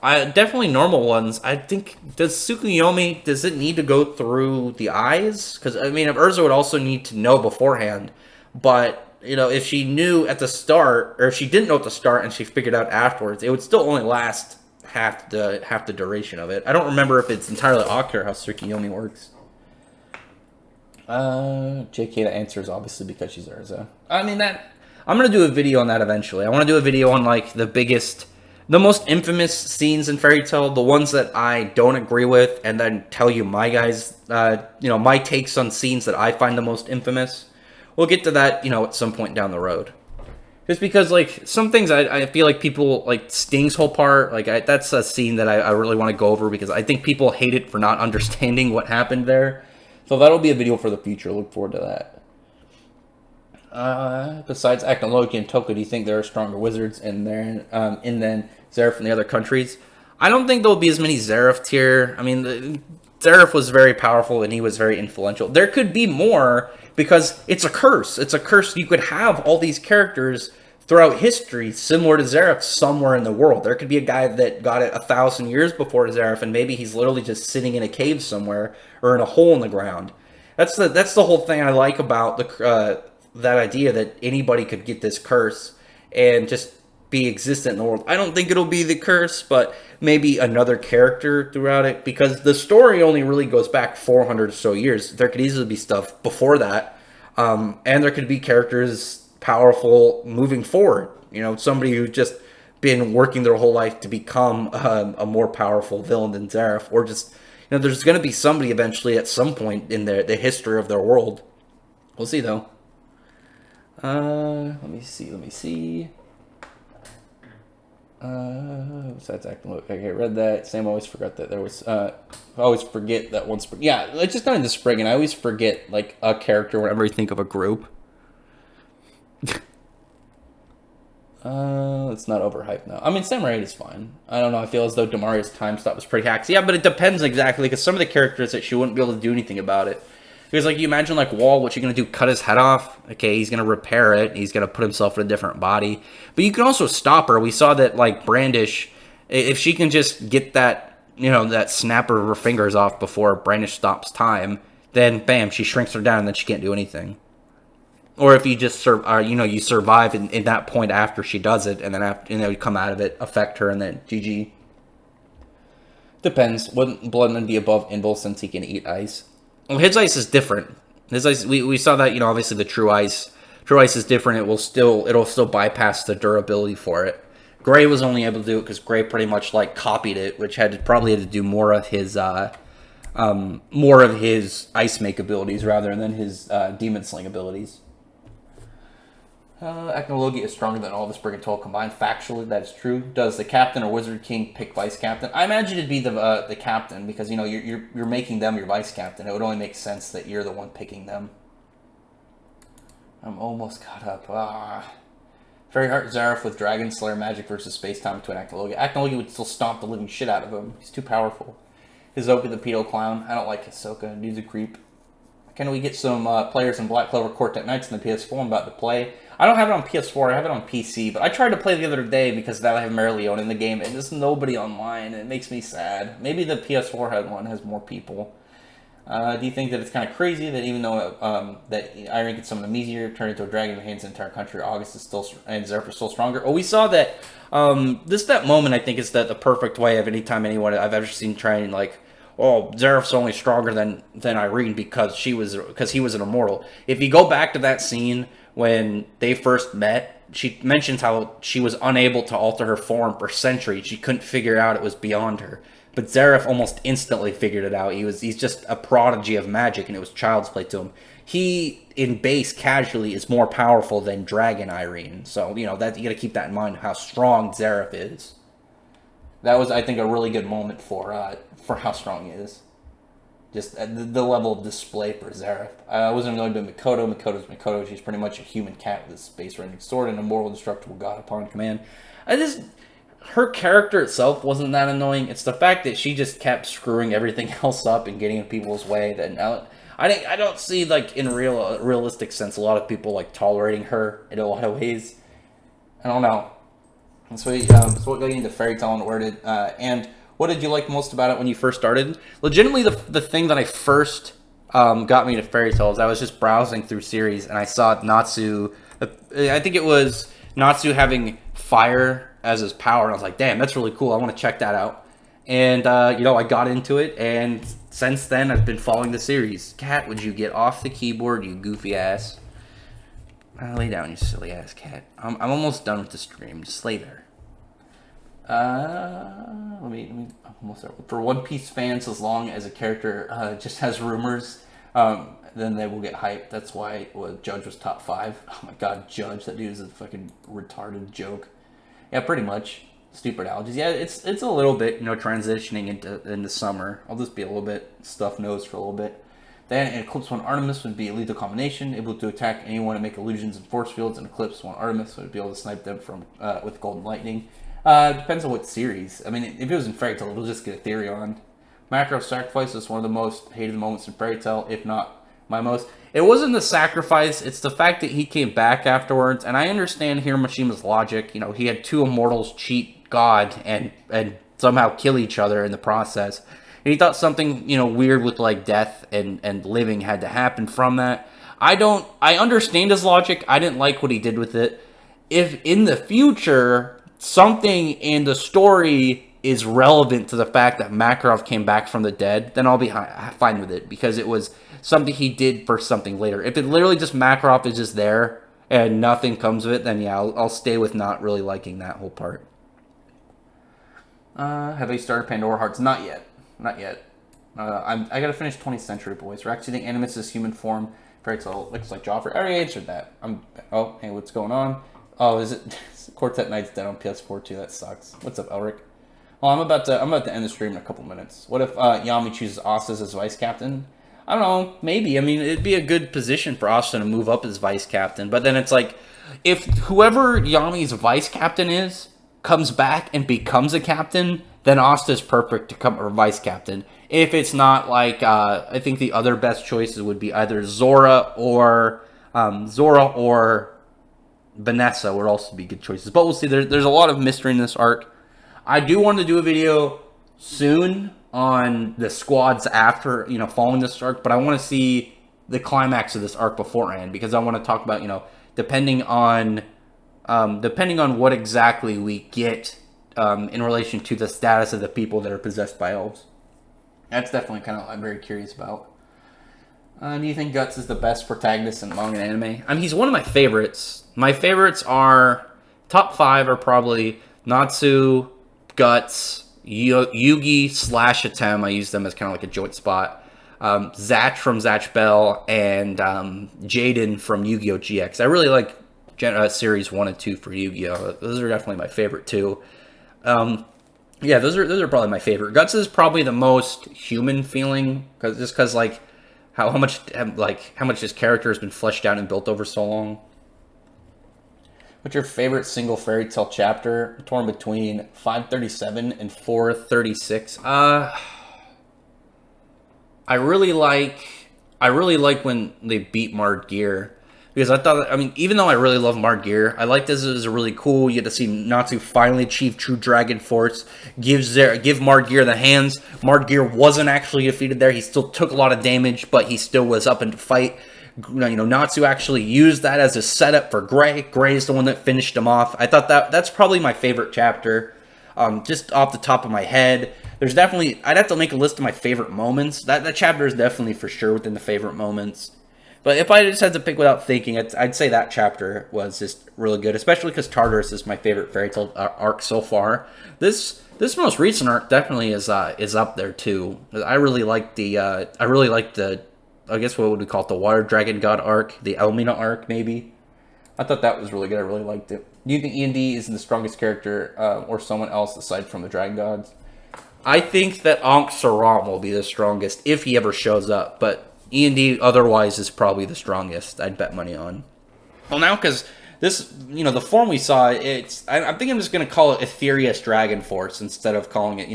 definitely normal ones. I think, does it need to go through the eyes? Because, I mean, if Urza would also need to know beforehand, but, if she knew at the start, or if she didn't know at the start and she figured out afterwards, it would still only last half the duration of it. I don't remember if it's entirely accurate how Tsukuyomi works. JK, the answer is obviously because she's Urza. I mean, I'm going to do a video on that eventually. I want to do a video on, like, the most infamous scenes in Fairy Tail, the ones that I don't agree with, and then tell you my my takes on scenes that I find the most infamous. We'll get to that, at some point down the road. Just because, like, some things I feel like people, like, Sting's whole part, like, that's a scene that I really want to go over because I think people hate it for not understanding what happened there. So that'll be a video for the future. Look forward to that. Besides Aknologi and Toka, do you think there are stronger wizards in there, than Zeref in the other countries? I don't think there'll be as many Zeref here. I mean, Zeref was very powerful and he was very influential. There could be more because it's a curse. It's a curse. You could have all these characters throughout history similar to Zeref somewhere in the world. There could be a guy that got it 1,000 years before Zeref, and maybe he's literally just sitting in a cave somewhere or in a hole in the ground. That's the whole thing I like about that idea that anybody could get this curse and just be existent in the world. I don't think it'll be the curse, but maybe another character throughout it, because the story only really goes back 400 or so years. There could easily be stuff before that, and there could be characters powerful moving forward. Somebody who's just been working their whole life to become a more powerful villain than Zeref, or just You know, there's going to be somebody eventually at some point in the history of their world. We'll see, though. Let me see. Besides acting, okay, read that. Sam always forgot that there was, I always forget that one spring. Yeah, it's just not in the spring, and I always forget, like, a character whenever I think of a group. It's not overhyped now. I mean, Samurai 8 is fine. I don't know, I feel as though Damaria's time stop was pretty hacked. Yeah, but it depends exactly, because some of the characters that she wouldn't be able to do anything about it. Because, like, you imagine, like, Wall, what's he going to do? Cut his head off? Okay, he's going to repair it. He's going to put himself in a different body. But you can also stop her. We saw that, like, Brandish, if she can just get that, you know, that snap of her fingers off before Brandish stops time, then, bam, she shrinks her down and then she can't do anything. Or if you just, you survive in that point after she does it, and then after, you come out of it, affect her, and then GG. Depends. Wouldn't Bloodman be above Invul since he can eat ice? Well, his ice is different. His ice, we saw that, obviously the true ice is different. It'll still bypass the durability for it. Gray was only able to do it because Gray pretty much like copied it, which probably had to do more of his ice make abilities rather than his demon sling abilities. Ethnologia is stronger than all the Spring and Toll combined. Factually, that is true. Does the captain or Wizard King pick vice captain? I imagine it'd be the captain because you're making them your vice captain. It would only make sense that you're the one picking them. I'm almost caught up. Fairy Heart Zareth with Dragon Slayer magic versus Space Time between Ethnologia. Ethnologia would still stomp the living shit out of him. He's too powerful. Hisoka the pedo clown. I don't like Hisoka. Dude's a creep. Can we get some players in Black Clover Quartet Nights in the PS4 I'm about to play? I don't have it on PS4, I have it on PC, but I tried to play the other day because now I have Marileone in the game, and there's nobody online, and it makes me sad. Maybe the PS4 one has more people. Do you think that it's kind of crazy that even though that Irene gets some of them easier, turned into a dragon that hands the entire country, August is still, and Zeref is still stronger? Oh, we saw that, that moment I think is the perfect way of any time anyone I've ever seen trying, like, oh, Zeref's only stronger than Irene because he was an immortal. If you go back to that scene when they first met, she mentions how she was unable to alter her form for centuries. She couldn't figure out it was beyond her. But Zeref almost instantly figured it out. He's just a prodigy of magic, and it was child's play to him. He, in base, casually, is more powerful than Dragon Irene. So, that you got to keep that in mind, how strong Zeref is. That was, I think, a really good moment for how strong he is. Just the level of display for Zeref. I wasn't going to Mikoto. Mikoto's Mikoto. She's pretty much a human cat with a space-rending sword and a moral indestructible god upon command. Her character itself wasn't that annoying. It's the fact that she just kept screwing everything else up and getting in people's way. That I don't see, like, in realistic sense, a lot of people like tolerating her in a lot of ways. I don't know. So what got you into Fairy Tail and what did you like most about it when you first started? Legitimately, the thing that I first got me to Fairy Tail is I was just browsing through series and I saw Natsu. I think it was Natsu having fire as his power, and I was like, damn, that's really cool. I want to check that out. And I got into it, and since then I've been following the series. Cat, would you get off the keyboard, you goofy ass? Lay down, you silly ass cat. I'm almost done with the stream. Just lay there. Let me almost start. For One Piece fans, as long as a character just has rumors, then they will get hyped. That's why Judge was top 5. Oh my god, Judge, that dude is a fucking retarded joke. Yeah, pretty much. Stupid allergies. Yeah, it's a little bit, transitioning into summer. I'll just be a little bit stuffed-nosed for a little bit. Then Eclipse 1 Artemis would be a lethal combination, able to attack anyone and make illusions and force fields, and Eclipse 1 Artemis would be able to snipe them from with Golden Lightning. Depends on what series. I mean, if it was in Fairy Tail, we'll just get Ethereon. Macro Sacrifice is one of the most hated moments in Fairy Tail, if not my most. It wasn't the sacrifice, it's the fact that he came back afterwards, and I understand Hiromashima's logic. He had 2 immortals cheat God and somehow kill each other in the process. And he thought something, weird with, like, death and living had to happen from that. I understand his logic. I didn't like what he did with it. If in the future, something in the story is relevant to the fact that Makarov came back from the dead, then I'll be fine with it, because it was something he did for something later. If it literally just Makarov is just there and nothing comes of it, then yeah, I'll stay with not really liking that whole part. Have they started Pandora Hearts? Not yet. Not yet. I gotta finish 20th Century Boys. Rex, you think Animus is human form? Fairy Tale looks like Joffrey. I already answered that. Oh, hey, what's going on? Oh, is it Quartet Knight's dead on PS4 too? That sucks. What's up, Elric? Well, I'm about to end the stream in a couple minutes. What if Yami chooses Asta as vice captain? I don't know. Maybe. I mean, it'd be a good position for Asta to move up as vice captain. But then it's like, if whoever Yami's vice captain is comes back and becomes a captain, then Asta's perfect to come or vice captain. If it's not, like, I think the other best choices would be either Zora or Vanessa would also be good choices. But we'll see. There's a lot of mystery in this arc. I do want to do a video soon on the squads after, following this arc, but I want to see the climax of this arc beforehand, because I want to talk about, depending on what exactly we get in relation to the status of the people that are possessed by elves. That's definitely kind of I'm very curious about. Do you think Guts is the best protagonist in manga and anime? I mean, he's one of my favorites. My favorites are, top 5 are probably Natsu, Guts, Yugi / Atem. I use them as kind of like a joint spot. Zatch from Zatch Bell, and Jaden from Yu-Gi-Oh! GX. I really like Series 1 and 2 for Yu-Gi-Oh! Those are definitely my favorite too. Yeah, those are probably my favorite. Guts is probably the most human feeling, because like how much his character has been fleshed out and built over so long. What's your favorite single fairy tale chapter? I'm torn between 537 and 436. I really like when they beat Margear. Because even though I really love Margear, I like this as a really cool. You get to see Natsu finally achieve true dragon force. Give Margear the hands. Margear wasn't actually defeated there. He still took a lot of damage, but he still was up in the fight. Natsu actually used that as a setup for Gray. Gray is the one that finished him off. I thought that's probably my favorite chapter. Just off the top of my head. There's definitely, I'd have to make a list of my favorite moments. That chapter is definitely for sure within the favorite moments. But if I just had to pick without thinking, I'd say that chapter was just really good, especially because Tartarus is my favorite fairy tale arc so far. This most recent arc definitely is up there too. I really like the I guess what would we call it, the Water Dragon God arc, the Elmina arc maybe. I thought that was really good. I really liked it. Do you think E&D is the strongest character, or someone else aside from the Dragon Gods? I think that Ankh Saram will be the strongest if he ever shows up, but E&D otherwise is probably the strongest. I'd bet money on. Well, now because this, the form we saw, I think I'm just going to call it Aetherius Dragon Force instead of calling it,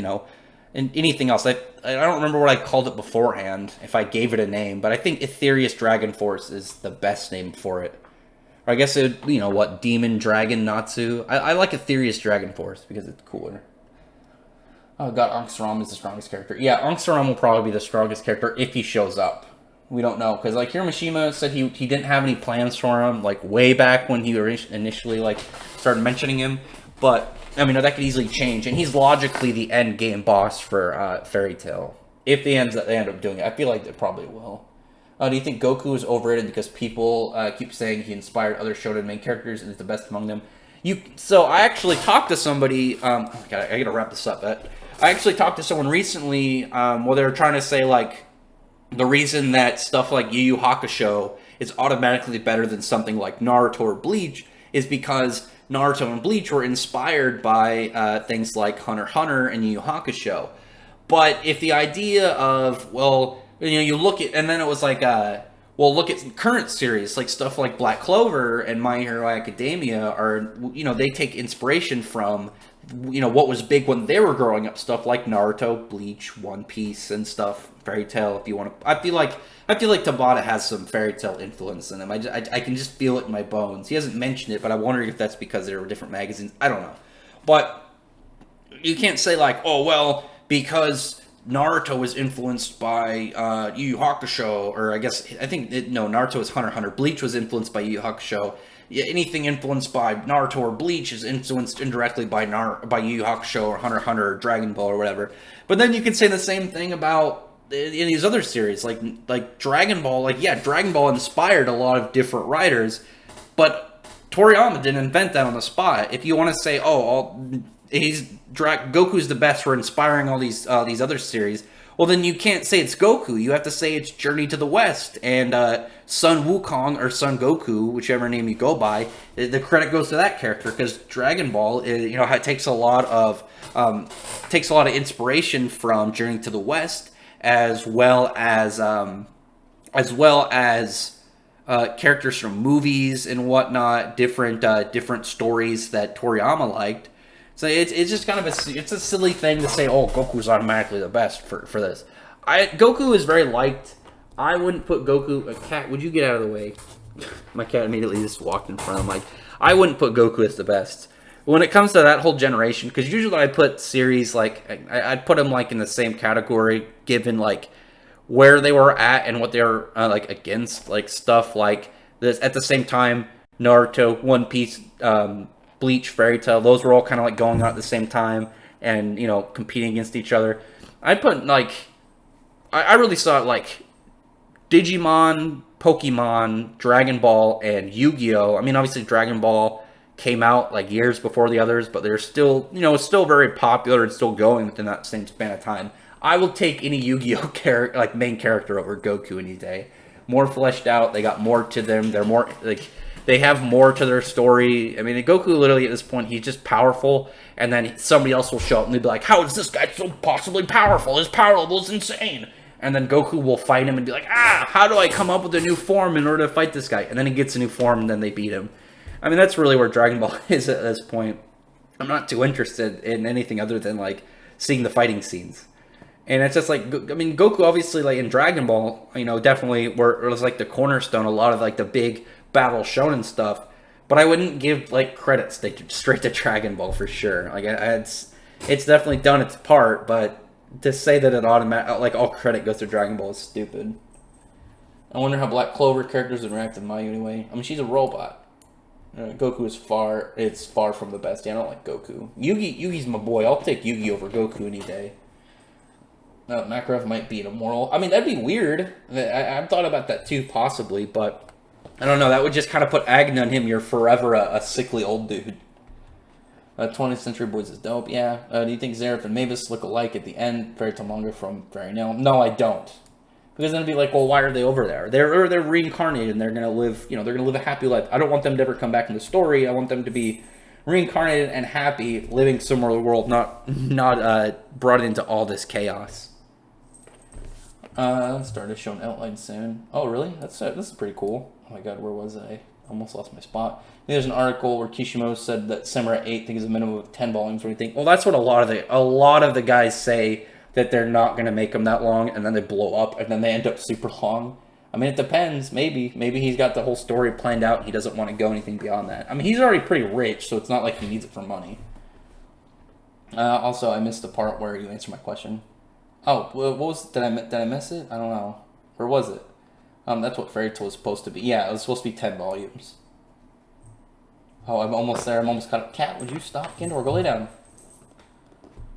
anything else. I don't remember what I called it beforehand, if I gave it a name, but I think Aetherius Dragon Force is the best name for it. Or I guess it, Demon Dragon Natsu. I like Aetherius Dragon Force because it's cooler. Oh god, Ankh Saram is the strongest character. Yeah, Ankh Saram will probably be the strongest character if he shows up. We don't know, because like Hiramashima said he didn't have any plans for him, like way back when he initially started mentioning him. But I mean, that could easily change, and he's logically the end game boss for Fairy Tail. If they end up doing it, I feel like they probably will. Do you think Goku is overrated because people keep saying he inspired other shonen main characters and is the best among them? So I actually talked to somebody. I gotta wrap this up. I actually talked to someone recently. They were trying to say the reason that stuff like Yu Yu Hakusho is automatically better than something like Naruto or Bleach is because Naruto and Bleach were inspired by things like Hunter x Hunter and Yu Yu Hakusho. But if the idea of, you look at, and then it was look at current series, like stuff like Black Clover and My Hero Academia are, they take inspiration from, what was big when they were growing up, stuff like Naruto, Bleach, One Piece, and stuff. Fairy Tail, if you want to. I feel like Tabata has some Fairy Tail influence in him. I can just feel it in my bones. He hasn't mentioned it, but I'm wondering if that's because there were different magazines. I don't know. But you can't say because Naruto was influenced by Yu Yu Hakusho, or Naruto is Hunter x Hunter. Bleach was influenced by Yu Yu Hakusho. Yeah, anything influenced by Naruto or Bleach is influenced indirectly by Yu Yu Hakusho or Hunter x Hunter or Dragon Ball or whatever. But then you can say the same thing about in these other series, like Dragon Ball. Dragon Ball inspired a lot of different writers, but Toriyama didn't invent that on the spot. If you want to say, Goku's the best for inspiring all these other series, Well, then you can't say it's Goku. You have to say it's Journey to the West. And Sun Wukong or Sun Goku, whichever name you go by, the credit goes to that character because Dragon Ball, it takes a lot of inspiration from Journey to the West, as well as characters from movies and whatnot, different stories that Toriyama liked. So it's just kind of it's a silly thing to say, oh, Goku's automatically the best for this. Goku is very liked. I wouldn't put Goku... A cat, would you get out of the way? My cat immediately just walked in front of him. I wouldn't put Goku as the best. When it comes to that whole generation, because usually I put series, I'd put them, in the same category, given, where they were at and what they were, against, stuff like this. At the same time, Naruto, One Piece, Bleach, Fairy Tail, those were all kind of going on at the same time and, competing against each other. I put, I really saw it Digimon, Pokemon, Dragon Ball, and Yu-Gi-Oh! I mean, obviously Dragon Ball came out years before the others, but they're still, still very popular and still going within that same span of time. I will take any Yu-Gi-Oh! Main character over Goku any day. More fleshed out, they got more to them, they're more, they have more to their story. I mean, Goku literally at this point, he's just powerful, and then somebody else will show up and they'll be like, how is this guy so possibly powerful? His power level is insane. And then Goku will fight him and be like, how do I come up with a new form in order to fight this guy? And then he gets a new form and then they beat him. I mean, that's really where Dragon Ball is at this point. I'm not too interested in anything other than, seeing the fighting scenes. And it's just Goku obviously, in Dragon Ball, definitely it was the cornerstone, a lot of, the big battle shonen stuff. But I wouldn't give, credit straight to Dragon Ball for sure. It's definitely done its part, but to say that it all credit goes to Dragon Ball is stupid. I wonder how Black Clover characters interact with Mayu anyway. I mean, she's a robot. Goku is far from the best. Yeah, I don't like Goku. Yugi's my boy. I'll take Yugi over Goku any day. Makarov might be an immortal. I mean, that'd be weird. I've thought about that too, possibly, but I don't know. That would just kind of put Agni on him. You're forever a sickly old dude. 20th Century Boys is dope, yeah. Do you think Zeref and Mavis look alike at the end? Fairy Tail manga from Fairy Nail? No, I don't. Because then it'd be well, why are they over there? They're reincarnated and they're gonna live, they're gonna live a happy life. I don't want them to ever come back in the story. I want them to be reincarnated and happy, living somewhere in the world, not brought into all this chaos. Started showing outline soon. Oh, really? This is pretty cool. Oh my god, where was I? Almost lost my spot. There's an article where Kishimoto said that Samurai 8 thinks is a minimum of 10 volumes. What do you think? Well, that's what a lot of the guys say, that they're not going to make them that long, and then they blow up, and then they end up super long. I mean, it depends. Maybe he's got the whole story planned out, and he doesn't want to go anything beyond that. I mean, he's already pretty rich, so it's not like he needs it for money. Also, I missed the part where you answered my question. Oh, what was? Did I miss it? I don't know. Where was it? That's what Fairy Tail was supposed to be. Yeah, it was supposed to be 10 volumes. Oh, I'm almost there. I'm almost caught up. Cat, would you stop? Kendor, go lay down.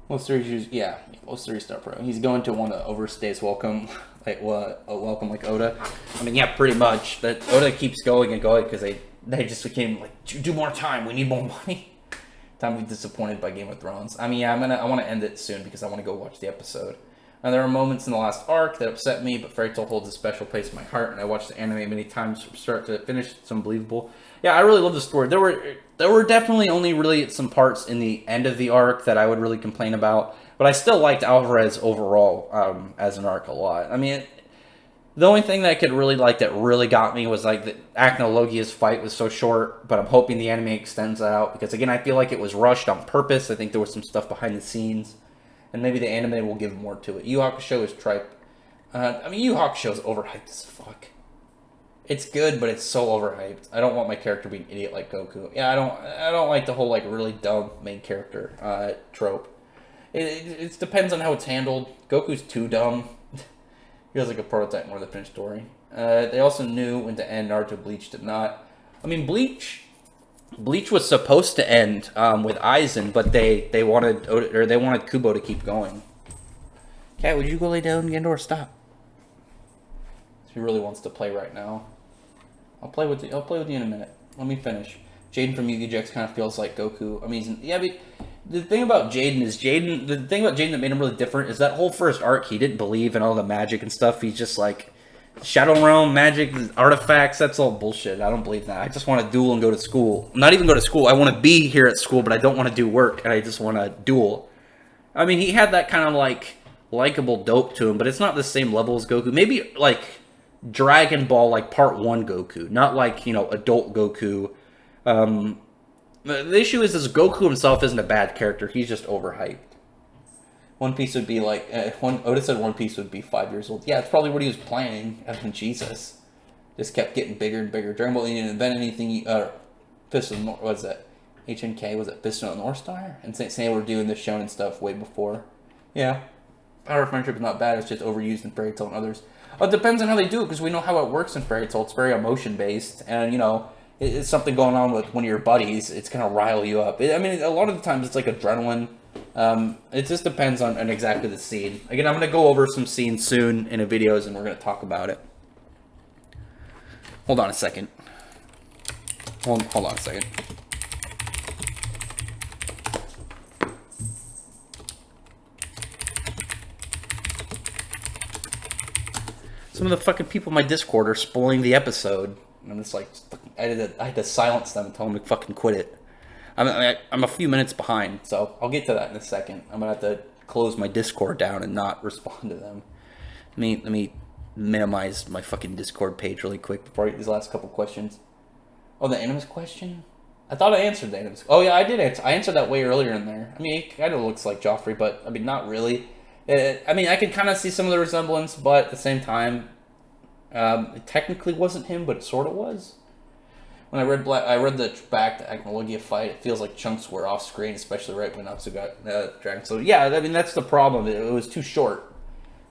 What series? Yeah, what series Star Pro? He's going to want to overstay his welcome, welcome like Oda. I mean, yeah, pretty much. That Oda keeps going and going because they just became do more time. We need more money. Time to be disappointed by Game of Thrones. I mean, yeah, I want to end it soon because I want to go watch the episode. And there are moments in the last arc that upset me, but Fairy Tail holds a special place in my heart, and I watched the anime many times from start to finish. It's unbelievable. Yeah, I really love the story. There were definitely only really some parts in the end of the arc that I would really complain about, but I still liked Alvarez overall as an arc a lot. I mean, the only thing that I could really that really got me was the Acnologia's fight was so short, but I'm hoping the anime extends that out, because again, I feel like it was rushed on purpose. I think there was some stuff behind the scenes. And maybe the anime will give more to it. Yu Hakusho is tripe. I mean, Yu Hakusho is overhyped as fuck. It's good, but it's so overhyped. I don't want my character to be an idiot like Goku. Yeah, I don't like the whole really dumb main character trope. It depends on how it's handled. Goku's too dumb. He feels like a prototype more than the finished story. They also knew when to end. Naruto Bleach did not. I mean, Bleach was supposed to end with Aizen, but they wanted Kubo to keep going. Cat, would you go lay down, Gendor? Stop. He really wants to play right now. I'll play with you in a minute. Let me finish. Jaden from Yu-Gi-Oh! Kind of feels like Goku. I mean, yeah, but the thing about Jaden is the thing about Jaden that made him really different is that whole first arc, he didn't believe in all the magic and stuff. He's just like, Shadow Realm, magic, artifacts, that's all bullshit. I don't believe that. I just want to duel and go to school. Not even go to school. I want to be here at school, but I don't want to do work, and I just want to duel. I mean, he had that kind of, like, likable dope to him, but it's not the same level as Goku. Maybe, like, Dragon Ball, like, Part 1 Goku. Not, like, you know, adult Goku. The issue is Goku himself isn't a bad character. He's just overhyped. One Piece would be like, Oda said One Piece would be 5 years old. Yeah, it's probably what he was planning. I mean, Jesus. Just kept getting bigger and bigger. Dragon Ball didn't invent anything, Fist of the North, what was that? HNK, was it Fist of the North Star? And they were doing the shonen stuff way before. Yeah. Power of Friendship is not bad, it's just overused in Fairy Tail and others. Well, it depends on how they do it, because we know how it works in Fairy Tail. It's very emotion-based, and, you know, it's something going on with one of your buddies. It's going to rile you up. I mean, a lot of the times it's like adrenaline. It just depends on exactly the scene. Again, I'm going to go over some scenes soon in the videos, and we're going to talk about it. Hold on a second. Hold on a second. Some of the fucking people in my Discord are spoiling the episode. And I'm just like, I had to silence them and tell them to fucking quit it. I'm a few minutes behind, so I'll get to that in a second. I'm gonna have to close my Discord down and not respond to them. Let me minimize my fucking Discord page really quick before I get these last couple questions. Oh, the Animus question? I thought I answered the Animus. Oh yeah, I did answer. I answered that way earlier in there. I mean, it kind of looks like Joffrey, but I mean, not really. I mean, I could kind of see some of the resemblance, but at the same time, it technically wasn't him, but it sort of was. When I read the back to Amalgam fight, it feels like chunks were off screen, especially right when Natsu got dragged. So yeah, I mean that's the problem. It was too short.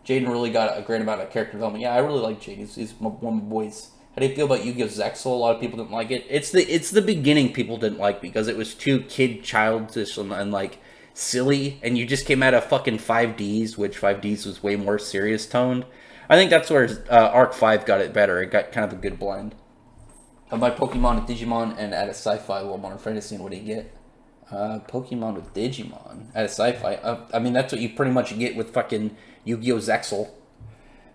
Jaden really got a great amount of character development. Yeah, I really like Jaden. He's one of my boys. How do you feel about Yu-Gi-Oh! Zexal? A lot of people didn't like it. It's the beginning people didn't like because it was too childish and like silly, and you just came out of fucking 5Ds, which 5Ds was way more serious toned. I think that's where Arc 5 got it better. It got kind of a good blend. My Pokemon with Digimon and add a sci-fi while Modern Fantasy, and what do you get? Pokemon with Digimon add a sci-fi. I mean, that's what you pretty much get with fucking Yu-Gi-Oh! Zexal.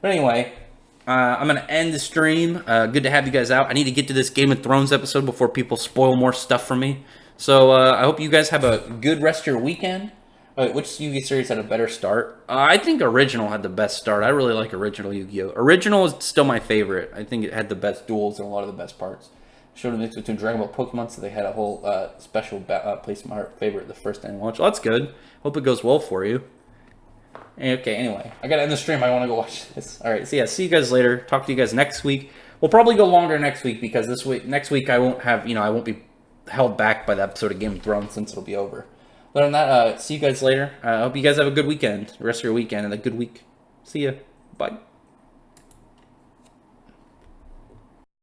But anyway, I'm going to end the stream. Good to have you guys out. I need to get to this Game of Thrones episode before people spoil more stuff for me. So I hope you guys have a good rest of your weekend. Which Yu-Gi-Oh! Series had a better start? I think Original had the best start. I really like Original Yu-Gi-Oh! Original is still my favorite. I think it had the best duels and a lot of the best parts. Showed a mix between Dragon Ball Pokemon, so they had a whole special place in my heart favorite the first time I watched. Well, that's good. Hope it goes well for you. Okay, anyway. I gotta end the stream. I want to go watch this. Alright, so yeah, see you guys later. Talk to you guys next week. We'll probably go longer next week because next week I won't have, I won't be held back by the episode of Game of Thrones since it'll be over. Other than that, see you guys later. I hope you guys have a good weekend, the rest of your weekend, and a good week. See ya. Bye.